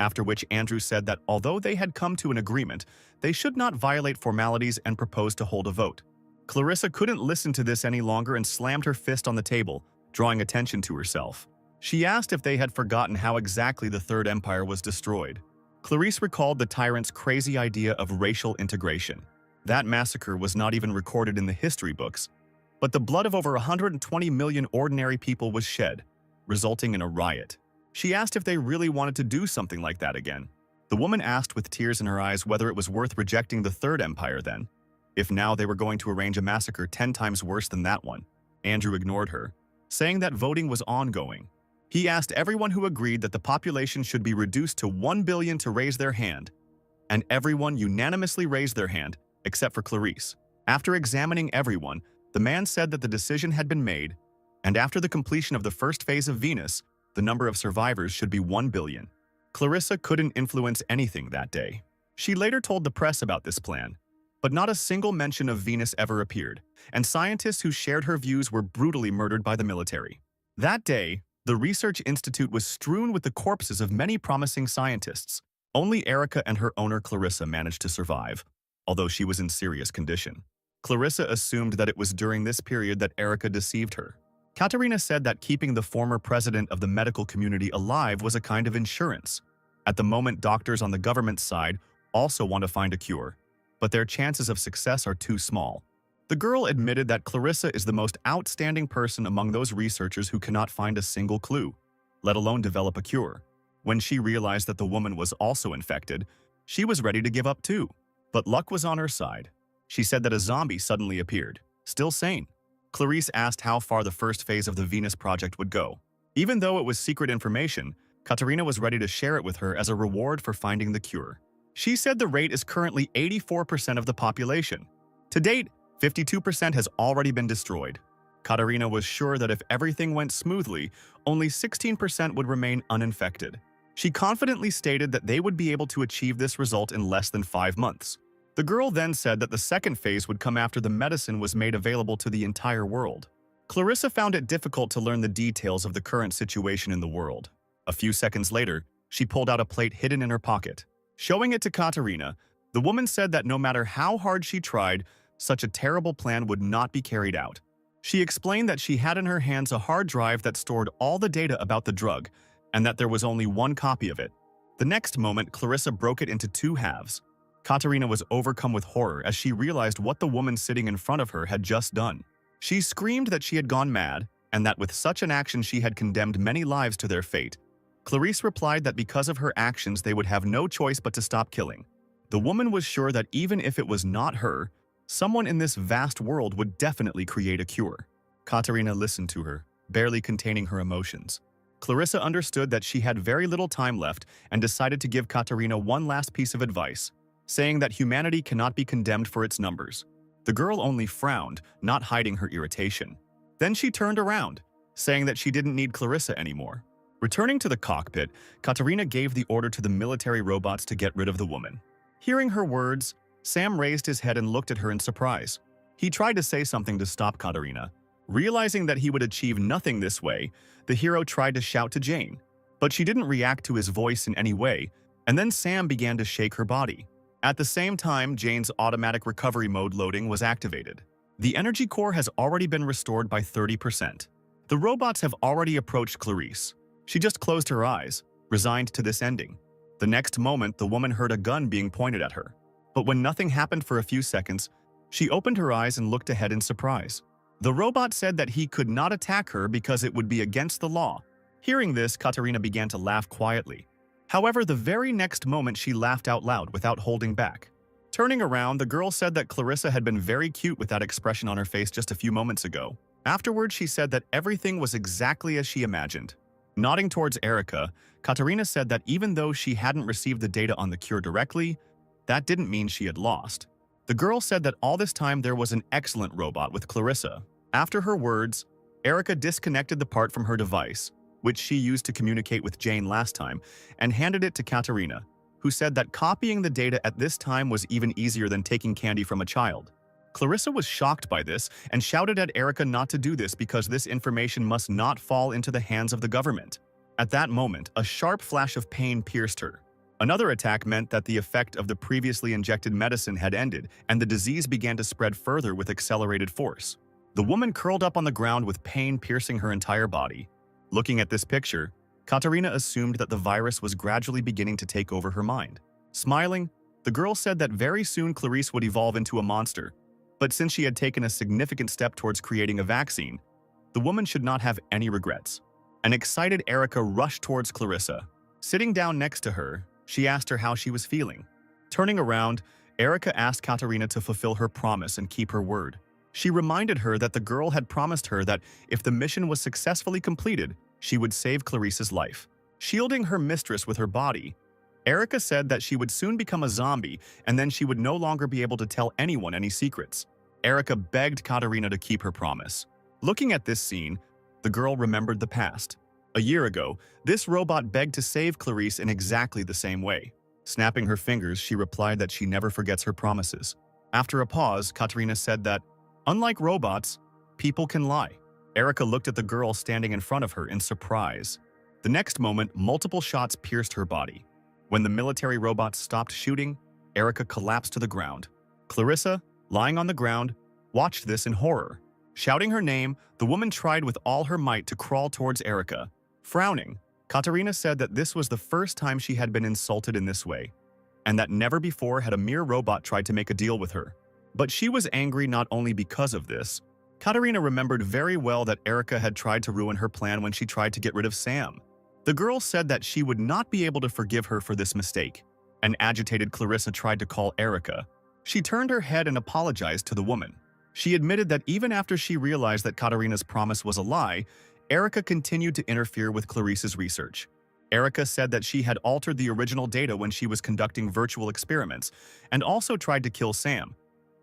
after which Andrew said that although they had come to an agreement, they should not violate formalities and proposed to hold a vote. Clarissa couldn't listen to this any longer and slammed her fist on the table, drawing attention to herself. She asked if they had forgotten how exactly the Third Empire was destroyed. Clarice recalled the tyrant's crazy idea of racial integration. That massacre was not even recorded in the history books, but the blood of over 120 million ordinary people was shed, resulting in a riot. She asked if they really wanted to do something like that again. The woman asked with tears in her eyes whether it was worth rejecting the Third Empire then, if now they were going to arrange a massacre 10 times worse than that one. Andrew ignored her, saying that voting was ongoing. He asked everyone who agreed that the population should be reduced to 1 billion to raise their hand, and everyone unanimously raised their hand, except for Clarice. After examining everyone, The man said that the decision had been made, and after the completion of the first phase of Venus, the number of survivors should be 1 billion. Clarissa couldn't influence anything that day. She later told the press about this plan, but not a single mention of Venus ever appeared, and scientists who shared her views were brutally murdered by the military. That day, the research institute was strewn with the corpses of many promising scientists. Only Erica and her owner Clarissa managed to survive, although she was in serious condition. Clarissa assumed that it was during this period that Erica deceived her. Katerina said that keeping the former president of the medical community alive was a kind of insurance. At the moment, doctors on the government side also want to find a cure, but their chances of success are too small. The girl admitted that Clarissa is the most outstanding person among those researchers who cannot find a single clue, let alone develop a cure. When she realized that the woman was also infected, she was ready to give up too. But luck was on her side. She said that a zombie suddenly appeared, still sane. Clarice asked how far the first phase of the Venus project would go. Even though it was secret information, Katerina was ready to share it with her as a reward for finding the cure. She said the rate is currently 84% of the population. To date, 52% has already been destroyed. Katerina was sure that if everything went smoothly, only 16% would remain uninfected. She confidently stated that they would be able to achieve this result in less than 5 months. The girl then said that the second phase would come after the medicine was made available to the entire world. Clarissa found it difficult to learn the details of the current situation in the world. A few seconds later, she pulled out a plate hidden in her pocket. Showing it to Katerina, the woman said that no matter how hard she tried, such a terrible plan would not be carried out. She explained that she had in her hands a hard drive that stored all the data about the drug, and that there was only one copy of it. The next moment, Clarissa broke it into 2 halves. Katerina was overcome with horror as she realized what the woman sitting in front of her had just done. She screamed that she had gone mad, and that with such an action she had condemned many lives to their fate. Clarice replied that because of her actions they would have no choice but to stop killing. The woman was sure that even if it was not her, someone in this vast world would definitely create a cure. Katerina listened to her, barely containing her emotions. Clarissa understood that she had very little time left and decided to give Katerina one last piece of advice, saying that humanity cannot be condemned for its numbers. The girl only frowned, not hiding her irritation. Then she turned around, saying that she didn't need Clarissa anymore. Returning to the cockpit, Katerina gave the order to the military robots to get rid of the woman. Hearing her words, Sam raised his head and looked at her in surprise. He tried to say something to stop Katerina. Realizing that he would achieve nothing this way, the hero tried to shout to Jane, but she didn't react to his voice in any way, and then Sam began to shake her body. At the same time, Jane's automatic recovery mode loading was activated. The energy core has already been restored by 30%. The robots have already approached Clarice. She just closed her eyes, resigned to this ending. The next moment, the woman heard a gun being pointed at her. But when nothing happened for a few seconds, she opened her eyes and looked ahead in surprise. The robot said that he could not attack her because it would be against the law. Hearing this, Katerina began to laugh quietly. However, the very next moment she laughed out loud without holding back. Turning around, the girl said that Clarissa had been very cute with that expression on her face just a few moments ago. Afterwards, she said that everything was exactly as she imagined. Nodding towards Erica, Katerina said that even though she hadn't received the data on the cure directly, that didn't mean she had lost. The girl said that all this time there was an excellent robot with Clarissa. After her words, Erica disconnected the part from her device, which she used to communicate with Jane last time, and handed it to Katerina, who said that copying the data at this time was even easier than taking candy from a child. Clarissa was shocked by this and shouted at Erica not to do this because this information must not fall into the hands of the government. At that moment, a sharp flash of pain pierced her. Another attack meant that the effect of the previously injected medicine had ended and the disease began to spread further with accelerated force. The woman curled up on the ground with pain piercing her entire body. Looking at this picture, Katerina assumed that the virus was gradually beginning to take over her mind. Smiling, the girl said that very soon Clarice would evolve into a monster, but since she had taken a significant step towards creating a vaccine, the woman should not have any regrets. An excited Erica rushed towards Clarissa. Sitting down next to her, she asked her how she was feeling. Turning around, Erica asked Katerina to fulfill her promise and keep her word. She reminded her that the girl had promised her that if the mission was successfully completed, she would save Clarice's life. Shielding her mistress with her body, Erica said that she would soon become a zombie and then she would no longer be able to tell anyone any secrets. Erica begged Katarina to keep her promise. Looking at this scene, the girl remembered the past. A year ago, this robot begged to save Clarice in exactly the same way. Snapping her fingers, she replied that she never forgets her promises. After a pause, Katarina said that, unlike robots, people can lie. Erica looked at the girl standing in front of her in surprise. The next moment, multiple shots pierced her body. When the military robots stopped shooting, Erica collapsed to the ground. Clarissa, lying on the ground, watched this in horror. Shouting her name, the woman tried with all her might to crawl towards Erica. Frowning, Katarina said that this was the first time she had been insulted in this way, and that never before had a mere robot tried to make a deal with her. But she was angry not only because of this. Katarina remembered very well that Erica had tried to ruin her plan when she tried to get rid of Sam. The girl said that she would not be able to forgive her for this mistake. An agitated Clarissa tried to call Erica. She turned her head and apologized to the woman. She admitted that even after she realized that Katarina's promise was a lie, Erica continued to interfere with Clarice's research. Erica said that she had altered the original data when she was conducting virtual experiments and also tried to kill Sam.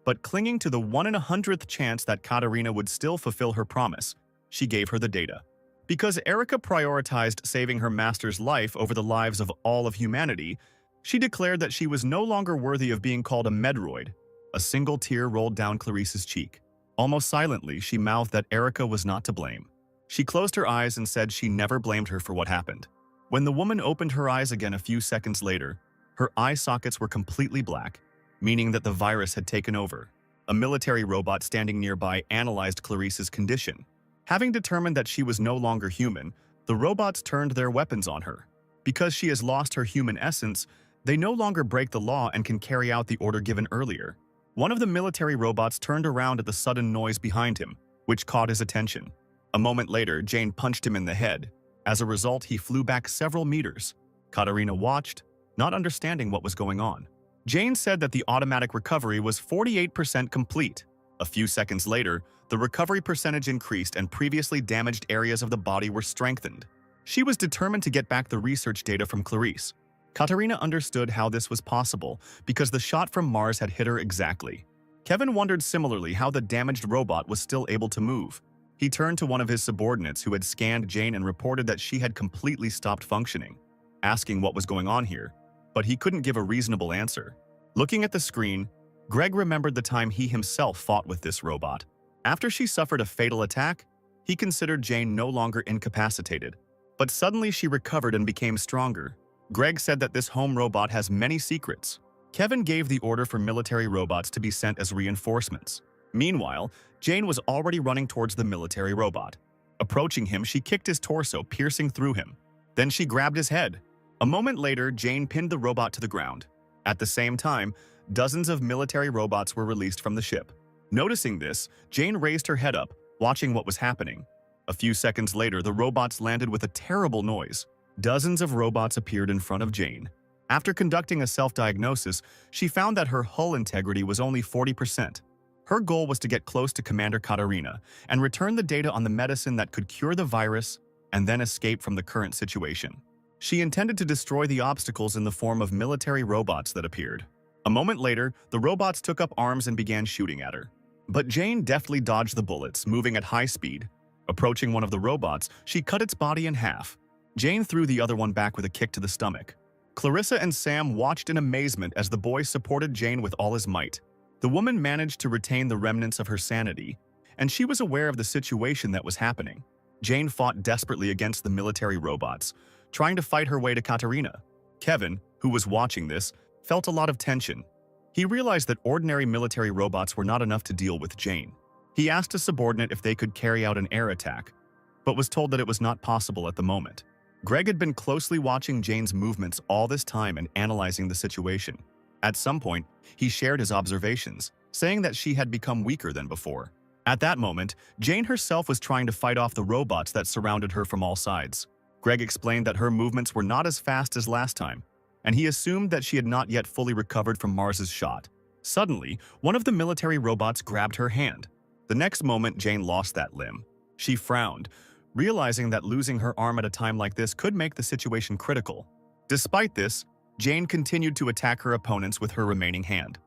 But clinging to the 1 in 100th chance that Katarina would still fulfill her promise, she gave her the data. Because Erica prioritized saving her master's life over the lives of all of humanity, she declared that she was no longer worthy of being called a Medroid. A single tear rolled down Clarice's cheek. Almost silently, she mouthed that Erica was not to blame. She closed her eyes and said she never blamed her for what happened. When the woman opened her eyes again a few seconds later, her eye sockets were completely black, meaning that the virus had taken over. A military robot standing nearby analyzed Clarice's condition. Having determined that she was no longer human, the robots turned their weapons on her. Because she has lost her human essence, they no longer break the law and can carry out the order given earlier. One of the military robots turned around at the sudden noise behind him, which caught his attention. A moment later, Jane punched him in the head. As a result, he flew back several meters. Katarina watched, not understanding what was going on. Jane said that the automatic recovery was 48% complete. A few seconds later, the recovery percentage increased and previously damaged areas of the body were strengthened. She was determined to get back the research data from Clarice. Katarina understood how this was possible because the shot from Mars had hit her exactly. Kevin wondered similarly how the damaged robot was still able to move. He turned to one of his subordinates who had scanned Jane and reported that she had completely stopped functioning, asking what was going on here, but he couldn't give a reasonable answer. Looking at the screen, Greg remembered the time he himself fought with this robot. After she suffered a fatal attack, he considered Jane no longer incapacitated, but suddenly she recovered and became stronger. Greg said that this home robot has many secrets. Kevin gave the order for military robots to be sent as reinforcements. Meanwhile, Jane was already running towards the military robot. Approaching him, she kicked his torso, piercing through him. Then she grabbed his head. A moment later, Jane pinned the robot to the ground. At the same time, dozens of military robots were released from the ship. Noticing this, Jane raised her head up, watching what was happening. A few seconds later, the robots landed with a terrible noise. Dozens of robots appeared in front of Jane. After conducting a self-diagnosis, she found that her hull integrity was only 40%. Her goal was to get close to Commander Katarina and return the data on the medicine that could cure the virus and then escape from the current situation. She intended to destroy the obstacles in the form of military robots that appeared. A moment later, the robots took up arms and began shooting at her. But Jane deftly dodged the bullets, moving at high speed. Approaching one of the robots, she cut its body in half. Jane threw the other one back with a kick to the stomach. Clarissa and Sam watched in amazement as the boy supported Jane with all his might. The woman managed to retain the remnants of her sanity, and she was aware of the situation that was happening. Jane fought desperately against the military robots, trying to fight her way to Katarina. Kevin, who was watching this, felt a lot of tension. He realized that ordinary military robots were not enough to deal with Jane. He asked a subordinate if they could carry out an air attack, but was told that it was not possible at the moment. Greg had been closely watching Jane's movements all this time and analyzing the situation. At some point, he shared his observations, saying that she had become weaker than before. At that moment, Jane herself was trying to fight off the robots that surrounded her from all sides. Greg explained that her movements were not as fast as last time, and he assumed that she had not yet fully recovered from Mars's shot. Suddenly, one of the military robots grabbed her hand. The next moment, Jane lost that limb. She frowned, realizing that losing her arm at a time like this could make the situation critical. Despite this, Jane continued to attack her opponents with her remaining hand.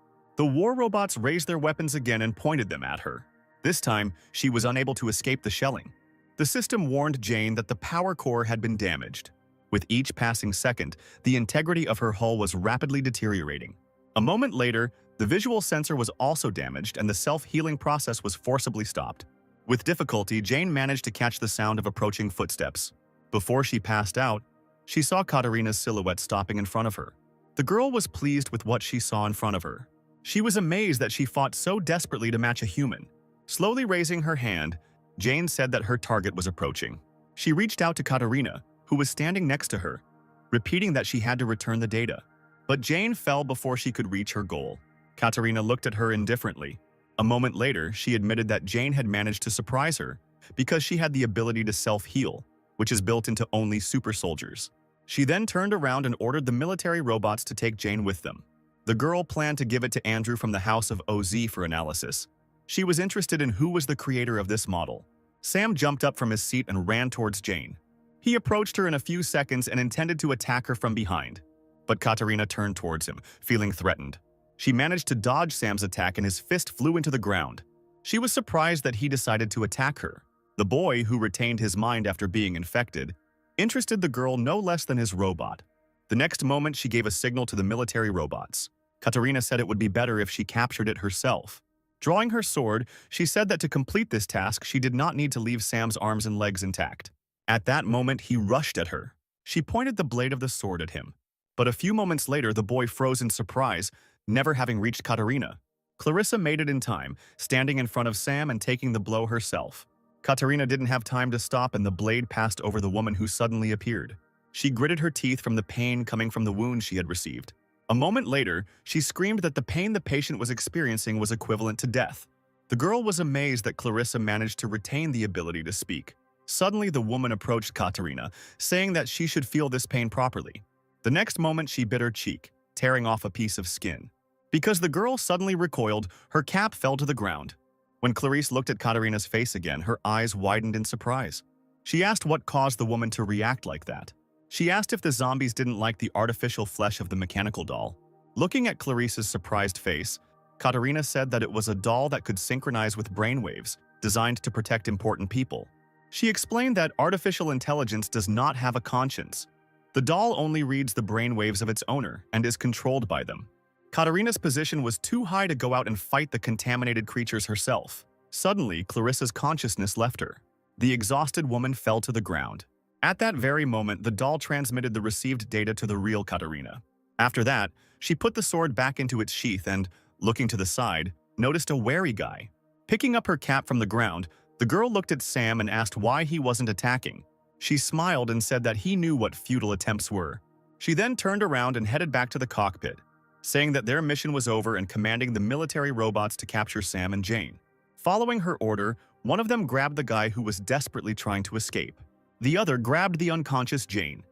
The war robots raised their weapons again and pointed them at her. This time, she was unable to escape the shelling. The system warned Jane that the power core had been damaged. With each passing second, the integrity of her hull was rapidly deteriorating. A moment later, the visual sensor was also damaged and the self-healing process was forcibly stopped. With difficulty, Jane managed to catch the sound of approaching footsteps. Before she passed out, she saw Katarina's silhouette stopping in front of her. The girl was pleased with what she saw in front of her. She was amazed that she fought so desperately to match a human. Slowly raising her hand, Jane said that her target was approaching. She reached out to Katarina, who was standing next to her, repeating that she had to return the data. But Jane fell before she could reach her goal. Katarina looked at her indifferently. A moment later, she admitted that Jane had managed to surprise her because she had the ability to self-heal, which is built into only super soldiers. She then turned around and ordered the military robots to take Jane with them. The girl planned to give it to Andrew from the House of OZ for analysis. She was interested in who was the creator of this model. Sam jumped up from his seat and ran towards Jane. He approached her in a few seconds and intended to attack her from behind. But Katarina turned towards him, feeling threatened. She managed to dodge Sam's attack and his fist flew into the ground. She was surprised that he decided to attack her. The boy, who retained his mind after being infected, interested the girl no less than his robot. The next moment, she gave a signal to the military robots. Katarina said it would be better if she captured it herself. Drawing her sword, she said that to complete this task, she did not need to leave Sam's arms and legs intact. At that moment, he rushed at her. She pointed the blade of the sword at him. But a few moments later, the boy froze in surprise, never having reached Katarina. Clarissa made it in time, standing in front of Sam and taking the blow herself. Katarina didn't have time to stop and the blade passed over the woman who suddenly appeared. She gritted her teeth from the pain coming from the wound she had received. A moment later, she screamed that the pain the patient was experiencing was equivalent to death. The girl was amazed that Clarissa managed to retain the ability to speak. Suddenly, the woman approached Katarina, saying that she should feel this pain properly. The next moment, she bit her cheek, tearing off a piece of skin. Because the girl suddenly recoiled, her cap fell to the ground. When Clarice looked at Katarina's face again, her eyes widened in surprise. She asked what caused the woman to react like that. She asked if the zombies didn't like the artificial flesh of the mechanical doll. Looking at Clarice's surprised face, Katarina said that it was a doll that could synchronize with brainwaves, designed to protect important people. She explained that artificial intelligence does not have a conscience. The doll only reads the brainwaves of its owner and is controlled by them. Katarina's position was too high to go out and fight the contaminated creatures herself. Suddenly, Clarissa's consciousness left her. The exhausted woman fell to the ground. At that very moment, the doll transmitted the received data to the real Katarina. After that, she put the sword back into its sheath and, looking to the side, noticed a wary guy. Picking up her cap from the ground, the girl looked at Sam and asked why he wasn't attacking. She smiled and said that he knew what futile attempts were. She then turned around and headed back to the cockpit, saying that their mission was over and commanding the military robots to capture Sam and Jane. Following her order, one of them grabbed the guy who was desperately trying to escape. The other grabbed the unconscious Jane.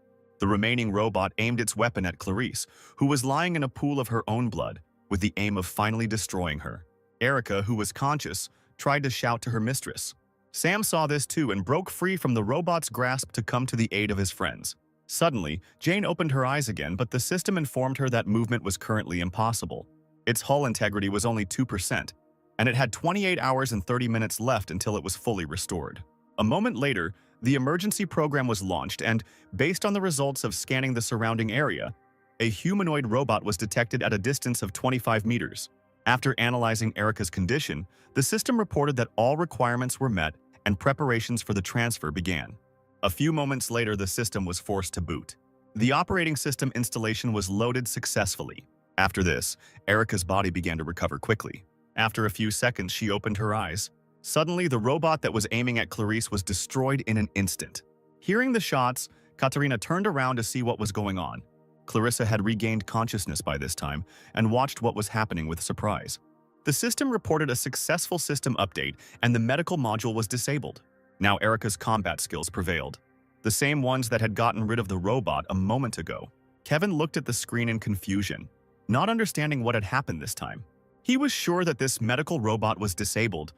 The remaining robot aimed its weapon at Clarice, who was lying in a pool of her own blood, with the aim of finally destroying her. Erica, who was conscious, tried to shout to her mistress. Sam saw this too and broke free from the robot's grasp to come to the aid of his friends. Suddenly, Jane opened her eyes again, but the system informed her that movement was currently impossible. Its hull integrity was only 2%, and it had 28 hours and 30 minutes left until it was fully restored. A moment later, the emergency program was launched and, based on the results of scanning the surrounding area, a humanoid robot was detected at a distance of 25 meters. After analyzing Erica's condition, the system reported that all requirements were met and preparations for the transfer began. A few moments later, the system was forced to boot. The operating system installation was loaded successfully. After this, Erica's body began to recover quickly. After a few seconds, she opened her eyes. Suddenly, the robot that was aiming at Clarice was destroyed in an instant. Hearing the shots, Katarina turned around to see what was going on. Clarissa had regained consciousness by this time and watched what was happening with surprise. The system reported a successful system update and the medical module was disabled. Now Erica's combat skills prevailed, the same ones that had gotten rid of the robot a moment ago. Kevin looked at the screen in confusion, not understanding what had happened this time. He was sure that this medical robot was disabled,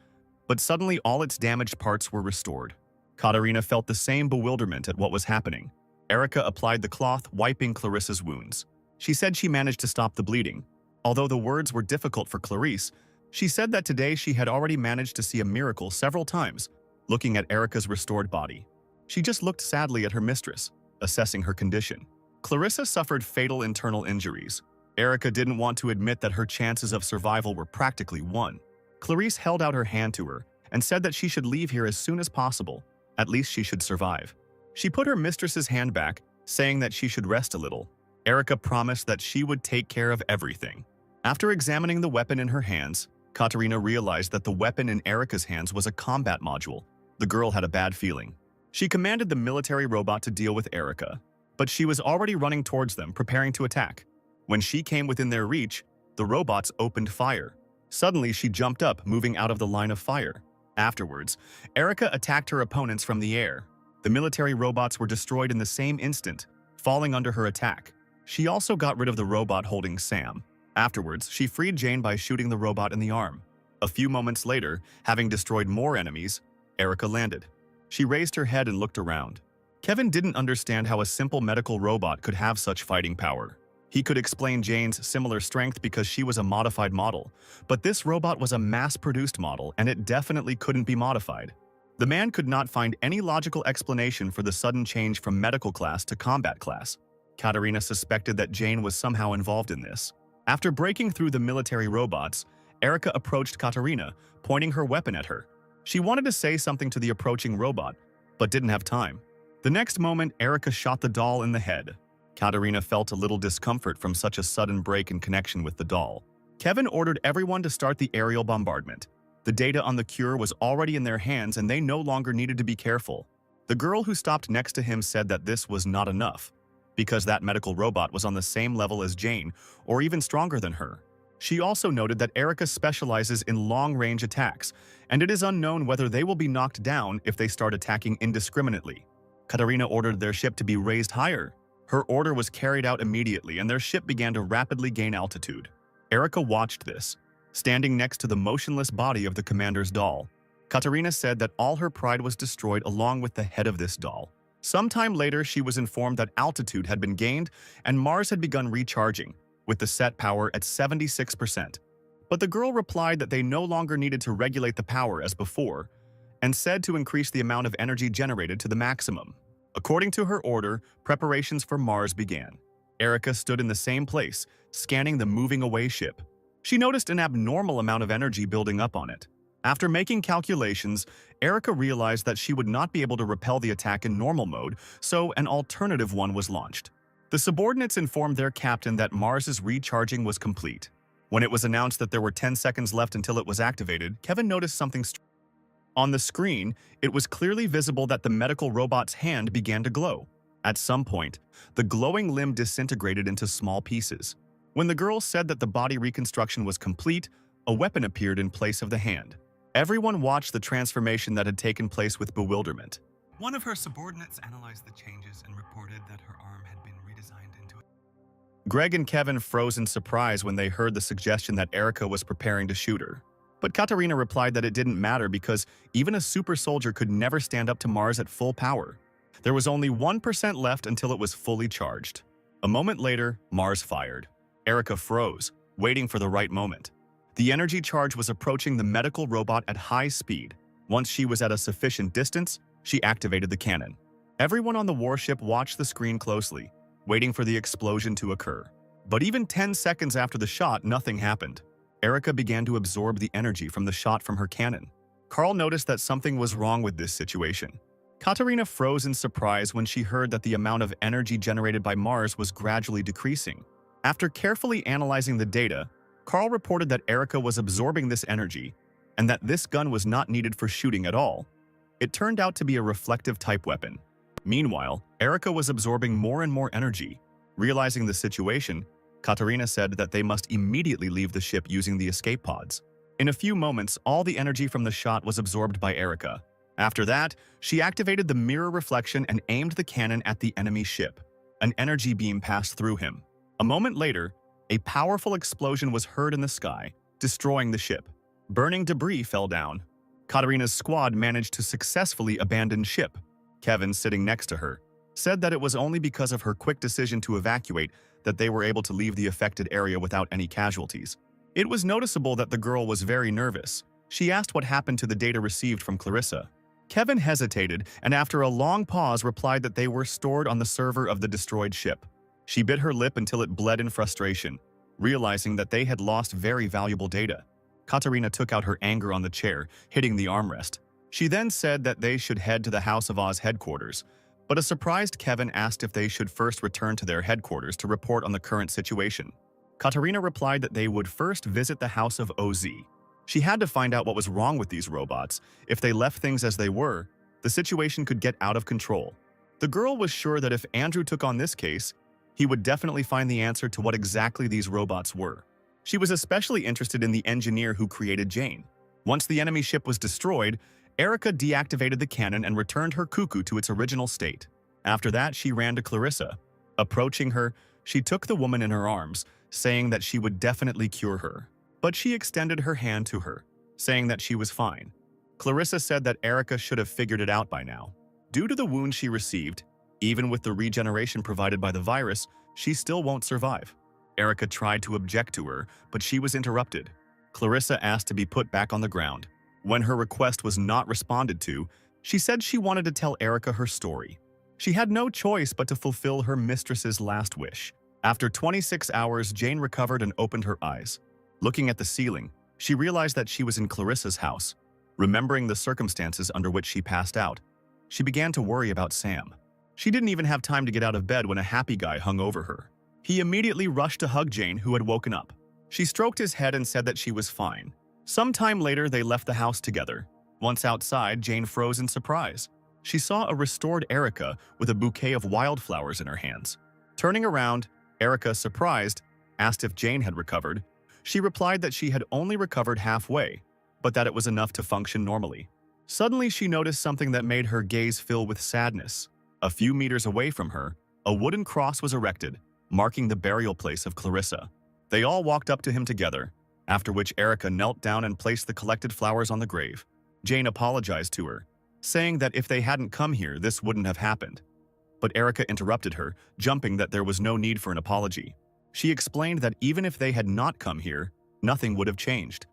but suddenly all its damaged parts were restored. Katarina felt the same bewilderment at what was happening. Erica applied the cloth, wiping Clarissa's wounds. She said she managed to stop the bleeding. Although the words were difficult for Clarice, she said that today she had already managed to see a miracle several times, looking at Erica's restored body. She just looked sadly at her mistress, assessing her condition. Clarissa suffered fatal internal injuries. Erica didn't want to admit that her chances of survival were practically won. Clarice held out her hand to her and said that she should leave here as soon as possible. At least she should survive. She put her mistress's hand back, saying that she should rest a little. Erica promised that she would take care of everything. After examining the weapon in her hands, Katerina realized that the weapon in Erica's hands was a combat module. The girl had a bad feeling. She commanded the military robot to deal with Erica, but she was already running towards them, preparing to attack. When she came within their reach, the robots opened fire. Suddenly, she jumped up, moving out of the line of fire. Afterwards, Erica attacked her opponents from the air. The military robots were destroyed in the same instant, falling under her attack. She also got rid of the robot holding Sam. Afterwards, she freed Jane by shooting the robot in the arm. A few moments later, having destroyed more enemies, Erica landed. She raised her head and looked around. Kevin didn't understand how a simple medical robot could have such fighting power. He could explain Jane's similar strength because she was a modified model, but this robot was a mass-produced model and it definitely couldn't be modified. The man could not find any logical explanation for the sudden change from medical class to combat class. Katerina suspected that Jane was somehow involved in this. After breaking through the military robots, Erica approached Katerina, pointing her weapon at her. She wanted to say something to the approaching robot, but didn't have time. The next moment, Erica shot the doll in the head. Katerina felt a little discomfort from such a sudden break in connection with the doll. Kevin ordered everyone to start the aerial bombardment. The data on the cure was already in their hands and they no longer needed to be careful. The girl who stopped next to him said that this was not enough, because that medical robot was on the same level as Jane, or even stronger than her. She also noted that Erica specializes in long-range attacks, and it is unknown whether they will be knocked down if they start attacking indiscriminately. Katerina ordered their ship to be raised higher. Her order was carried out immediately, and their ship began to rapidly gain altitude. Erica watched this, standing next to the motionless body of the commander's doll. Katerina said that all her pride was destroyed along with the head of this doll. Sometime later, she was informed that altitude had been gained and Mars had begun recharging, with the set power at 76%. But the girl replied that they no longer needed to regulate the power as before, and said to increase the amount of energy generated to the maximum. According to her order, preparations for Mars began. Erica stood in the same place, scanning the moving away ship. She noticed an abnormal amount of energy building up on it. After making calculations, Erica realized that she would not be able to repel the attack in normal mode, so an alternative one was launched. The subordinates informed their captain that Mars's recharging was complete. When it was announced that there were 10 seconds left until it was activated, Kevin noticed something strange. On the screen, it was clearly visible that the medical robot's hand began to glow. At some point, the glowing limb disintegrated into small pieces. When the girl said that the body reconstruction was complete, a weapon appeared in place of the hand. Everyone watched the transformation that had taken place with bewilderment. One of her subordinates analyzed the changes and reported that her arm had been redesigned into a... Greg and Kevin froze in surprise when they heard the suggestion that Erica was preparing to shoot her. But Katerina replied that it didn't matter because even a super soldier could never stand up to Mars at full power. There was only 1% left until it was fully charged. A moment later, Mars fired. Erica froze, waiting for the right moment. The energy charge was approaching the medical robot at high speed. Once she was at a sufficient distance, she activated the cannon. Everyone on the warship watched the screen closely, waiting for the explosion to occur. But even 10 seconds after the shot, nothing happened. Erica began to absorb the energy from the shot from her cannon. Carl noticed that something was wrong with this situation. Katerina froze in surprise when she heard that the amount of energy generated by Mars was gradually decreasing. After carefully analyzing the data, Carl reported that Erica was absorbing this energy and that this gun was not needed for shooting at all. It turned out to be a reflective type weapon. Meanwhile, Erica was absorbing more and more energy. Realizing the situation, Katerina said that they must immediately leave the ship using the escape pods. In a few moments, all the energy from the shot was absorbed by Erica. After that, she activated the mirror reflection and aimed the cannon at the enemy ship. An energy beam passed through him. A moment later, a powerful explosion was heard in the sky, destroying the ship. Burning debris fell down. Katerina's squad managed to successfully abandon ship. Kevin, sitting next to her, said that it was only because of her quick decision to evacuate that they were able to leave the affected area without any casualties. It was noticeable that the girl was very nervous. She asked what happened to the data received from Clarissa. Kevin hesitated and after a long pause replied that they were stored on the server of the destroyed ship. She bit her lip until it bled in frustration, realizing that they had lost very valuable data. Katarina took out her anger on the chair, hitting the armrest. She then said that they should head to the House of Oz headquarters, but a surprised Kevin asked if they should first return to their headquarters to report on the current situation. Katarina replied that they would first visit the House of Oz. She had to find out what was wrong with these robots. If they left things as they were, the situation could get out of control. The girl was sure that if Andrew took on this case, he would definitely find the answer to what exactly these robots were. She was especially interested in the engineer who created Jane. Once the enemy ship was destroyed, Erica deactivated the cannon and returned her cuckoo to its original state. After that, she ran to Clarissa. Approaching her, she took the woman in her arms, saying that she would definitely cure her. But she extended her hand to her, saying that she was fine. Clarissa said that Erica should have figured it out by now. Due to the wound she received, even with the regeneration provided by the virus, she still won't survive. Erica tried to object to her, but she was interrupted. Clarissa asked to be put back on the ground. When her request was not responded to, she said she wanted to tell Erica her story. She had no choice but to fulfill her mistress's last wish. After 26 hours, Jane recovered and opened her eyes. Looking at the ceiling, she realized that she was in Clarissa's house. Remembering the circumstances under which she passed out, she began to worry about Sam. She didn't even have time to get out of bed when a happy guy hung over her. He immediately rushed to hug Jane, who had woken up. She stroked his head and said that she was fine. Sometime later, they left the house together. Once outside, Jane froze in surprise. She saw a restored Erica with a bouquet of wildflowers in her hands. Turning around, Erica, surprised, asked if Jane had recovered. She replied that she had only recovered halfway, but that it was enough to function normally. Suddenly, she noticed something that made her gaze fill with sadness. A few meters away from her, a wooden cross was erected, marking the burial place of Clarissa. They all walked up to him together, after which Erica knelt down and placed the collected flowers on the grave. Jane apologized to her, saying that if they hadn't come here, this wouldn't have happened. But Erica interrupted her, jumping that there was no need for an apology. She explained that even if they had not come here, nothing would have changed.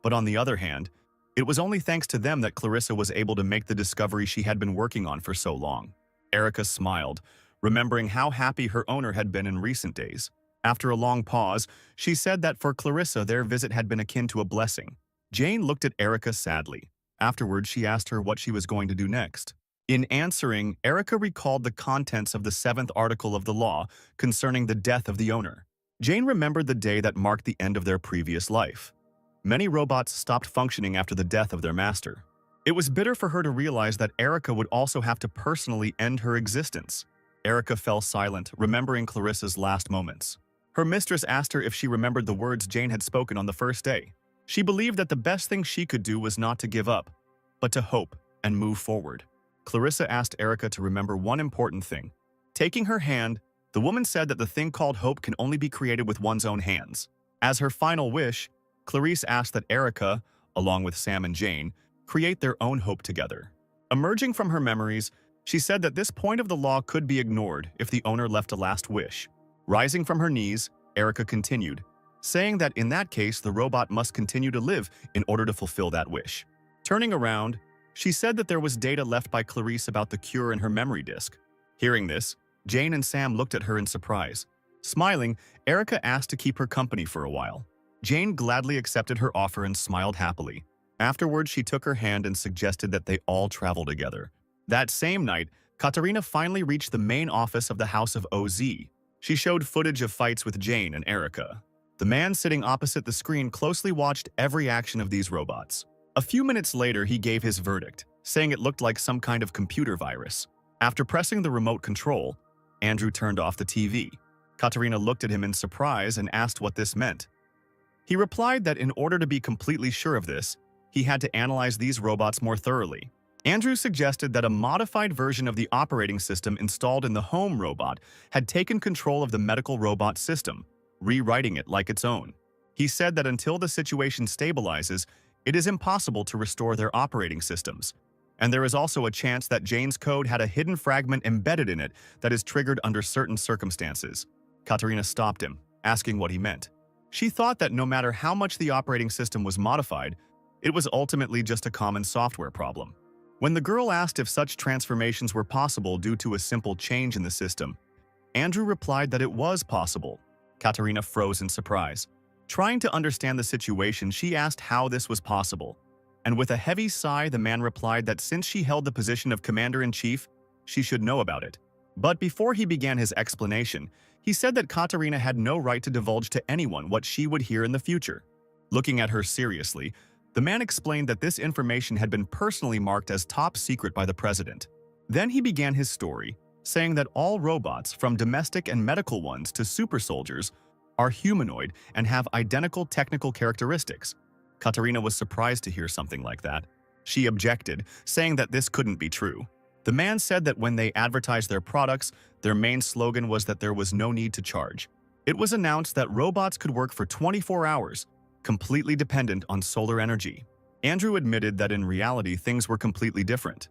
But on the other hand, it was only thanks to them that Clarissa was able to make the discovery she had been working on for so long. Erica smiled, remembering how happy her owner had been in recent days. After a long pause, she said that for Clarissa, their visit had been akin to a blessing. Jane looked at Erica sadly. Afterwards, she asked her what she was going to do next. In answering, Erica recalled the contents of the 7th article of the law concerning the death of the owner. Jane remembered the day that marked the end of their previous life. Many robots stopped functioning after the death of their master. It was bitter for her to realize that Erica would also have to personally end her existence. Erica fell silent, remembering Clarissa's last moments. Her mistress asked her if she remembered the words Jane had spoken on the first day. She believed that the best thing she could do was not to give up, but to hope and move forward. Clarissa asked Erica to remember one important thing. Taking her hand, the woman said that the thing called hope can only be created with one's own hands. As her final wish, Clarice asked that Erica, along with Sam and Jane, create their own hope together. Emerging from her memories, she said that this point of the law could be ignored if the owner left a last wish. Rising from her knees, Erica continued, saying that in that case, the robot must continue to live in order to fulfill that wish. Turning around, she said that there was data left by Clarice about the cure in her memory disk. Hearing this, Jane and Sam looked at her in surprise. Smiling, Erica asked to keep her company for a while. Jane gladly accepted her offer and smiled happily. Afterwards, she took her hand and suggested that they all travel together. That same night, Katarina finally reached the main office of the House of Oz. She showed footage of fights with Jane and Erica. The man sitting opposite the screen closely watched every action of these robots. A few minutes later, he gave his verdict, saying it looked like some kind of computer virus. After pressing the remote control, Andrew turned off the TV. Katarina looked at him in surprise and asked what this meant. He replied that in order to be completely sure of this, he had to analyze these robots more thoroughly. Andrew suggested that a modified version of the operating system installed in the home robot had taken control of the medical robot system, rewriting it like its own. He said that until the situation stabilizes, it is impossible to restore their operating systems. And there is also a chance that Jane's code had a hidden fragment embedded in it that is triggered under certain circumstances. Katerina stopped him, asking what he meant. She thought that no matter how much the operating system was modified, it was ultimately just a common software problem. When the girl asked if such transformations were possible due to a simple change in the system, Andrew replied that it was possible. Katerina froze in surprise. Trying to understand the situation, she asked how this was possible. And with a heavy sigh, the man replied that since she held the position of commander-in-chief, she should know about it. But before he began his explanation, he said that Katerina had no right to divulge to anyone what she would hear in the future. Looking at her seriously, the man explained that this information had been personally marked as top secret by the president. Then he began his story, saying that all robots, from domestic and medical ones to super soldiers, are humanoid and have identical technical characteristics. Katerina was surprised to hear something like that. She objected, saying that this couldn't be true. The man said that when they advertised their products, their main slogan was that there was no need to charge. It was announced that robots could work for 24 hours, completely dependent on solar energy. Andrew admitted that in reality things were completely different.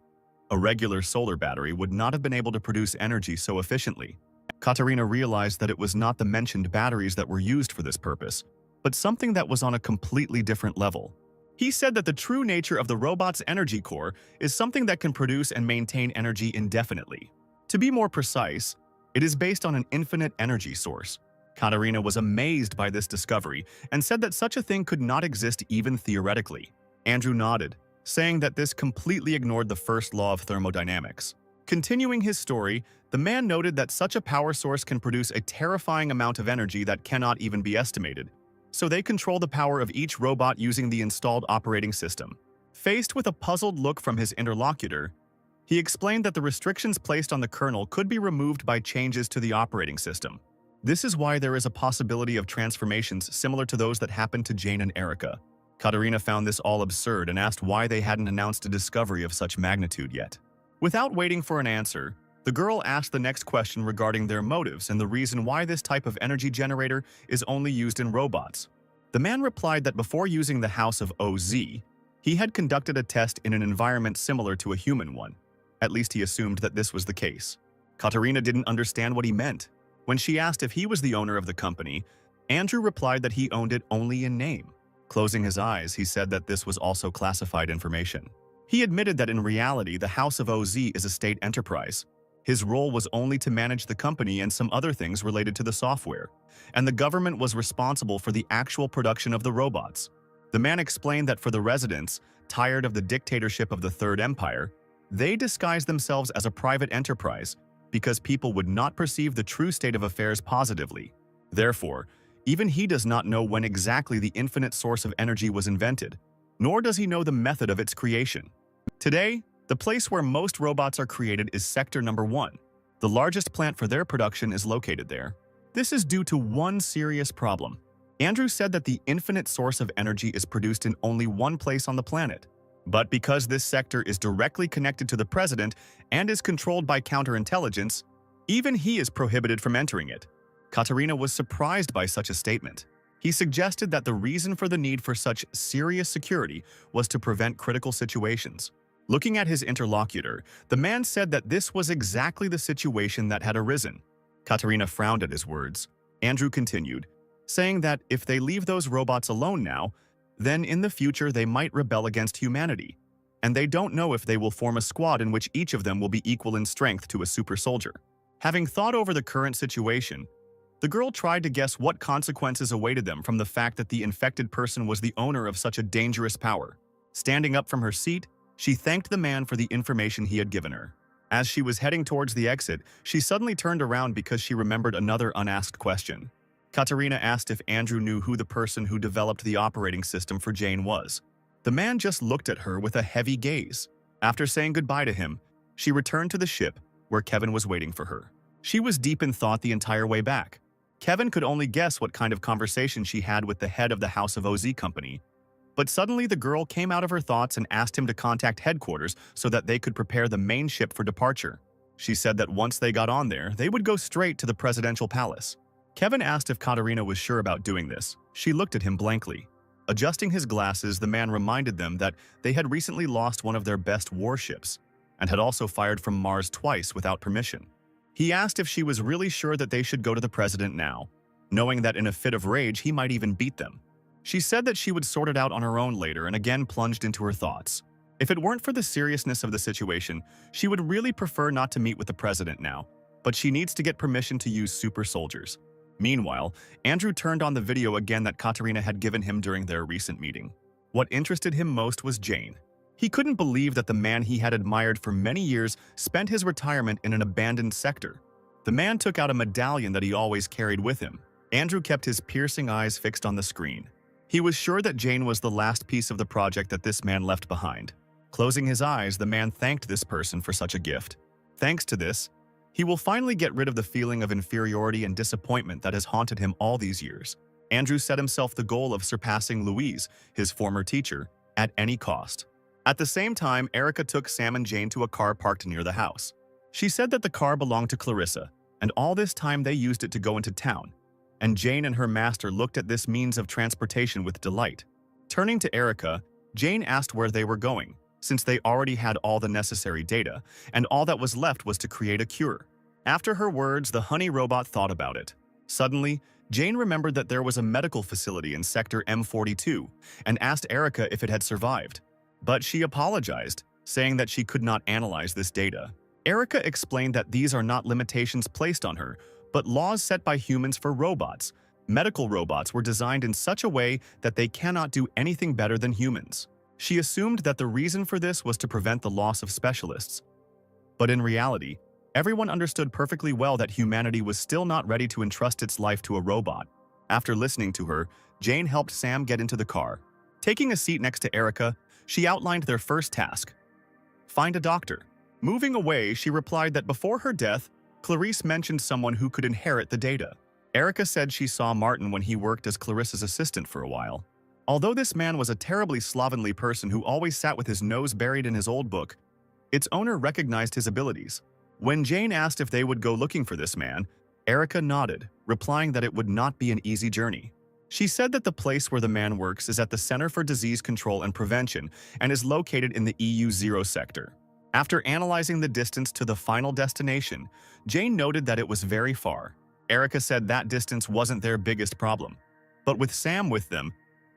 A regular solar battery would not have been able to produce energy so efficiently. Katerina realized that it was not the mentioned batteries that were used for this purpose, but something that was on a completely different level. He said that the true nature of the robot's energy core is something that can produce and maintain energy indefinitely. To be more precise, it is based on an infinite energy source. Katerina was amazed by this discovery and said that such a thing could not exist even theoretically. Andrew nodded, saying that this completely ignored the first law of thermodynamics. Continuing his story, the man noted that such a power source can produce a terrifying amount of energy that cannot even be estimated. So they control the power of each robot using the installed operating system. Faced with a puzzled look from his interlocutor, he explained that the restrictions placed on the kernel could be removed by changes to the operating system. This is why there is a possibility of transformations similar to those that happened to Jane and Erica. Katerina found this all absurd and asked why they hadn't announced a discovery of such magnitude yet. Without waiting for an answer, the girl asked the next question regarding their motives and the reason why this type of energy generator is only used in robots. The man replied that before using the House of OZ, he had conducted a test in an environment similar to a human one. At least he assumed that this was the case. Katerina didn't understand what he meant. When she asked if he was the owner of the company, Andrew replied that he owned it only in name. Closing his eyes, he said that this was also classified information. He admitted that in reality, the House of OZ is a state enterprise. His role was only to manage the company and some other things related to the software, and the government was responsible for the actual production of the robots. The man explained that for the residents, tired of the dictatorship of the Third Empire, they disguised themselves as a private enterprise because people would not perceive the true state of affairs positively. Therefore, even he does not know when exactly the infinite source of energy was invented, nor does he know the method of its creation. Today, the place where most robots are created is Sector Number 1. The largest plant for their production is located there. This is due to one serious problem. Andrew said that the infinite source of energy is produced in only one place on the planet. But because this sector is directly connected to the president and is controlled by counterintelligence, even he is prohibited from entering it. Katerina was surprised by such a statement. He suggested that the reason for the need for such serious security was to prevent critical situations. Looking at his interlocutor, the man said that this was exactly the situation that had arisen. Katerina frowned at his words. Andrew continued, saying that if they leave those robots alone now, then in the future they might rebel against humanity, and they don't know if they will form a squad in which each of them will be equal in strength to a super soldier. Having thought over the current situation, the girl tried to guess what consequences awaited them from the fact that the infected person was the owner of such a dangerous power. Standing up from her seat, she thanked the man for the information he had given her. As she was heading towards the exit, she suddenly turned around because she remembered another unasked question. Katerina asked if Andrew knew who the person who developed the operating system for Jane was. The man just looked at her with a heavy gaze. After saying goodbye to him, she returned to the ship where Kevin was waiting for her. She was deep in thought the entire way back. Kevin could only guess what kind of conversation she had with the head of the House of OZ company. But suddenly the girl came out of her thoughts and asked him to contact headquarters so that they could prepare the main ship for departure. She said that once they got on there, they would go straight to the presidential palace. Kevin asked if Katerina was sure about doing this. She looked at him blankly. Adjusting his glasses, the man reminded them that they had recently lost one of their best warships and had also fired from Mars twice without permission. He asked if she was really sure that they should go to the president now, knowing that in a fit of rage he might even beat them. She said that she would sort it out on her own later and again plunged into her thoughts. If it weren't for the seriousness of the situation, she would really prefer not to meet with the president now, but she needs to get permission to use super soldiers. Meanwhile, Andrew turned on the video again that Katerina had given him during their recent meeting. What interested him most was Jane. He couldn't believe that the man he had admired for many years spent his retirement in an abandoned sector. The man took out a medallion that he always carried with him. Andrew kept his piercing eyes fixed on the screen. He was sure that Jane was the last piece of the project that this man left behind. Closing his eyes, the man thanked this person for such a gift. Thanks to this, he will finally get rid of the feeling of inferiority and disappointment that has haunted him all these years. Andrew set himself the goal of surpassing Louise, his former teacher, at any cost. At the same time, Erica took Sam and Jane to a car parked near the house. She said that the car belonged to Clarissa, and all this time they used it to go into town. And Jane and her master looked at this means of transportation with delight. Turning to Erica, Jane asked where they were going, since they already had all the necessary data, and all that was left was to create a cure. After her words, the honey robot thought about it. Suddenly, Jane remembered that there was a medical facility in Sector M42 and asked Erica if it had survived. But she apologized, saying that she could not analyze this data. Erica explained that these are not limitations placed on her, but laws set by humans for robots. Medical robots were designed in such a way that they cannot do anything better than humans. She assumed that the reason for this was to prevent the loss of specialists. But in reality, everyone understood perfectly well that humanity was still not ready to entrust its life to a robot. After listening to her, Jane helped Sam get into the car. Taking a seat next to Erica, she outlined their first task: find a doctor. Moving away, she replied that before her death, Clarice mentioned someone who could inherit the data. Erica said she saw Martin when he worked as Clarissa's assistant for a while. Although this man was a terribly slovenly person who always sat with his nose buried in his old book, its owner recognized his abilities. When Jane asked if they would go looking for this man, Erica nodded, replying that it would not be an easy journey. She said that the place where the man works is at the Center for Disease Control and Prevention and is located in the EU0 sector. After analyzing the distance to the final destination, Jane noted that it was very far. Erica said that distance wasn't their biggest problem. But with Sam with them,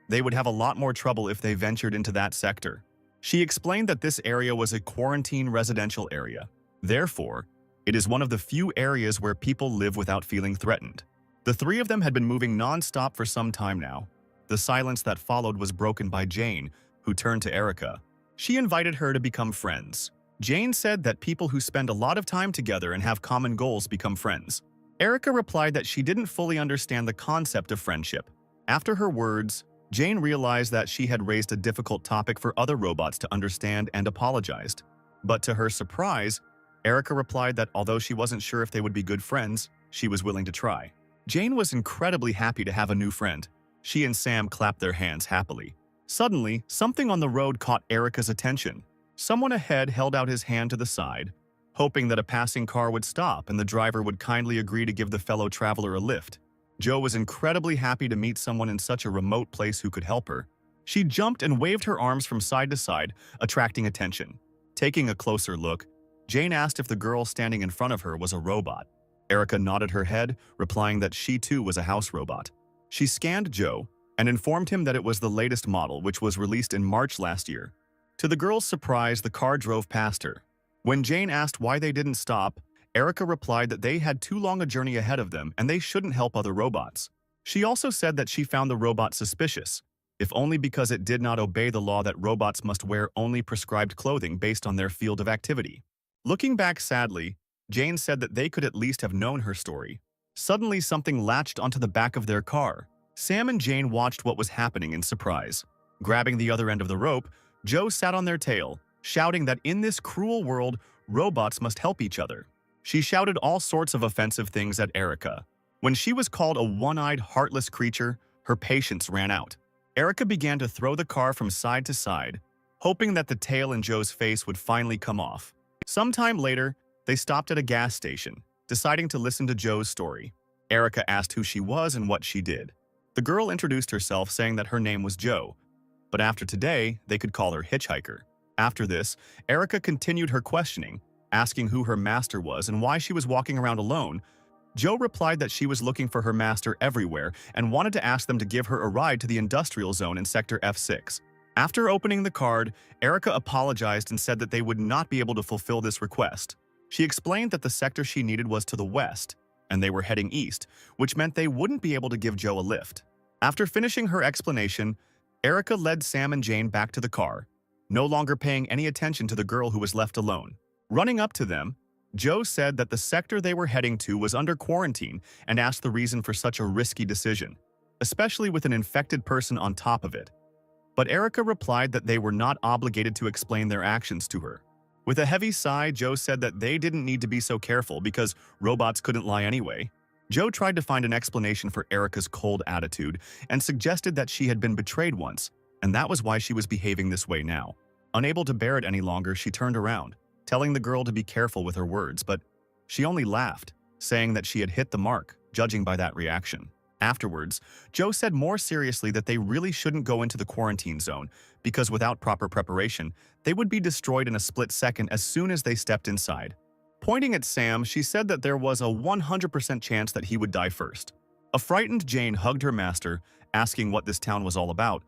they would have a lot more trouble if they ventured into that sector. She explained that this area was a quarantine residential area. Therefore, it is one of the few areas where people live without feeling threatened. The three of them had been moving non-stop for some time now. The silence that followed was broken by Jane, who turned to Erica. She invited her to become friends. Jane said that people who spend a lot of time together and have common goals become friends. Erica replied that she didn't fully understand the concept of friendship. After her words, Jane realized that she had raised a difficult topic for other robots to understand and apologized. But to her surprise, Erica replied that although she wasn't sure if they would be good friends, she was willing to try. Jane was incredibly happy to have a new friend. She and Sam clapped their hands happily. Suddenly, something on the road caught Erica's attention. Someone ahead held out his hand to the side, hoping that a passing car would stop and the driver would kindly agree to give the fellow traveler a lift. Jo was incredibly happy to meet someone in such a remote place who could help her. She jumped and waved her arms from side to side, attracting attention. Taking a closer look, Jane asked if the girl standing in front of her was a robot. Erica nodded her head, replying that she too was a house robot. She scanned Jo and informed him that it was the latest model, which was released in March last year. To the girl's surprise, the car drove past her. When Jane asked why they didn't stop, Erica replied that they had too long a journey ahead of them and they shouldn't help other robots. She also said that she found the robot suspicious, if only because it did not obey the law that robots must wear only prescribed clothing based on their field of activity. Looking back sadly, Jane said that they could at least have known her story. Suddenly, something latched onto the back of their car. Sam and Jane watched what was happening in surprise. Grabbing the other end of the rope, Jo sat on their tail, shouting that in this cruel world, robots must help each other. She shouted all sorts of offensive things at Erica. When she was called a one-eyed, heartless creature, her patience ran out. Erica began to throw the car from side to side, hoping that the tail in Jo's face would finally come off. Sometime later, they stopped at a gas station, deciding to listen to Jo's story. Erica asked who she was and what she did. The girl introduced herself, saying that her name was Jo, but after today, they could call her Hitchhiker. After this, Erica continued her questioning, Asking who her master was and why she was walking around alone, Joe replied that she was looking for her master everywhere and wanted to ask them to give her a ride to the industrial zone in Sector F6. After opening the card, Erica apologized and said that they would not be able to fulfill this request. She explained that the sector she needed was to the west, and they were heading east, which meant they wouldn't be able to give Joe a lift. After finishing her explanation, Erica led Sam and Jane back to the car, no longer paying any attention to the girl who was left alone. Running up to them, Joe said that the sector they were heading to was under quarantine and asked the reason for such a risky decision, especially with an infected person on top of it. But Erica replied that they were not obligated to explain their actions to her. With a heavy sigh, Joe said that they didn't need to be so careful because robots couldn't lie anyway. Joe tried to find an explanation for Erica's cold attitude and suggested that she had been betrayed once, and that was why she was behaving this way now. Unable to bear it any longer, she turned around, telling the girl to be careful with her words, but she only laughed, saying that she had hit the mark, judging by that reaction. Afterwards, Joe said more seriously that they really shouldn't go into the quarantine zone because without proper preparation, they would be destroyed in a split second as soon as they stepped inside. Pointing at Sam, she said that there was a 100% chance that he would die first. A frightened Jane hugged her master, asking what this town was all about.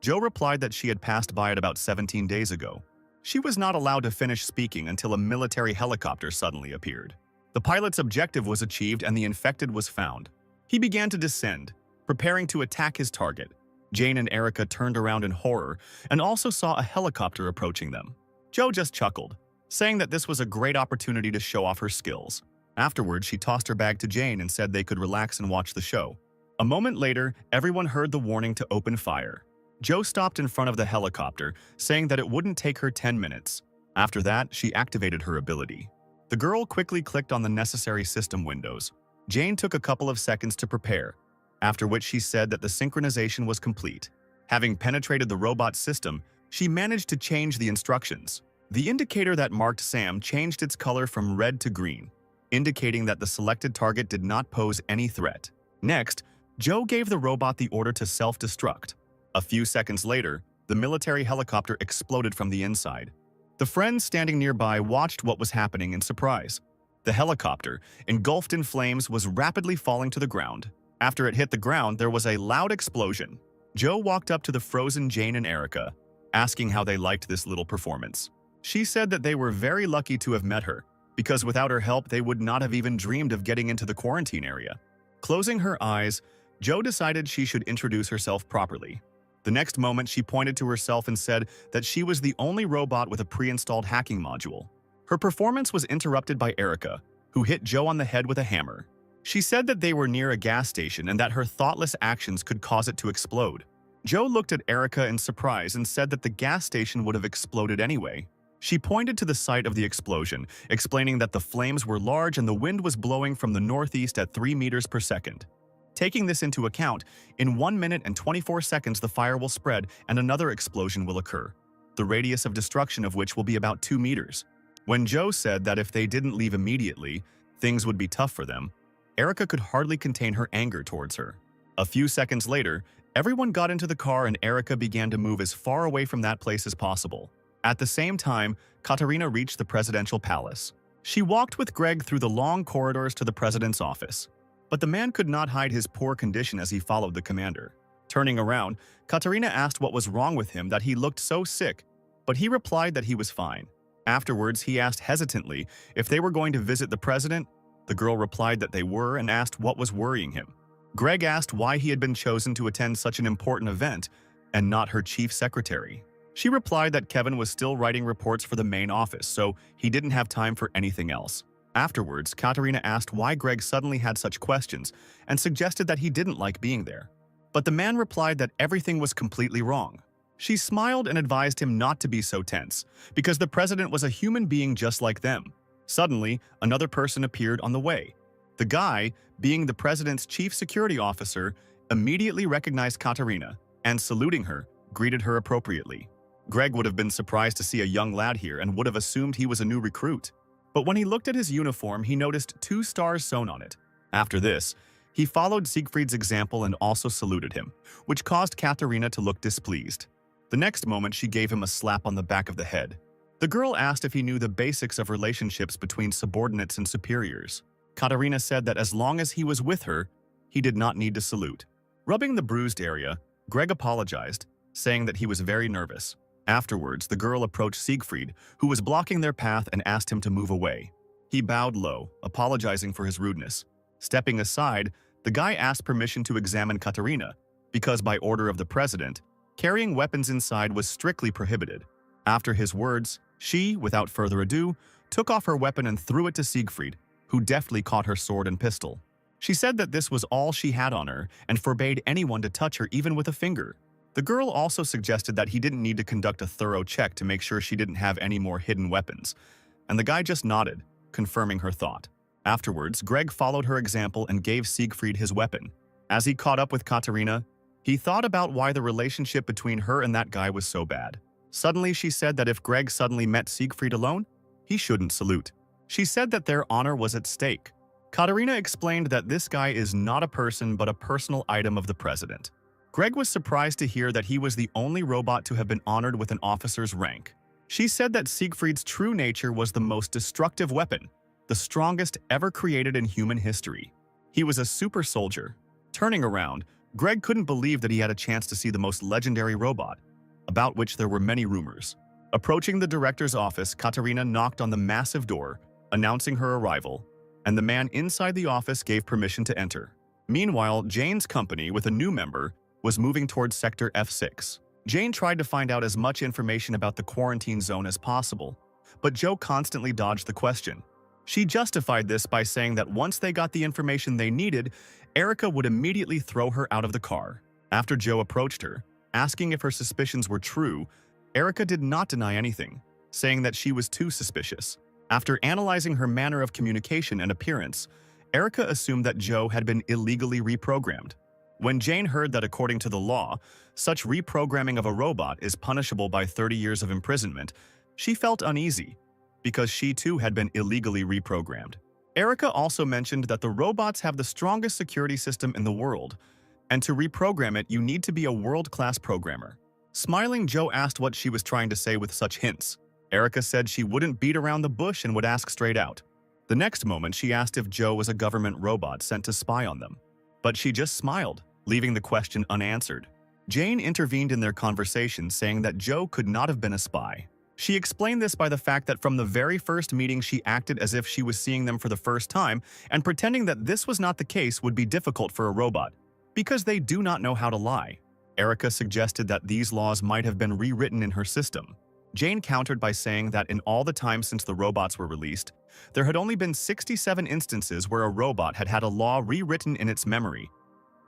Joe replied that she had passed by it about 17 days ago. She was not allowed to finish speaking until a military helicopter suddenly appeared. The pilot's objective was achieved and the infected was found. He began to descend, preparing to attack his target. Jane and Erica turned around in horror and also saw a helicopter approaching them. Joe just chuckled, saying that this was a great opportunity to show off her skills. Afterwards, she tossed her bag to Jane and said they could relax and watch the show. A moment later, everyone heard the warning to open fire. Joe stopped in front of the helicopter, saying that it wouldn't take her 10 minutes. After that, she activated her ability. The girl quickly clicked on the necessary system windows. Jane took a couple of seconds to prepare, after which she said that the synchronization was complete. Having penetrated the robot system, she managed to change the instructions. The indicator that marked Sam changed its color from red to green, indicating that the selected target did not pose any threat. Next, Joe gave the robot the order to self-destruct. A few seconds later, the military helicopter exploded from the inside. The friends standing nearby watched what was happening in surprise. The helicopter, engulfed in flames, was rapidly falling to the ground. After it hit the ground, there was a loud explosion. Joe walked up to the frozen Jane and Erica, asking how they liked this little performance. She said that they were very lucky to have met her, because without her help, they would not have even dreamed of getting into the quarantine area. Closing her eyes, Joe decided she should introduce herself properly. The next moment, she pointed to herself and said that she was the only robot with a pre-installed hacking module. Her performance was interrupted by Erica, who hit Joe on the head with a hammer. She said that they were near a gas station and that her thoughtless actions could cause it to explode. Joe looked at Erica in surprise and said that the gas station would have exploded anyway. She pointed to the site of the explosion, explaining that the flames were large and the wind was blowing from the northeast at 3 meters per second. Taking this into account, in 1 minute and 24 seconds the fire will spread and another explosion will occur, the radius of destruction of which will be about 2 meters. When Joe said that if they didn't leave immediately, things would be tough for them, Erica could hardly contain her anger towards her. A few seconds later, everyone got into the car and Erica began to move as far away from that place as possible. At the same time, Katarina reached the presidential palace. She walked with Greg through the long corridors to the president's office. But the man could not hide his poor condition as he followed the commander. Turning around, Katarina asked what was wrong with him that he looked so sick, but he replied that he was fine. Afterwards, he asked hesitantly if they were going to visit the president. The girl replied that they were and asked what was worrying him. Greg asked why he had been chosen to attend such an important event and not her chief secretary. She replied that Kevin was still writing reports for the main office, so he didn't have time for anything else. Afterwards, Katarina asked why Greg suddenly had such questions and suggested that he didn't like being there. But the man replied that everything was completely wrong. She smiled and advised him not to be so tense, because the president was a human being just like them. Suddenly, another person appeared on the way. The guy, being the president's chief security officer, immediately recognized Katarina and, saluting her, greeted her appropriately. Greg would have been surprised to see a young lad here and would have assumed he was a new recruit. But when he looked at his uniform, he noticed 2 stars sewn on it. After this, he followed Siegfried's example and also saluted him, which caused Katarina to look displeased. The next moment, she gave him a slap on the back of the head. The girl asked if he knew the basics of relationships between subordinates and superiors. Katerina said that as long as he was with her, he did not need to salute. Rubbing the bruised area, Greg apologized, saying that he was very nervous. Afterwards, the girl approached Siegfried, who was blocking their path, and asked him to move away. He bowed low, apologizing for his rudeness. Stepping aside, the guy asked permission to examine Katerina, because by order of the president, carrying weapons inside was strictly prohibited. After his words, she, without further ado, took off her weapon and threw it to Siegfried, who deftly caught her sword and pistol. She said that this was all she had on her and forbade anyone to touch her even with a finger. The girl also suggested that he didn't need to conduct a thorough check to make sure she didn't have any more hidden weapons, and the guy just nodded, confirming her thought. Afterwards, Greg followed her example and gave Siegfried his weapon. As he caught up with Katerina, he thought about why the relationship between her and that guy was so bad. Suddenly, she said that if Greg suddenly met Siegfried alone, he shouldn't salute. She said that their honor was at stake. Katerina explained that this guy is not a person but a personal item of the president. Greg was surprised to hear that he was the only robot to have been honored with an officer's rank. She said that Siegfried's true nature was the most destructive weapon, the strongest ever created in human history. He was a super soldier. Turning around, Greg couldn't believe that he had a chance to see the most legendary robot, about which there were many rumors. Approaching the director's office, Katerina knocked on the massive door, announcing her arrival, and the man inside the office gave permission to enter. Meanwhile, Jane's company, with a new member, was moving towards Sector F6. Jane tried to find out as much information about the quarantine zone as possible, but Joe constantly dodged the question. She justified this by saying that once they got the information they needed, Erica would immediately throw her out of the car. After Joe approached her, asking if her suspicions were true, Erica did not deny anything, saying that she was too suspicious. After analyzing her manner of communication and appearance, Erica assumed that Joe had been illegally reprogrammed. When Jane heard that according to the law, such reprogramming of a robot is punishable by 30 years of imprisonment, she felt uneasy, because she too had been illegally reprogrammed. Erica also mentioned that the robots have the strongest security system in the world, and to reprogram it you need to be a world-class programmer. Smiling, Joe asked what she was trying to say with such hints. Erica said she wouldn't beat around the bush and would ask straight out. The next moment, she asked if Joe was a government robot sent to spy on them. But she just smiled, leaving the question unanswered. Jane intervened in their conversation, saying that Joe could not have been a spy. She explained this by the fact that from the very first meeting she acted as if she was seeing them for the first time, and pretending that this was not the case would be difficult for a robot, because they do not know how to lie. Erica suggested that these laws might have been rewritten in her system. Jane countered by saying that in all the time since the robots were released, there had only been 67 instances where a robot had had a law rewritten in its memory.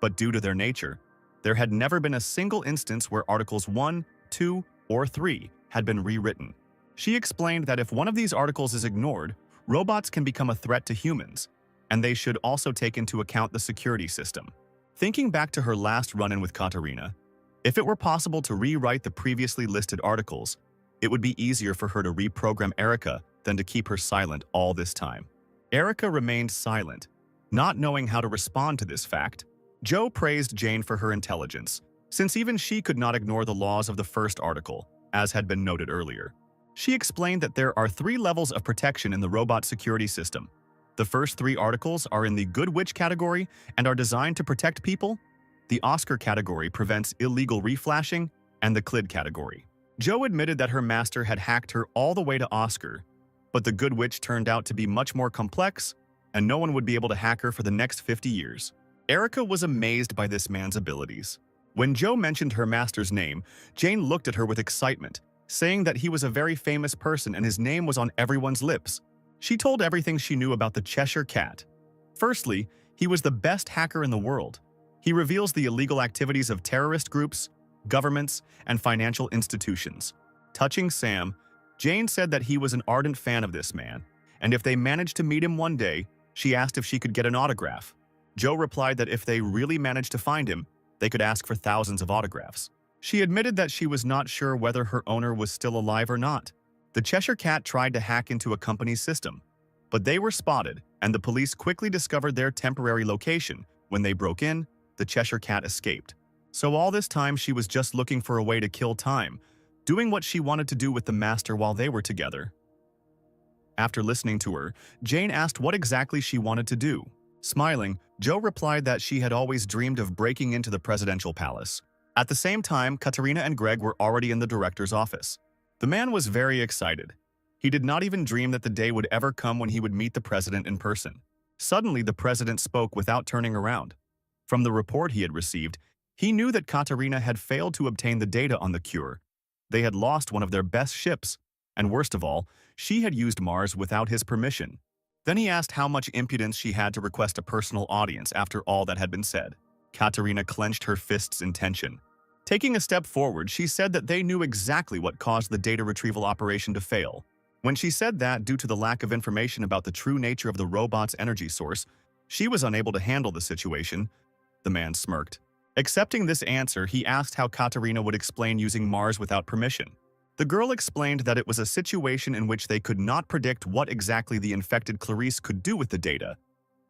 But due to their nature, there had never been a single instance where Articles 1, 2, or 3 had been rewritten. She explained that if one of these articles is ignored, robots can become a threat to humans, and they should also take into account the security system. Thinking back to her last run-in with Katerina, if it were possible to rewrite the previously listed articles, it would be easier for her to reprogram Erica than to keep her silent all this time. Erica remained silent, not knowing how to respond to this fact. Joe praised Jane for her intelligence, since even she could not ignore the laws of the first article, as had been noted earlier. She explained that there are 3 levels of protection in the robot security system. The first 3 articles are in the Good Witch category and are designed to protect people. The Oscar category prevents illegal reflashing, and the Clid category. Joe admitted that her master had hacked her all the way to Oscar, but the Good Witch turned out to be much more complex, and no one would be able to hack her for the next 50 years. Erica was amazed by this man's abilities. When Joe mentioned her master's name, Jane looked at her with excitement, saying that he was a very famous person and his name was on everyone's lips. She told everything she knew about the Cheshire Cat. Firstly, he was the best hacker in the world. He reveals the illegal activities of terrorist groups, governments, and financial institutions. Touching Sam, Jane said that he was an ardent fan of this man, and if they managed to meet him one day, she asked if she could get an autograph. Joe replied that if they really managed to find him, they could ask for thousands of autographs. She admitted that she was not sure whether her owner was still alive or not. The Cheshire Cat tried to hack into a company's system, but they were spotted, and the police quickly discovered their temporary location. When they broke in, the Cheshire Cat escaped. So all this time she was just looking for a way to kill time, doing what she wanted to do with the master while they were together. After listening to her, Jane asked what exactly she wanted to do. Smiling, Joe replied that she had always dreamed of breaking into the presidential palace. At the same time, Katerina and Greg were already in the director's office. The man was very excited. He did not even dream that the day would ever come when he would meet the president in person. Suddenly, the president spoke without turning around. From the report he had received, he knew that Katerina had failed to obtain the data on the cure. They had lost one of their best ships, and worst of all, she had used Mars without his permission. Then he asked how much impudence she had to request a personal audience after all that had been said. Katerina clenched her fists in tension. Taking a step forward, she said that they knew exactly what caused the data retrieval operation to fail. When she said that, due to the lack of information about the true nature of the robot's energy source, she was unable to handle the situation. The man smirked. Accepting this answer, he asked how Katerina would explain using Mars without permission. The girl explained that it was a situation in which they could not predict what exactly the infected Clarice could do with the data,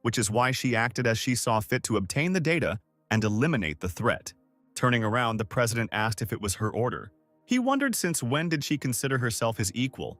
which is why she acted as she saw fit to obtain the data and eliminate the threat. Turning around, the president asked if it was her order. He wondered since when did she consider herself his equal,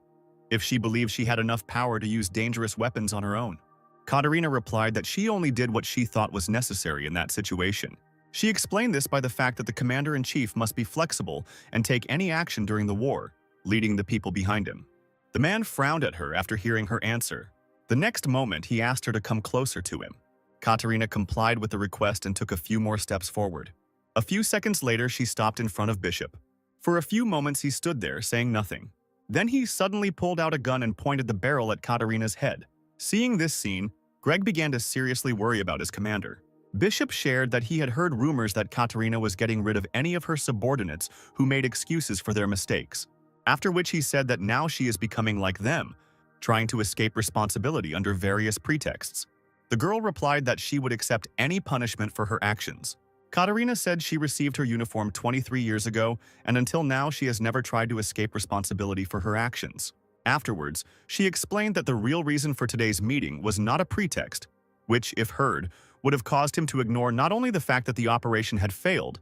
if she believed she had enough power to use dangerous weapons on her own. Katerina replied that she only did what she thought was necessary in that situation. She explained this by the fact that the commander-in-chief must be flexible and take any action during the war, leading the people behind him. The man frowned at her after hearing her answer. The next moment, he asked her to come closer to him. Katerina complied with the request and took a few more steps forward. A few seconds later, she stopped in front of Bishop. For a few moments, he stood there, saying nothing. Then he suddenly pulled out a gun and pointed the barrel at Katerina's head. Seeing this scene, Greg began to seriously worry about his commander. Bishop shared that he had heard rumors that Katerina was getting rid of any of her subordinates who made excuses for their mistakes. After which he said that now she is becoming like them, trying to escape responsibility under various pretexts. The girl replied that she would accept any punishment for her actions. Katerina said she received her uniform 23 years ago, and until now she has never tried to escape responsibility for her actions. Afterwards, she explained that the real reason for today's meeting was not a pretext, which, if heard, would have caused him to ignore not only the fact that the operation had failed,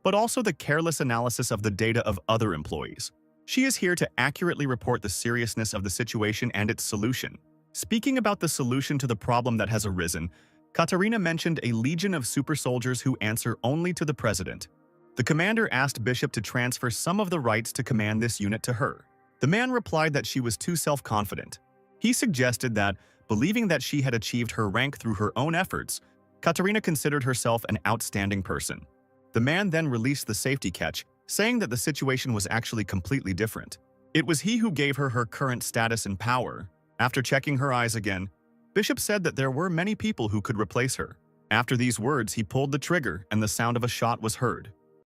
but also the careless analysis of the data of other employees. She is here to accurately report the seriousness of the situation and its solution. Speaking about the solution to the problem that has arisen, Katerina mentioned a legion of super soldiers who answer only to the president. The commander asked Bishop to transfer some of the rights to command this unit to her. The man replied that she was too self-confident. He suggested that, believing that she had achieved her rank through her own efforts, Katerina considered herself an outstanding person. The man then released the safety catch, saying that the situation was actually completely different. It was he who gave her her current status and power. After checking her eyes again, Bishop said that there were many people who could replace her. After these words, he pulled the trigger and the sound of a shot was heard.